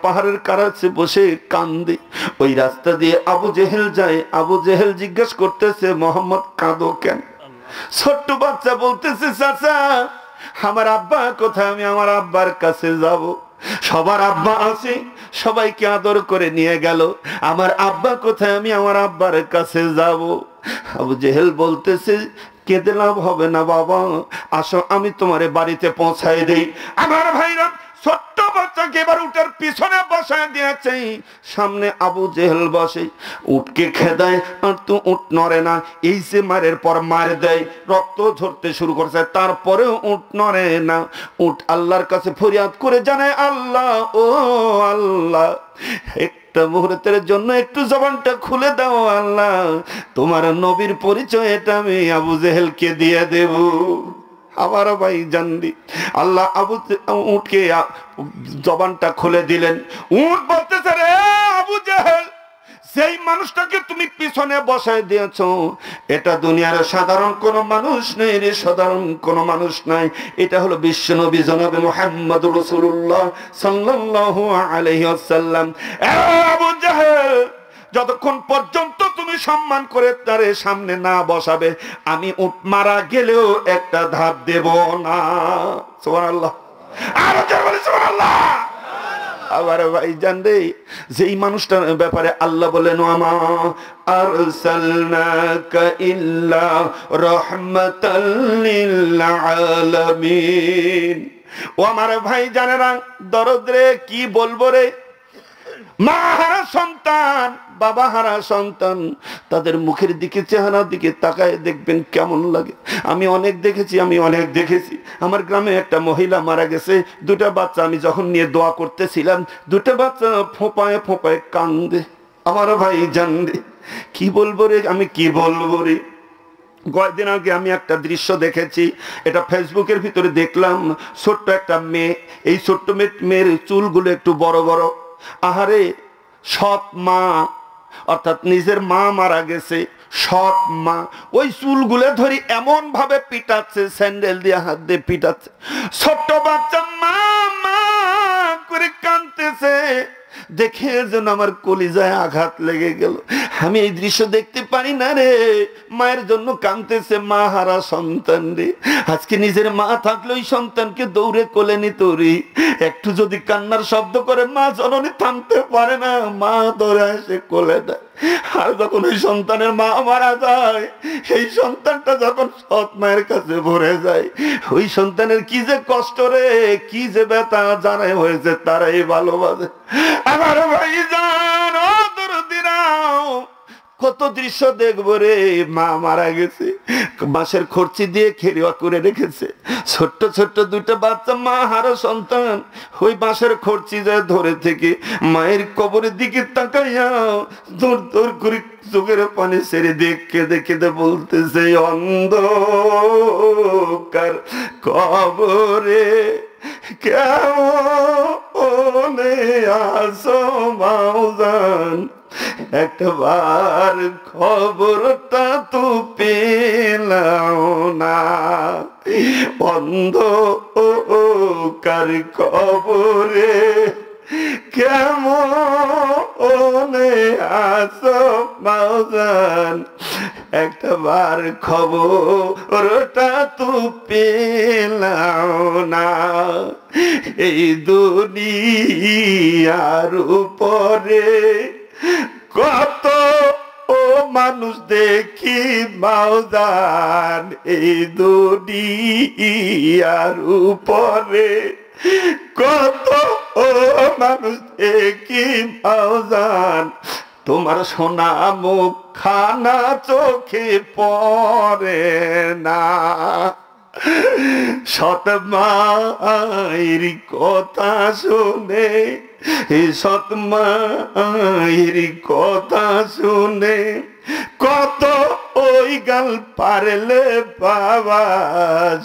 পাহাড়ের কাছে বসে কান্দে। ওই রাস্তা দিয়ে আবু জেহেল যায়। আবু জেহেল জিজ্ঞেস করতেছে, মোহাম্মদ কাঁদো কেন? ছোট্ট বাচ্চা বলতেছে, চাচা আমার আব্বা কোথায়, আমি আমার আব্বার কাছে যাব। সবার আব্বা আছে, সবাইকে আদর করে নিয়ে গেল, আমার আব্বা কোথায়, আমি আমার আব্বার কাছে যাব। আবু জেহেল বলতেছে, কেঁদে লাভ হবে না বাবা, আসো আমি তোমারে বাড়িতে পৌঁছায় দেই। আমার ভাইরা ছোট্ট বাচ্চাকে এবার উটের পিছনে বসায় দিয়েছে, সামনে আবু জেহেল বসে, উটকে খেদায় আর তো উট নড়ে না। এই যে মারের পর মার দেয়, রক্ত ঝরতে শুরু করছে, তারপরেও উট নড়ে না। উট আল্লাহর কাছে ফরিয়াদ করে জানায়, আল্লাহ ও আল্লাহ, একটা মুহূর্তের জন্য একটু জবানটা খুলে দাও আল্লাহ, তোমার নবীর পরিচয় এটা আমি আবু জেহেলকে দিয়ে দেব। আমার ভাই জানলি আল্লাহ উটকে জবানটা খুলে দিলেন। উট বলতেছে, রে আবু জেহেল, সেই মানুষটাকে তুমি পিছনে বসায় দিয়েছো, এটা দুনিয়ার সাধারণ কোন মানুষ নেই রে, সাধারণ কোন মানুষ নাই, এটা হলো বিশ্বনবী জনাবে মুহাম্মদুর রাসূলুল্লাহ সাল্লাল্লাহু আলাইহি ওয়াসাল্লাম। আবু জেহেল, যতক্ষণ পর্যন্ত তুমি সম্মান করে তারে সামনে না বসাবে, আমি উট মারা গেলেও একটা ধাপ দেব না। সুবহানাল্লাহ, আর বলে সুবহানাল্লাহ। আবার ভাই জানবে যেই মানুষটার ব্যাপারে আল্লাহ বলেন, ওয়ামা আরসালনাকা ইল্লা রাহমাতাল লিল আলামিন। ও আমার ভাই জানেরা, দরদ রে, কি বলবো রে, মা হারা সন্তান, বাবা হারা সন্তান, তাদের মুখের দিকে, চেহারার দিকে তাকায় দেখবেন কেমন লাগে। আমি অনেক দেখেছি। আমার গ্রামে একটা মহিলা মারা গেছে, দুটা বাচ্চা আমি যখন নিয়ে দোয়া করতেছিলাম, দুটা বাচ্চা ফোঁপায় ফোঁপায় কান্দে। আমার ভাই জানবে কি বলবো রে, আমি কি বলবো রে। কয়েকদিন আগে আমি একটা দৃশ্য দেখেছি, এটা ফেসবুকের ভিতরে দেখলাম। ছোট্ট একটা মেয়ে, এই ছোট্ট মেয়ের চুলগুলো একটু বড় বড়। আহারে, সৎ মা, অর্থাৎ নিজের মা মারা গেছে, সৎ মা ওই চুলগুলো ধরি এমন ভাবে পিটাচ্ছে, স্যান্ডেল দিয়ে হাত দিয়ে পিটাচ্ছে। ছোট্ট বাচ্চা মা মা করে কাঁদতেছে, দেখে যেন আমার কলিজায় আঘাত লেগে গেল। আমি এই দৃশ্য দেখতে পারি না রে, মায়ের জন্য কাঁদতেছে মা হারা সন্তান রে। আজকে নিজের মা থাকলে ওই সন্তানকে দৌড়ে কোলে নিত রে, একটু যদি কান্নার শব্দ করে মা জননী থামতে পারে না, মা ধরে এসে কোলে দেয়। আর যখন ওই সন্তানের মা মারা যায়, এই সন্তানটা যখন সৎ মায়ের কাছে ভরে যায়, ওই সন্তানের কি যে কষ্ট রে, কি যে ব্যথা জানাই হয়েছে তারাই ভালোবাসে। আমার ভাই জান, কত দৃশ্য দেখবো রে। মা মারা গেছে, বাঁশের খরচি দিয়ে খেরিয়া করে রেখেছে, ছোট্ট ছোট্ট দুটো বাচ্চা মা হারা সন্তান, ওই বাঁশের খরচি যায় ধরে থেকে মায়ের কবরের দিকে তাকাইয়া দৌড় দৌড় করে চোখের পানি ছেড়ে কেঁদে কেঁদে বলতেছে, অন্ধকার কবরে কেমনে আসো মাওজান, একবার খবরটা তো পেলাম না, অন্ধকার কবরে কেমনে আসো মাওজান, একবার খবরটা তো পেলাম না, এই দুনিয়ার উপরে কত মানুষ দেখি মাওজান, এই দুনিয়ার উপরে কত মানুষ দেখি মাওজান, তোমার সোনা মুখ খানা চোখে পড়ে না, সৎ মায়ের কথা শুনে, সৎ মায়ের কথা শুনে কত ওই গাল পারলে বাবা,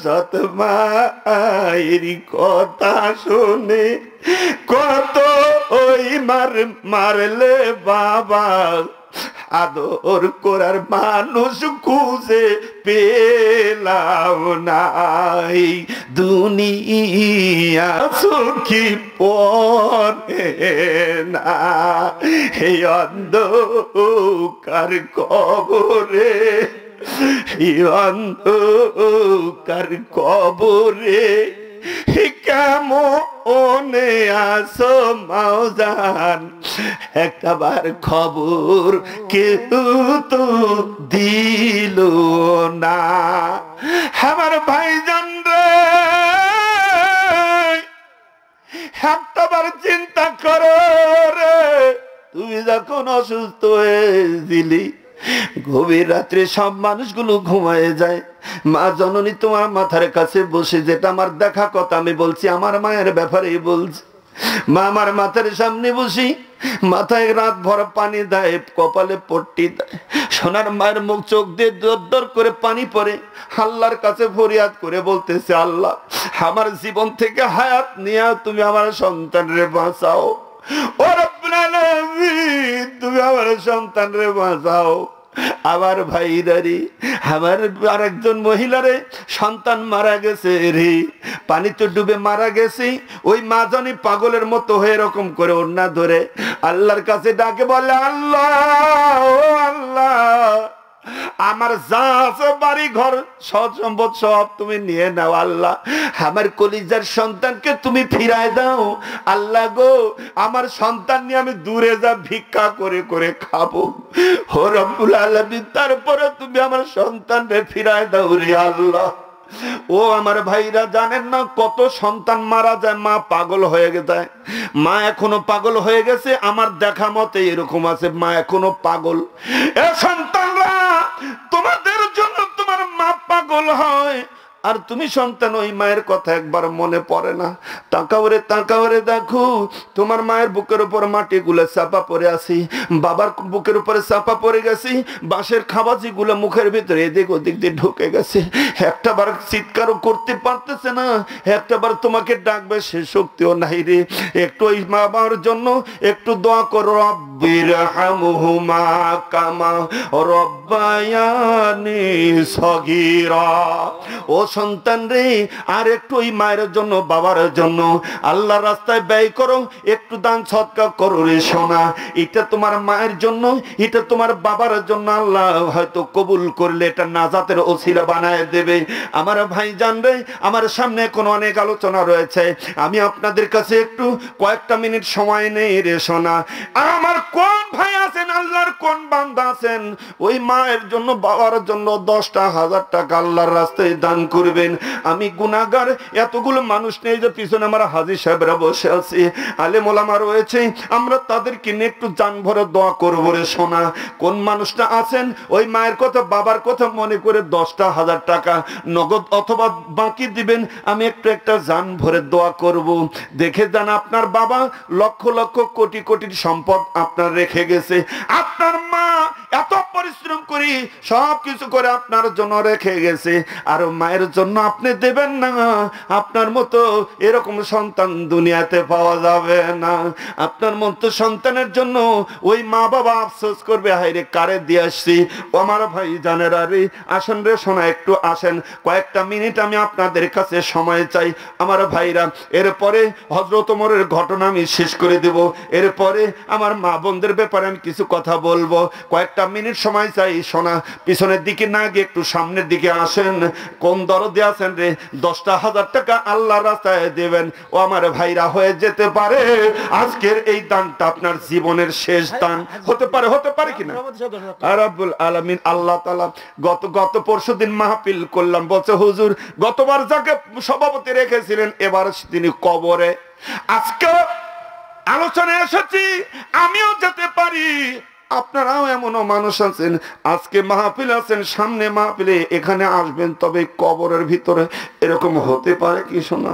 সৎ মায়ের কথা শুনে কত ওই মারলে বাবা, আদর করার মানুষ খুঁজে পেলাম নাই, দুনিয়া সুখী পরে না, এই অন্ধকার কবরে, এই অন্ধকার কবরে কেমনে আসো মাওজান, একবার খবর কেউ তো দিল না। আমার ভাইজান রে, একটাবার চিন্তা করো রে, তুমি যখন অসুস্থ হয়েছিলি, গভীর রাত্রে সব মানুষগুলো ঘুমায় যায়, মা জননী তোমার মাথার কাছে বসে, যেটা আমার দেখা কথা আমি বলছি, আমার মায়ের ব্যাপারেই বলছি। মা আমার মাথার সামনে বসি, মাথায় রাত ভর পানি দেয়, কপালে পট্টি দেয়, সোনার মায়ের মুখ চোখ দিয়ে দর দর করে পানি পড়ে, আল্লাহর কাছে ফরিয়াদ করে বলতেছে, আল্লাহ আমার জীবন থেকে হায়াত নিয়ে তুমি আমার সন্তানরে বাঁচাও, ও রব্বুল আলামিন তুমি আমার সন্তানরে বাঁচাও। আমার ভাইরারি, আমার আরেকজন মহিলারে সন্তান মারা গেছে রে, পানিতে ডুবে মারা গেছে। ওই মা জানি পাগলের মতো হয়ে এরকম করে ওড়না ধরে আল্লাহর কাছে ডাকে, বলে আল্লাহ ও আল্লাহ, আমার যা আছে বাড়ি ঘর সব সম্পদ সব তুমি নিয়ে নাও, আল্লাহ আমার কলিজার সন্তানকে তুমি ফিরায় দাও, আল্লাহ গো আমার সন্তান নিয়ে আমি দূরে যা ভিক্ষা করে করে খাবো, ও রব্বুল আলামিন তারপরে তুমি আমার সন্তানকে ফিরায় দাও রে আল্লাহ। ও আমার ভাইরা জানেন না, কত সন্তান মারা যায়, মা পাগল হয়ে যায়, মা এখনো পাগল হয়ে গেছে, আমার দেখা মতে এরকম আছে, মা এখনো পাগল। এ সন্তানরা, তোমাদের জন্য তোমার মা পাগল হয়, আর তুমি সন্তান ওই মায়ের কথা একবার মনে পড়ে না। তাকাওরে দেখো, তোমার মায়ের বুকের উপর মাটি গুলো চাপা পড়ে আছি, বাবার বুকের উপরে চাপা পড়ে গেছি, বাঁশের খাবাজি গুলো মুখের ভিতরে এদিক ওদিক দিয়ে ঢুকে গেছে, একটাবার চিৎকারও করতে পারতেছে না, একটাবার তোমাকে ডাকবে সে শক্তিও নাই রে। একটু ওই মা বাবার জন্য একটু দোয়া করো, রব্বিরহামহুমা কামা রব্বায়ানি সগীরা। ও সন্তান রে, আর একটু ওই মায়ের জন্য বাবার জন্য আল্লাহর রাস্তায় ব্যয় করো, একটু দান সদকা করো রে সোনা, এটা তোমার মায়ের জন্য, এটা তোমার বাবার জন্য, আল্লাহ হয়তো কবুল করলে এটা নাজাতের ওসিলা বানায় দেবে। আমার ভাইজান রে, আমার সামনে কোনো অনেক আলোচনা রয়েছে, আমি আপনাদের কাছে একটু কয়েকটা মিনিট সময় নেই রে সোনা। আমার কোন ভাই আছেন, আল্লাহর কোন বান্দা আছেন, ওই মায়ের জন্য বাবার জন্য 10,000 টাকা আল্লাহর রাস্তায় দান করবেন? আমি গুনাহগার, এতগুলো মানুষ নেই যে পিছনে আমার হাজী সাহেবরা বসে আছে, আলেম ওলামা রয়েছে, আমরা তাদেরকে নিয়ে একটু জান ভরে দোয়া করবো রে সোনা। কোন মানুষটা আছেন ওই মায়ের কথা বাবার কথা মনে করে 10,000 টাকা নগদ অথবা বাকি দিবেন, আমি একটু একটা জান ভরে দোয়া করব। দেখে যান, আপনার বাবা লক্ষ লক্ষ কোটি কোটির সম্পদ আপনার রেখে গেছে, আপনার মা এত পরিশ্রম করি সব কিছু করে আপনার জন্য রেখে গেছে, আর মায়ের জন্য আপনি দেবেন না? আপনার মতো এরকম সন্তান দুনিয়াতে পাওয়া যাবে না। আপনার মতো সন্তানের জন্য ওই মা বাবা আফসোস করবে, হায়রে কারে দিয়ে আসছি। আমার ভাই জানেরা রে, আসেন রে সোনা, একটু আসেন, কয়েকটা মিনিট আমি আপনাদের কাছে সময় চাই আমার ভাইরা। এরপরে হযরত ওমরের ঘটনা আমি শেষ করে দেব, এরপরে আমার মা বোনদের ব্যাপারে আমি কিছু কথা বলবো। কয়েকটা মিনিট সময় চাই সোনা, পিছনের দিকে না গিয়ে একটু সামনের দিকে আসেন। কোন দরদে আছেন রে? 10,000 টাকা আল্লাহর রাস্তায় দেবেন। ও আমার ভাইরা, হয়ে যেতে পারে আজকের এই দানটা আপনার জীবনের শেষ দান হতে পারে, হতে পারে কিনা? রব্বুল আলামিন আল্লাহ তাআলা গত পরশুদিন মাহফিল করলাম, বলছে হুজুর গতবার যাকে সভাপতি রেখেছিলেন এবার তিনি কবরে, আজকে আলোচনায় এসেছি আমিও যেতে পারি। আপনারাও এমনও মানুষ আছেন, আজকে মাহফিল আছেন, সামনে মাহফিলে এখানে আসবেন, তবে কবরের ভিতরে এরকম হতে পারে কি শোনা?